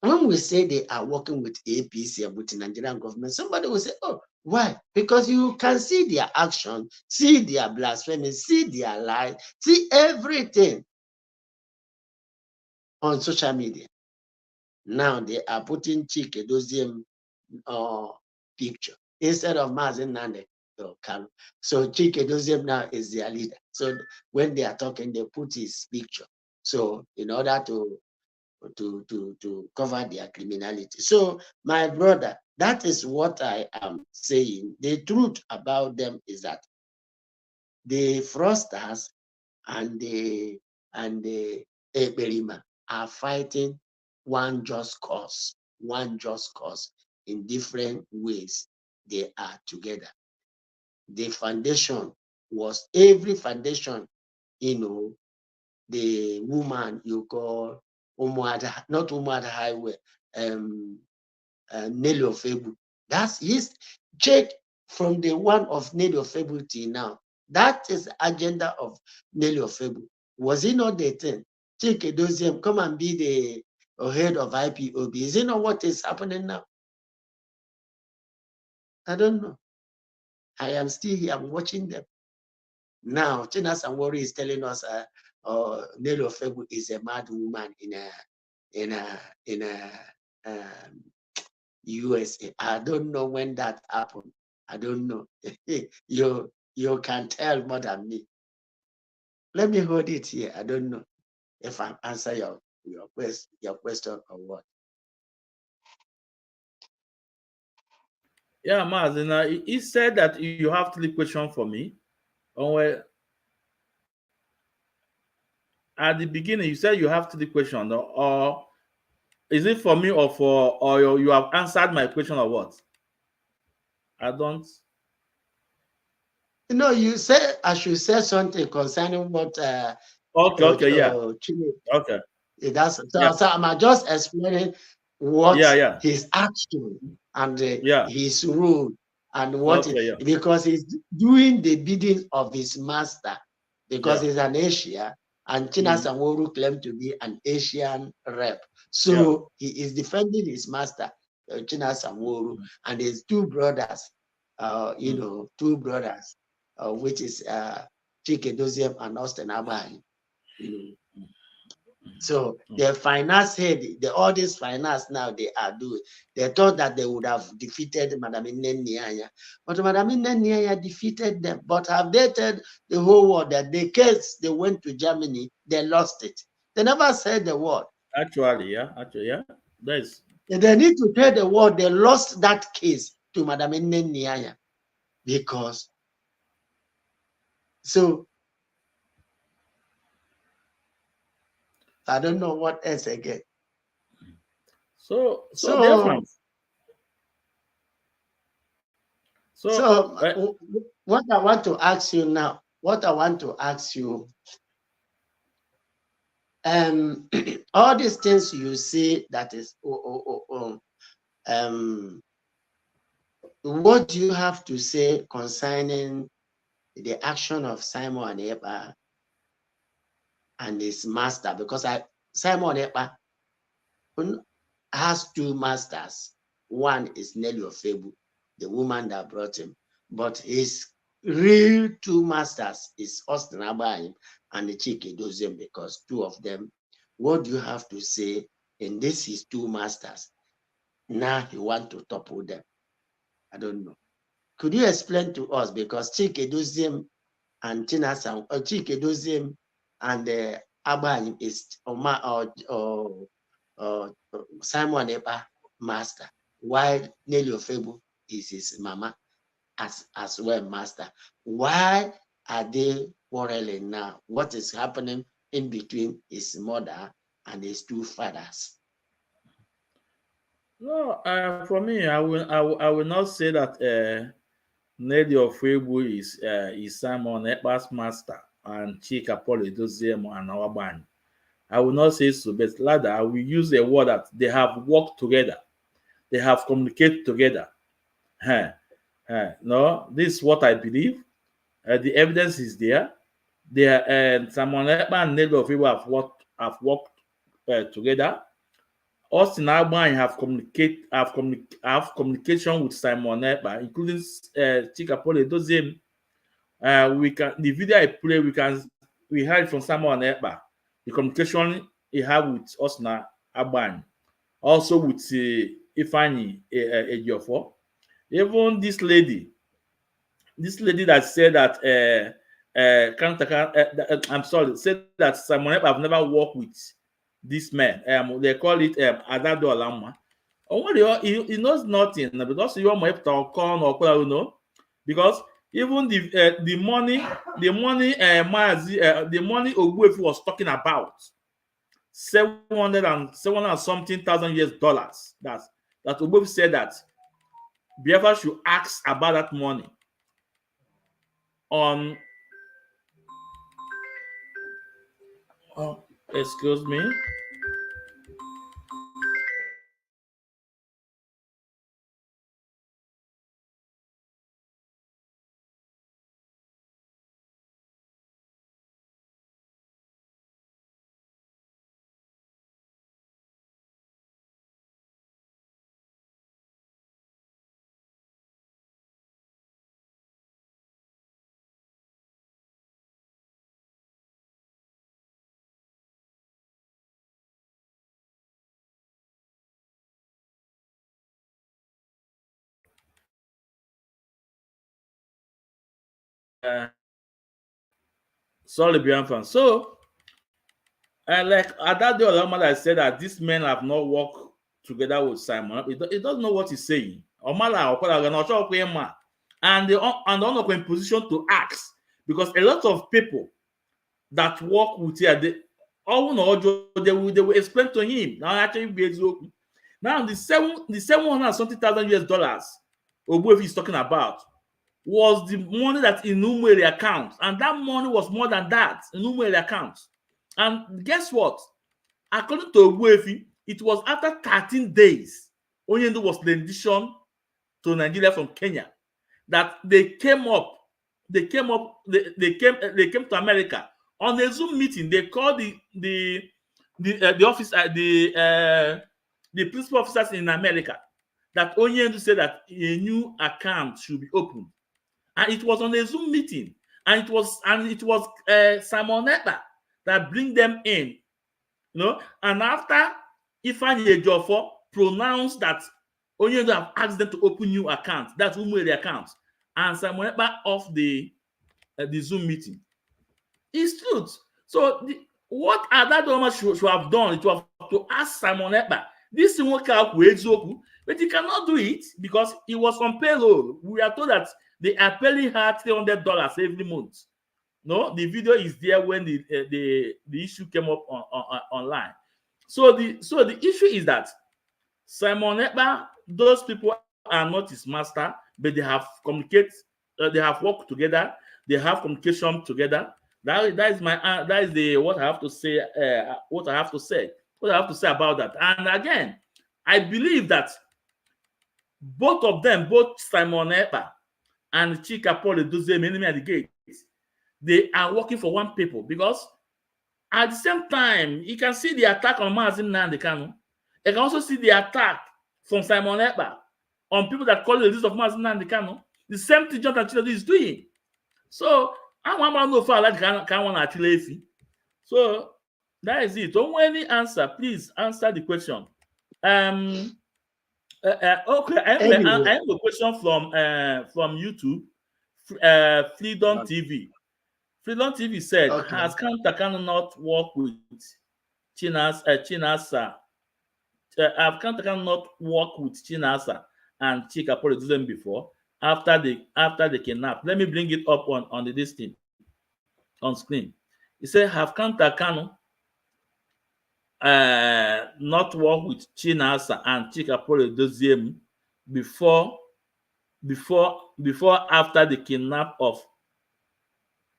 when we say they are working with APC and with the Nigerian government, somebody will say, oh, why? Because you can see their action, see their blasphemy, see their lies, see everything on social media. Now they are putting Chike Doziem picture instead of Mazen Nande. So Chike Doziem now is their leader. So when they are talking, they put his picture. So in order to cover their criminality. So my brother, that is what I am saying. The truth about them is that the fraudsters and the Eberima are fighting one just cause in different ways. They are together. The foundation was every foundation, you know, the woman you call Umuada, not Umuada Highway, Nelly Ofebu. That's his check from the one of Nelly Ofebu till now. That is the agenda of Nelly Ofebu. Was it not the thing? Chike Doziem, come and be the head of IPOB. Is it not what is happening now? I don't know. I am still here. I'm watching them. Now, Tina Sanwori is telling us Nelly Ofebu is a mad woman in USA. I don't know when that happened. I don't know. you can tell more than me. Let me hold it here. I don't know if I answer your question or what. Yeah, Mazen, he said that you have 3 questions for me. Well, at the beginning, you said you have 3 questions, or is it for me or you have answered my question or what? I don't. You know, you said I should say something concerning what. Okay, yeah. Okay. That's so I'm just explaining what his action and his rule and what because he's doing the bidding of his master, because he's an Asia and China Sanworu claimed to be an Asian rep. So he is defending his master, China Sanworu, and his 2 brothers, you know, 2 brothers, which is Chike Doziem and Austin Abai, you know. So the finance head, all this finance now they are doing. They thought that they would have defeated Madam Nianya, but Madam Nianya defeated them. But have they told the whole world that the case they went to Germany, they lost it? They never said the word. Actually, yeah. That's. They need to tell the world they lost that case to Madam Nianya, because so. I don't know what else again. So different. So what I want to ask you now, all these things you see that is, what do you have to say concerning the action of Simon Ekpa and his master? Because Simon Ekpa has 2 masters. One is Nelly Ofebu, the woman that brought him, but his real 2 masters is Austin Abayim and the Chike Doziem, because 2 of them. What do you have to say in this his 2 masters? Now you want to topple them. I don't know. Could you explain to us? Because Chike Doziem and Chike Doziem and Abayim is Simon Ekpa master, while Nelly Ofebu is his mama as well master. Why are they quarreling now? What is happening in between his mother and his 2 fathers? No, for me, I will not say that Nelly Ofebu is Simon Ekpa's master and Chika Paul Edoziem and our band. I will not say so, but rather I will use a word that they have worked together. they have communicated together. No, this is what I believe. The evidence is there. Simon Ekpa and Nelly of people have worked together. Austin Agban have communication with Simon Ekpa, including Chika Pole Doziem. The video I play, we heard from Simon Ekpa, the communication he have with Austin Agban, also with Ifeanyi Ejiofor. Even this lady that said that I'm sorry, said that Simon Ekpa have never worked with this man. They call it Adado Alama. He knows nothing because you want to call or you know, because even the money Ogbuefi was talking about 700 and something thousand US dollars. That Ogbuefi said that Biafra should ask about that money on. Oh, excuse me. Sorry, Bianfan. So, like Adade Olamala said that these men have not worked together with Simon. He doesn't know what he's saying. Omala and they're not in position to ask because a lot of people that work with here, they will explain to him. Now, actually, now the 700 something thousand US dollars Ogbuefi is talking about was the money that in Umwele account, and that money was more than that in Umwele account. And guess what? According to Ogbuefi, it was after 13 days Onyendu was rendition to Nigeria from Kenya that they came to America on a Zoom meeting. They called the office the principal officers in America that Onyendu said that a new account should be opened. And it was on a Zoom meeting, and it was Simon Ekpa that bring them in, you know. And after Ifeanyi Ejiofor pronounced that Onyendu have asked them to open new accounts, that's Umwele accounts, and Simon Ekpa off the Zoom meeting. It's truth. So what Adadoma should have done is to ask Simon Ekpa. This thing work out with Zoku, but he cannot do it because he was on payroll. We are told that they are paying her $300 every month. No, the video is there when the issue came up online. So the issue is that Simon Ekpa, those people are not his master, but they have they have worked together, they have communication together. That is what I have to say. What I have to say about that. And again, I believe that both of them, both Simon Ekpa and Chika Paul Doziem, enemy at the gate, they are working for one people, because at the same time, you can see the attack on Mazi Nnamdi Kanu. You can also see the attack from Simon Ekpa on people that call the list of Mazi Nnamdi Kanu. The same thing Jonathan Chinedu is doing. So I want to know if I like can. So that is it. Don't want any answer. Please answer the question. Okay, I have a question from YouTube. Freedom TV. Freedom TV said, okay, has Kanu not worked with Chinasa? Have Kanu not worked with Chinasa and Chika Polydusem before after they kidnap? Let me bring it up on the listing on screen. He said, have Kanu not worked with Chinasa and Chika Polydusem before after the kidnap of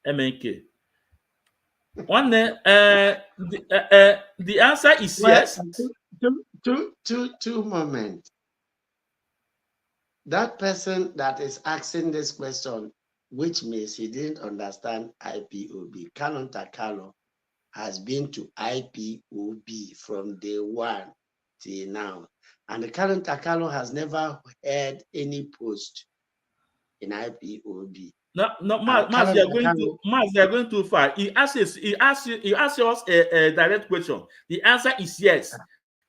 MNK? One the answer is yes. Two moments. that person that is asking this question, which means he didn't understand IPOB. Canon Takalo has been to IPOB from day one till now. And the Canon Takalo has never heard any post in IPOB. No, Mas, you are going too far. He asks us a direct question. The answer is yes.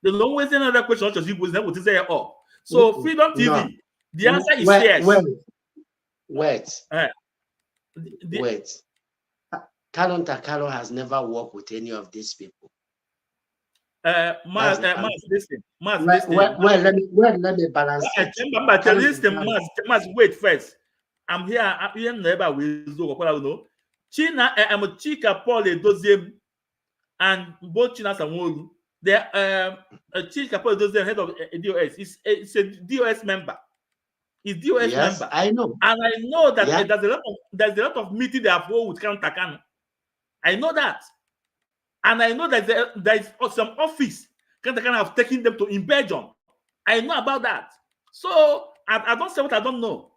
The long way another question just you was never to say all. So Freedom TV, no. the answer is yes. Wait. Canon Takalo has never worked with any of these people. Mas, listen. Mas, let me balance it. Mas, wait first. I'm here never with no. China, I'm a Chika Paul Doziem and both China Samolu. They're Chika Paul Doziem, head of DOS. It's a DOS member. He's DOS member. I know. And I know that there's a lot of meeting they have held with Count Takano. I know that. And I know that there is some office Count Takano have taken them to in Belgium. I know about that. So I don't say what I don't know.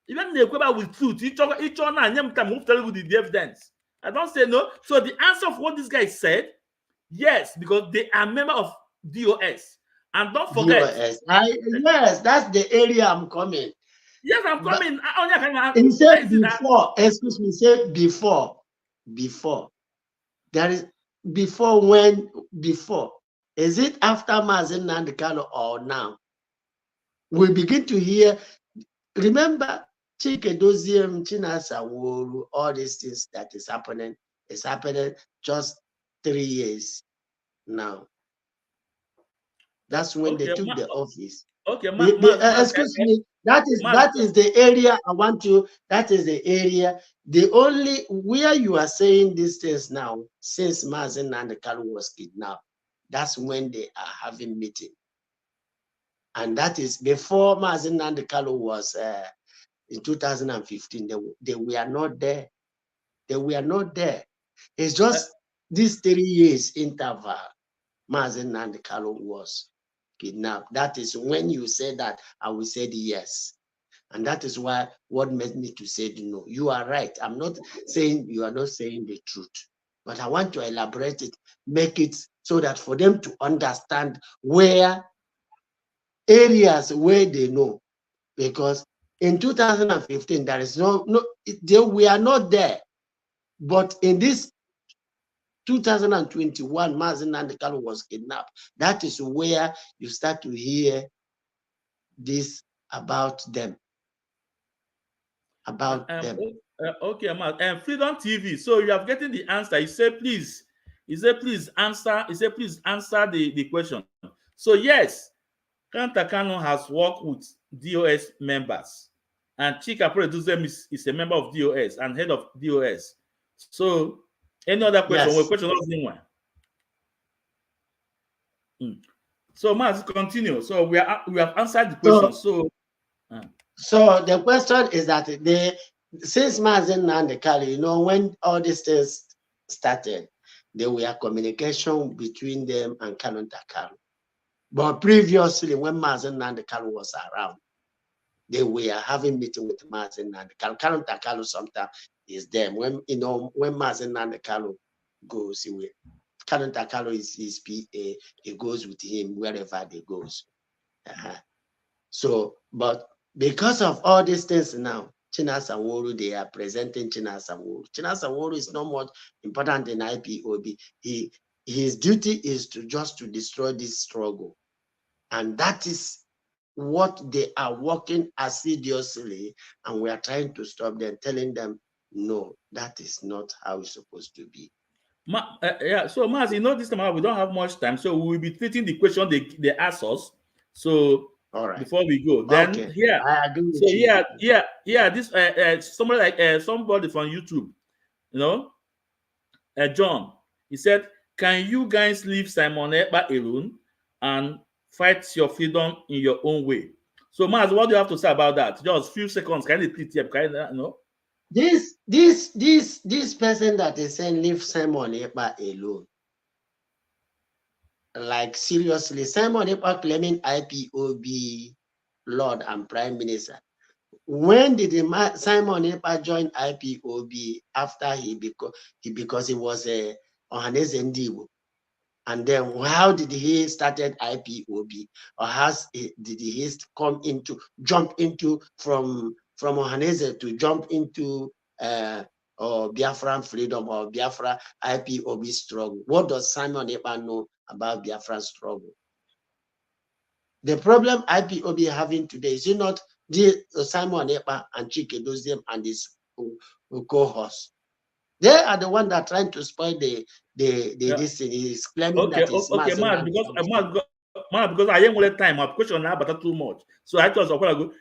Even the Ekpa with truth, each one and them time move telling you the evidence. I don't say no. So the answer of what this guy said, yes, because they are member of DOS. And don't forget. Yes, that's the area I'm coming. Yes, I'm coming. He said before, excuse me, say before. There is before. Is it after Mazen Nandekano or now? We begin to hear, remember, Chike Doziem, Chinasa Woru, all these things that is happening just 3 years now. That's when they took the office. Okay, excuse me. That is the area I want to. That is the area. The only where you are saying these things now, since Mazen Nandekano was kidnapped, that's when they are having meeting. And that is before Mazen Nandekano was in 2015. They were not there. They were not there. It's just this 3 years interval. Mazen Nandekano was kidnapped. That is when you said that, I will say yes. And that is why what made me to say no. You are right. I'm not saying you are not saying the truth, but I want to elaborate it, make it so that for them to understand where areas where they know. Because in 2015, there is we are not there. But in this 2021, Mazen Nandekano was kidnapped. That is where you start to hear this about them. Okay, and Freedom TV. So you have getting the answer. He said, please answer. He said, please answer the question. So yes, Count Takano has worked with DOS members, and Chika Producer is a member of DOS and head of DOS. So any other question? Yes. Question one. So Mas, continue. So we have answered the question. So the question is that since Mazen Nandekano, when all these things started, there were communication between them and Canon Takano. But previously, when Mazen Nandekano was around, they were having meeting with Mazen Nandekano. Canon Takano sometimes is them. When Mazen Nandekano goes, Canon Takano is his PA. He goes with him wherever they goes. So, but because of all these things now, Chinasa Woru, they are presenting Chinasa Woru. Chinasa Woru is not much important in IPOB. His duty is to destroy this struggle. And that is what they are working assiduously, and we are trying to stop them, telling them, no, that is not how it's supposed to be. So Mas, this time we don't have much time, so we will be treating the question they ask us. So before we go, then I agree with you. This somebody like somebody from YouTube, John, he said, can you guys leave Simon Ekpa alone and fight your freedom in your own way? So Mas, what do you have to say about that? Just a few seconds. Can you please This person that is saying leave Simon Ekpa alone. Like seriously, Simon Ekpa claiming IPOB Lord and Prime Minister. When did Simon Ekpa join IPOB after because he was a Ohaneze Ndibo? And then how did he started IPOB, or did he jump into from Ohaneze to jump into or Biafran freedom or Biafra IPOB struggle? What does Simon Ekpa know about Biafran struggle? The problem IPOB having today is not Simon Ekpa and Chike Doziem and his cohorts. They are the one that are trying to spoil this thing. He's claiming that it's because I ain't with time. My question now, but too much. So I just go.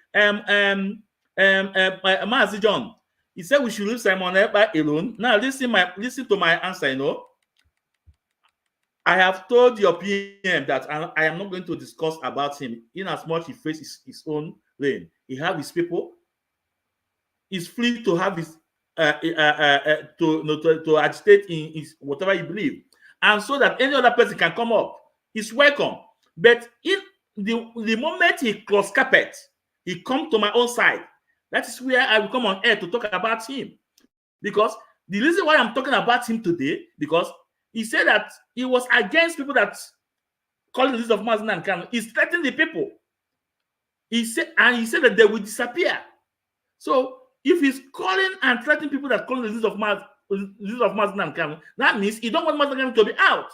Mazi John, he said we should leave Simon Ekpa alone. Now listen to my answer. You know, I have told your PM that I am not going to discuss about him in as much he faces his own lane. He have his people. He's free to have his to agitate in his whatever he believes, and so that any other person can come up, he's welcome. But in the moment he cross carpet, he come to my own side. That is where I will come on air to talk about him, because the reason why I'm talking about him today, because he said that he was against people that calling the list of Mazen and Kanu. He's threatening the people. He said that they will disappear. So if he's calling and threatening people that call the list of Mazen and Kanu, that means he don't want Mazen and Kanu to be out.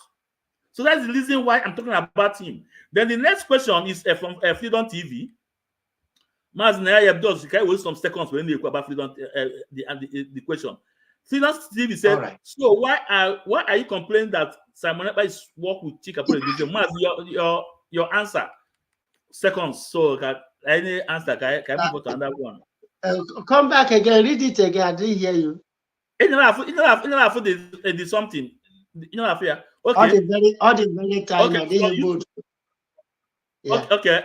So that's the reason why I'm talking about him. Then the next question is from Freedom TV. Mazen does wait some seconds when they go about Freedom the question. Freedom TV said, right. So why are you complaining that Simon Ekpa is work with Chika Pole? Mazen, your answer. Seconds. So any answer? Can I move to another one? Come back again. Read it again. I didn't hear you. Did something. Okay. All the very time. Okay. Yeah. Okay.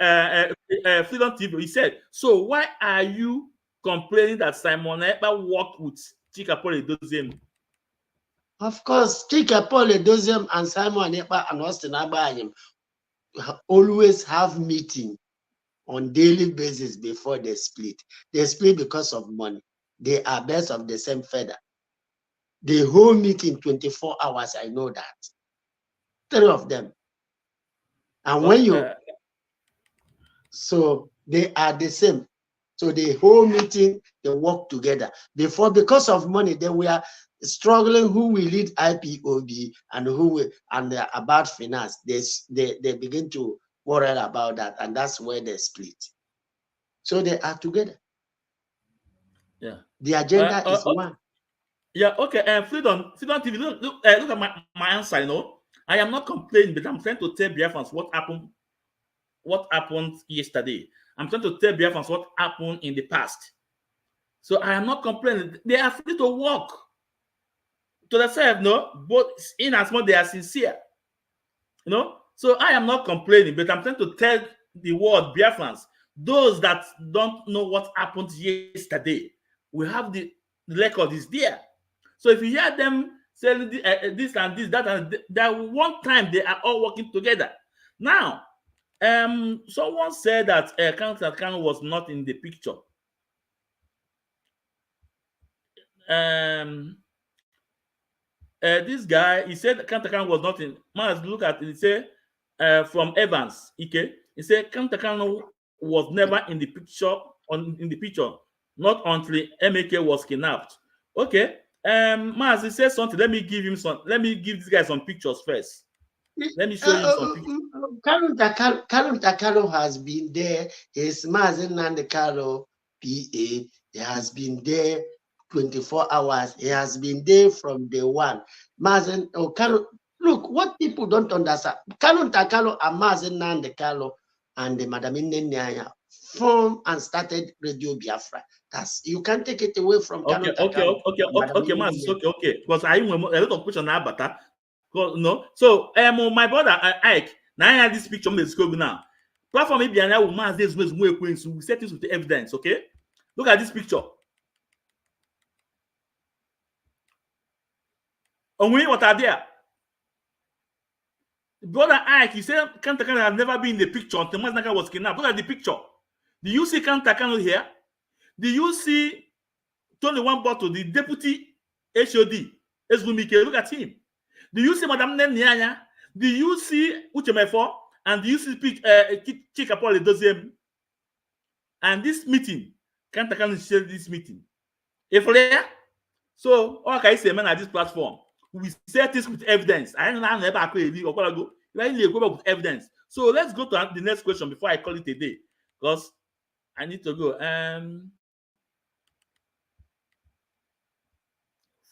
Freedom TV. He said, so why are you complaining that Simon Ekpa worked with Chika Pole Doziem? Of course, Chika Pole Doziem and Simon Ekpa and Austin Abayim always have meeting on daily basis before they split. They split because of money. They are birds of the same feather. The whole meeting 24 hours, I know that. 3 of them. And when so they are the same. So the whole meeting, they work together. Before, because of money, they were struggling who will lead IPOB and about finance. They begin to worry about that, and that's where they split. So they are together. Yeah. The agenda is one. Yeah, okay. Freedom TV, look at my answer, you know. I am not complaining, but I'm trying to tell Biafrans what happened yesterday. I'm trying to tell Biafrans what happened in the past. So I am not complaining. They are free to walk to themselves, no, but in as much they are sincere. You know, so I am not complaining, but I'm trying to tell the world, Biafrans, those that don't know what happened yesterday, we have the record is there. So if you hear them saying this and this, that, and that, one time they are all working together. Now, someone said that Kanu was not in the picture. This guy, he said Kanu was not in. Man, look at it. He said from Evans, okay. He said Kanu was never in the picture. Not until MK was kidnapped. Okay. Maz, he said something. Let me give this guy some pictures first. Let me show you some pictures. Kanu Takalo has been there. His Mazen Nandekalo PA. He has been there 24 hours. He has been there from day one. Mazen, look, what people don't understand. Kanu Takalo and Mazen Nandekalo and the Madam Nyanya formed and started Radio Biafra. You can't take it away from Okay, Master, okay. Because I have a lot of questions now, but no. So, my brother Ike, now I have this picture on the screen now. Platform maybe I will mass this with more points. We set this with the evidence, okay? Look at this picture. And what are there? Brother Ike, he said Kantakana has never been in the picture until Maznaka was kidnapped. Look at the picture. Do you see Kantakano here? Do you see Tony Wamboto, the deputy HOD? Look at him. Do you see Madame Nyanya? Do you see Uchemefo? And do you see Chika Paul Doziem? And this meeting, Kantakano shared this meeting. If there, so all I say, man, at this platform, we set this with evidence. I don't know how never go. With evidence. So let's go to the next question before I call it a day, because I need to go.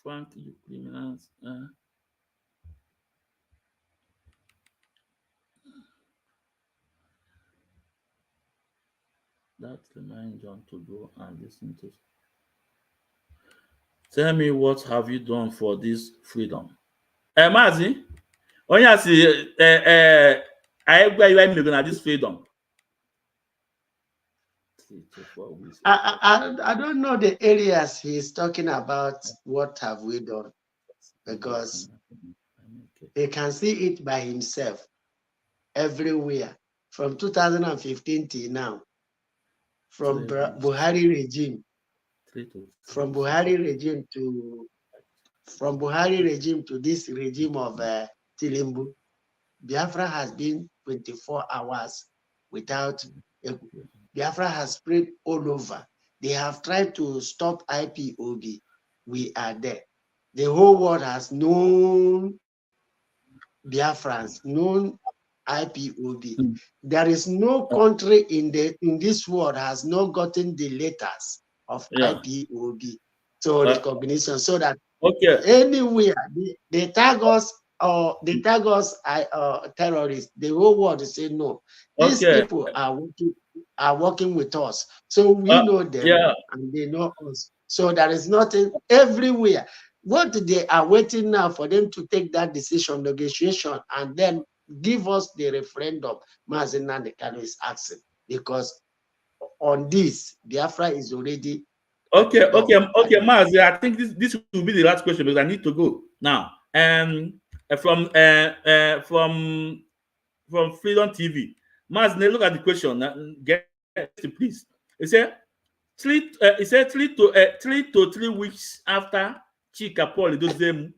Frank, you criminals. That reminds John to go and listen to. Tell me, what have you done for this freedom? Mazi, when you see, I this freedom. I don't know the areas he's talking about. What have we done? Because he can see it by himself everywhere from 2015 till now. From Buhari regime, from Buhari regime to this regime of Tilimbu, Biafra has been 24 hours without. Biafra has spread all over. They have tried to stop IPOB. We are there. The whole world has known Biafrans, known IPOB. There is no country in this world has not gotten the letters of IPOB. So recognition, so that anywhere they tag us or they tag us terrorists, the whole world say no. These people are working with us, so we know them and they know us. So there is nothing everywhere. What they are waiting now for them to take that decision, negotiation, and then give us the referendum. Mazen Nandekano is asking, because on this, Biafra is already. Okay, Mazi, I think this will be the last question because I need to go now. From Freedom TV, Mazi, look at the question. Get it, please. It said 3 to 3 weeks after Chika Paul Dozem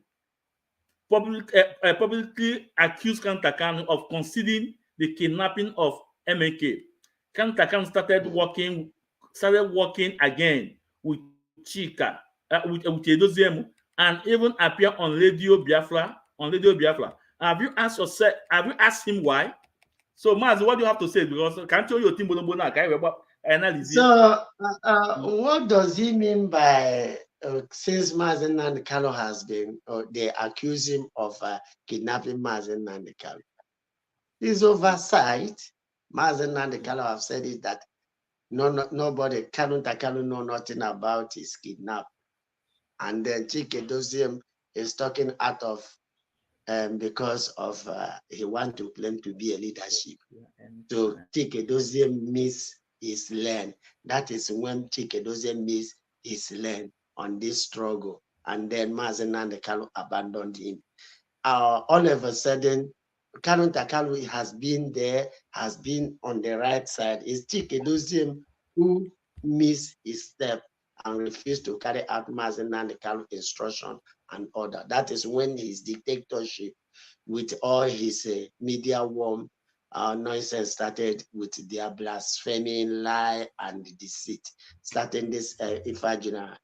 publicly accused Kantakano of conceding the kidnapping of MK. Kantakano started working again with Chika, with Edoziem, and even appear on Radio Biafra. Have you asked him why? So, Maz, what do you have to say? Because can't you team analysis? So, what does he mean by since Mazen Nandekano has been, they accuse him of kidnapping Mazen Nandekano? His oversight. Mazen Nandekano have said it that nobody, Kanu Takano, know nothing about his kidnap. And then Chike Doziem is talking out of because of he want to claim to be a leadership. So Chike Doziem miss his land. That is when Chike Doziem miss his land on this struggle. And then Mazen Nandekano abandoned him. All of a sudden, Kanu Takano has been there, has been on the right side. It's Chike Doziem who missed his step and refused to carry out Mazen Nandekano's instruction and order. That is when his dictatorship, with all his media worm nonsense, started with their blaspheming, lie, and deceit. Starting this Ifagina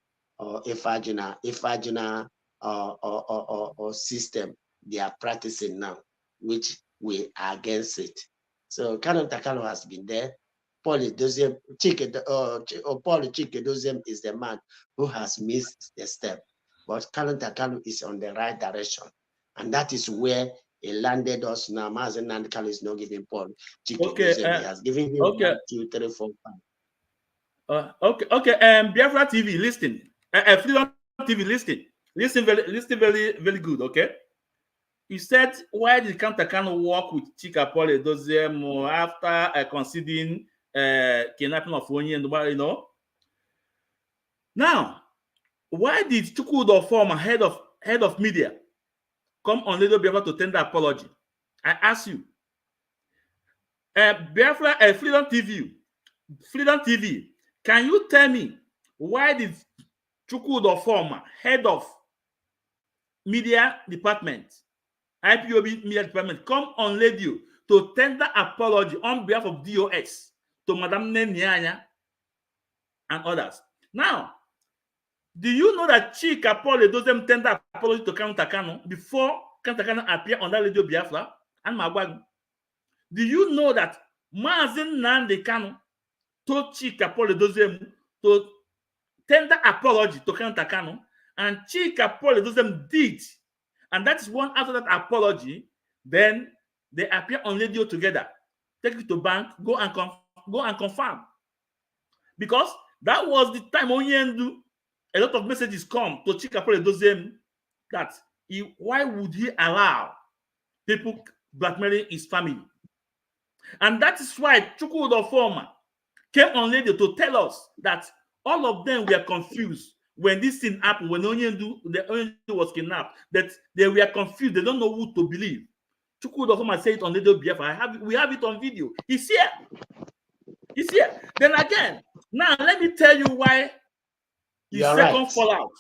system they are practicing now, which we are against it. So Kanu Takano has been there. Paul Chike Doziem is the man who has missed the step. But Kanu Takano is on the right direction. And that is where he landed us now. Mazen Nandekano is not giving Paul Chike Doziem. He has given him 1, 2, 3, 4, 5. Biafra TV, listen. Freedom TV, listen. Listen very, very good, okay? He said, why did Kantakano work with Chika Paul Doziem after conceding kidnapping of Onyi and you know? Now, why did Chukwudo former head of media come on Radio Biafra to tender apology? I ask you. Biafra Freedom TV, Freedom TV, can you tell me why did Chukwudo Former, head of media department, IPOB media department, come on radio to tender apology on behalf of DOS to Madam Nenyanya and others? Now, do you know that Chika Paul does them tender apology to Kanu Takano before Kanu Takano appear on that radio Biafra and Magwagu? Do you know that Mazin Nande Kanu told Chika Paul to tender apology to Kanu Takano, and Chika Paul did, and that is one after that apology, then they appear on radio together, take it to bank, go and confirm, because that was the time Onyendu, a lot of messages come to Chika Paul that why would he allow people blackmailing his family? And that is why Chukwudo Former came on radio to tell us that all of them were confused when this thing happened, when Onyendu was kidnapped, that they were confused. They don't know who to believe. Chukwudo Former said it on radio BF. We have it on video. He's here. He's here. Then again, now let me tell you why the second fallout.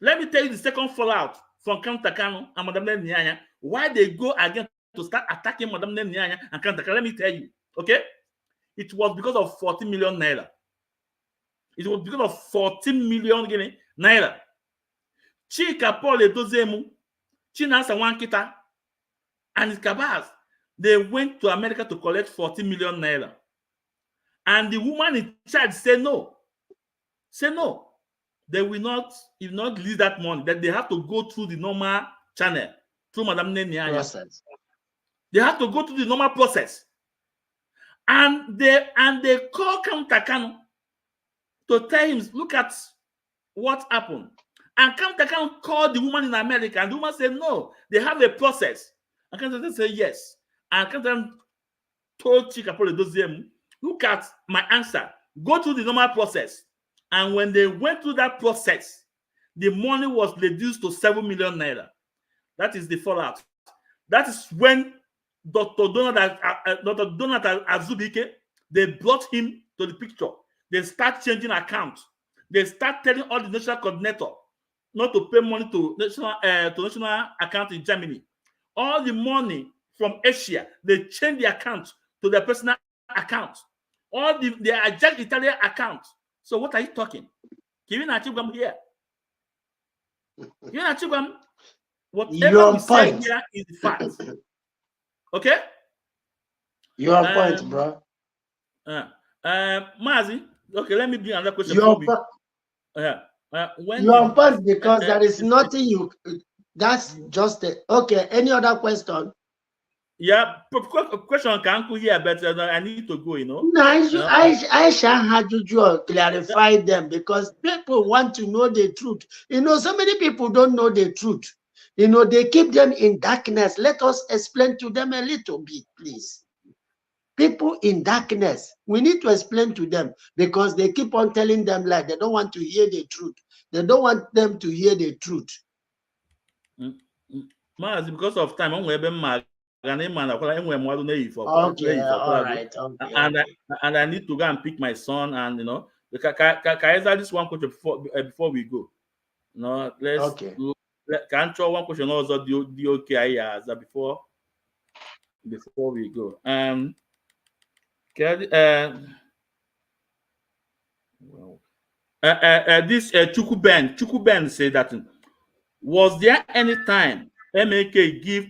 Let me tell you the second fallout from Kanu Takano and Madam Nyanya. Why they go again to start attacking Madam Nyanya and Kanu Takano. Let me tell you, okay? It was because of 40 million naira. It was because of 14 million naira. Chika Paul Edozemu, Chinasa Wankita, and his cabals, they went to America to collect 40 million naira. And the woman in charge said no. Say no. They will not release that money, that they have to go through the normal channel, through Madam Nenyanya. They have to go through the normal process. And they call Kanu Takano to tell him, look at what happened. And Kanu Takano called the woman in America, and the woman said, no, they have a process. And Kanu Takano said, yes. And Kanu Takano told Chika Paul Edoziem, look at my answer. Go through the normal process. And when they went through that process, the money was reduced to 7 million naira. That is the fallout. That is when Dr. Donald Azubike, they brought him to the picture. They start changing accounts. They start telling all the national coordinator not to pay money to national account in Germany. All the money from Asia, they change the account to their personal account. All they adjust Italian account. So what are you talking? Kevin Achibam here. Kevin Achibam, whatever we say here is the fact. Okay? Your point, bro. Mazi, okay, let me bring another question. Your point, because there is nothing you. That's just it. Okay. Any other question? Yeah, question can come here, but I need to go. No, I shall have to clarify them, because people want to know the truth. So many people don't know the truth. They keep them in darkness. Let us explain to them a little bit, please. People in darkness, we need to explain to them, because they keep on telling them like they don't want to hear the truth. They don't want them to hear the truth. Because of time, I'm okay, all right. Okay. And I need to go and pick my son, and can I this one question before we go? No, let's okay. Can I throw one question also the okay as before we go? This Chukwuben said that, was there any time MAK give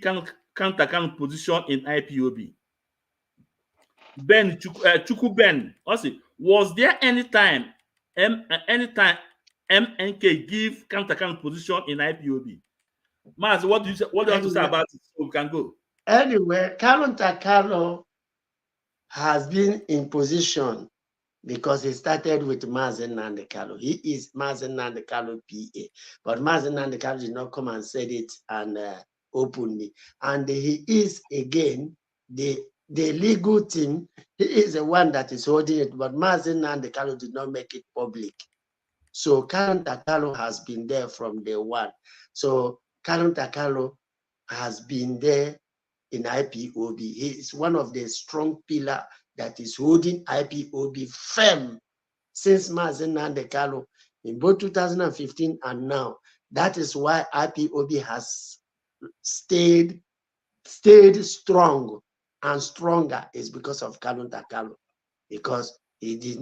counter position in IPOB? Chukwuben also, was there any time MNK give counter position in IPOB? Maz, what do you have to say about it? So we can go. Anyway, Takano has been in position because he started with Mazen Nandekalo. He is Mazen Nandekalo PA, but Mazen Nandekalo did not come and said it and openly. And he is again the legal team. He is the one that is holding it, but Mazen Nandekalo did not make it public. So Takalo has been there from day one. So Takalo has been there in IPOB. He is one of the strong pillar that is holding IPOB firm since Mazen Nandekalo in both 2015 and now. That is why IPOB has stayed strong and stronger, is because of Kalun Takalo, because he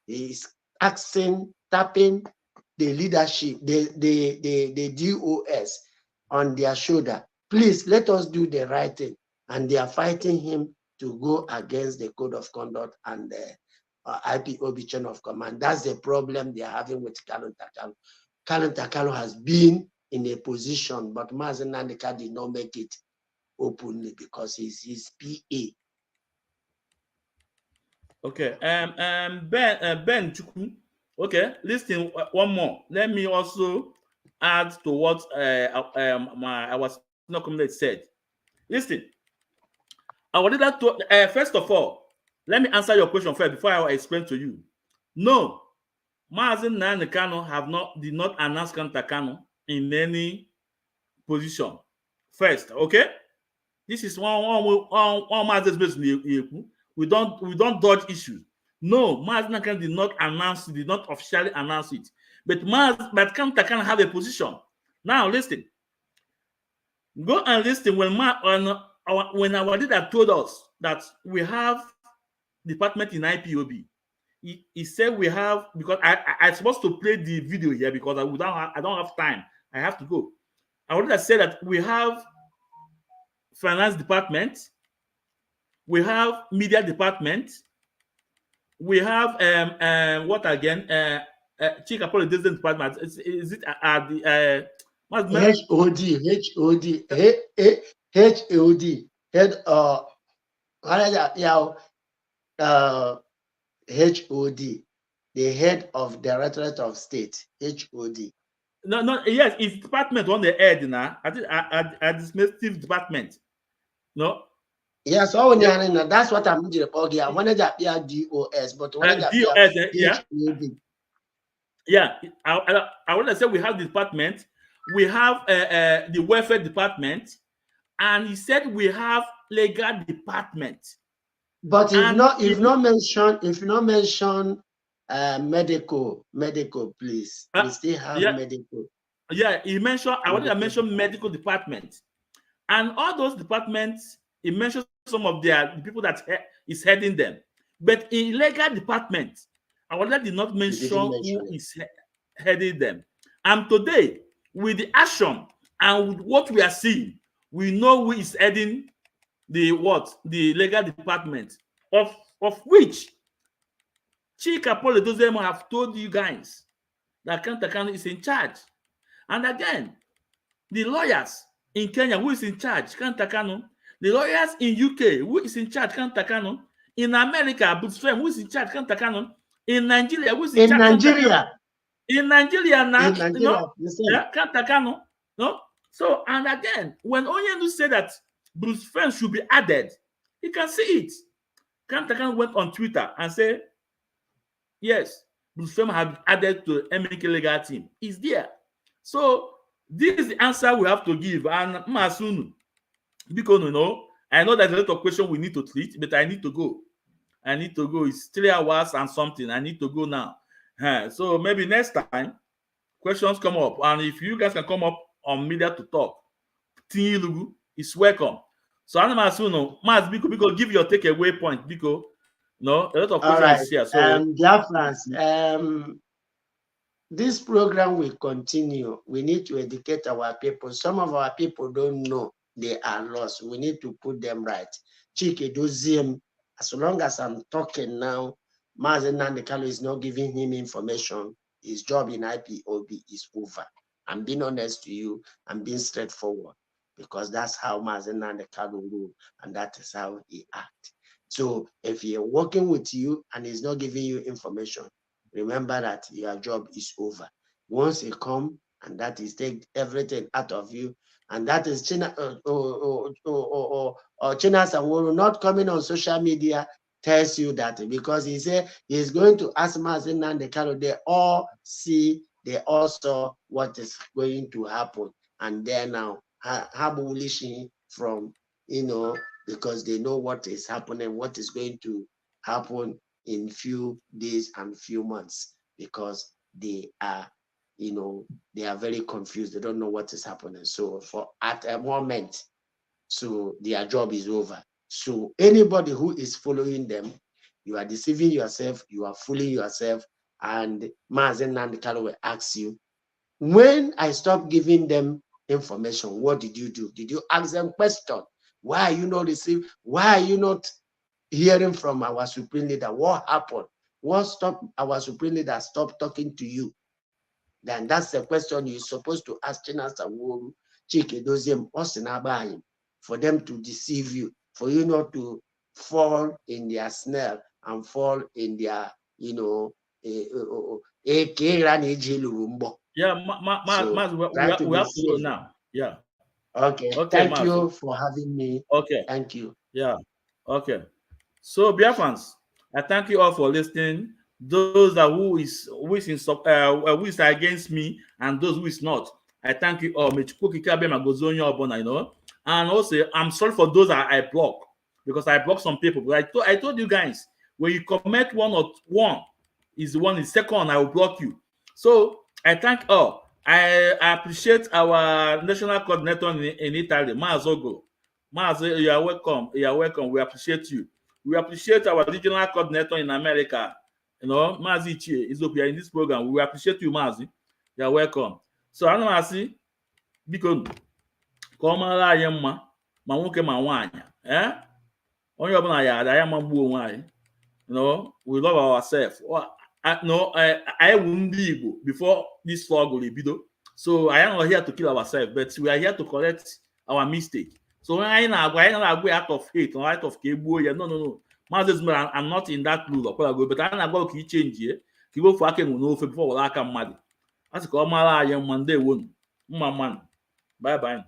is tapping the leadership, the DOS on their shoulder. Please let us do the right thing. And they are fighting him to go against the code of conduct and the IPOB chain of command. That's the problem they are having with Kalun Takalo. Kalun Takalo has been in a position, but Mazen Nandeka did not make it openly because he's his PA. Okay. Ben Chukwu. Okay. Listen, one more. Let me also add to what our senior community said. Listen, I wanted that to first of all, let me answer your question first before I explain to you. No, Mazen Nandekano did not announce Kantakano in any position. First, okay. This is one Mazen's business. We don't dodge issues. No, Mazen did not officially announce it. But Kantakano have a position. Now listen. Go and listen when our leader told us that we have department in IPOB. He said we have, because I'm supposed to play the video here because I don't have time. I have to go. I already said that we have finance department, we have media department, we have what again? Chief Apology department. Is it the HOD, head HOD, the head of Directorate of State, HOD. No, yes, it's department on the head now. I think administrative department. No. Yes, that's what I'm doing. Okay, I wanted to appear DOS, but when I DOS, yeah. Yeah, I want to say we have the department, we have the welfare department, and he said we have legal department. But if not mention medical, please. We still have medical. Yeah, he mentioned. I wanted to mention medical department, and all those departments. He mentioned some of the people that is heading them, but in legal department, I wanted to not mention who is heading them. And today, with the action and with what we are seeing, we know who is heading the legal department, of which Chika Poledozemo have told you guys that Kantakano is in charge. And again, the lawyers in Kenya, who is in charge? Kantakano. The lawyers in UK, who is in charge? Kantakano. In America, Butzfem, who is in charge? Kantakano. In Nigeria, who is in charge? Nigeria. In Nigeria now, Kantakano. No. So, and again, when Onyenu said that Bruce Fem should be added, you can see it. Kantakano went on Twitter and said, yes, Bruce Fem have been added to MK legal team. It's there. So, this is the answer we have to give. And Masunu, because I know there's a lot of questions we need to treat, but I need to go. It's 3 hours and something. I need to go now. So maybe next time questions come up, and if you guys can come up on media to talk, Tilugu is welcome. So I'm assuming, Mas Biko, give your takeaway point, Biko. No, a lot of questions here. So dear friends, this program will continue. We need to educate our people. Some of our people don't know they are lost. We need to put them right. Chike Doziem, as long as I'm talking now, Mazen Nandekalo is not giving him information. His job in IPOB is over. I'm being honest to you. I'm being straightforward because that's how Mazen Nandekalo rule, and that is how he acts. So if he is working with you and he's not giving you information, remember that your job is over. Once he come and that is take everything out of you, and that is China Saworo not coming on social media tells you that, because he said he's going to ask Mazen Nandekalo. They all saw what is going to happen, and they're now bullish from because they know what is happening, what is going to happen in few days and few months, because they are, they are very confused. They don't know what is happening. So at a moment, so their job is over. So anybody who is following them, you are deceiving yourself, you are fooling yourself. And Mazen Nandikalo will ask you, when I stopped giving them information, what did you do? Did you ask them question? Why are you not receiving? Why are you not hearing from our supreme leader? What happened? What stopped our supreme leader stop talking to you? Then that's the question you're supposed to ask Chinasa Chike Doziem Osinabayim, for them to deceive you, for you not to fall in their snare and fall in their, Yeah, try to we be have to go safe. now. Yeah. Okay. Thank you for having me. Okay. Thank you. Yeah. Okay. So, Biafrans, I thank you all for listening. Those that who is against me and those who is not, I thank you all. And also, I'm sorry for those that I block, because I block some people. But I told you guys, when you comment one is the one, the second I will block you. So I thank all. I appreciate our national coordinator in Italy, Mazogo. Maz, you are welcome. You are welcome. We appreciate you. We appreciate our regional coordinator in America. Mazi Ichie is up here in this program. We appreciate you, Mazi. You are welcome. So, I know I see, because come on, ma nwoke ma nwanyị. Onye ọbụla ya ada ya ma gbuo onwe anyị. We love ourselves. I wu ndị Igbo before this struggle ebido. So I am not here to kill ourselves, but we are here to correct our mistake. So when I na-agwa out of hate or out of kegbuo ya, no. I'm not in that rule, but I na-agwa ka I change here. Ka Igbo fụ aka enwe n'ofe before were aka mmadụ. A sị ka ọ mara anyị mma, ndewo, mma mmanụ. Bye bye.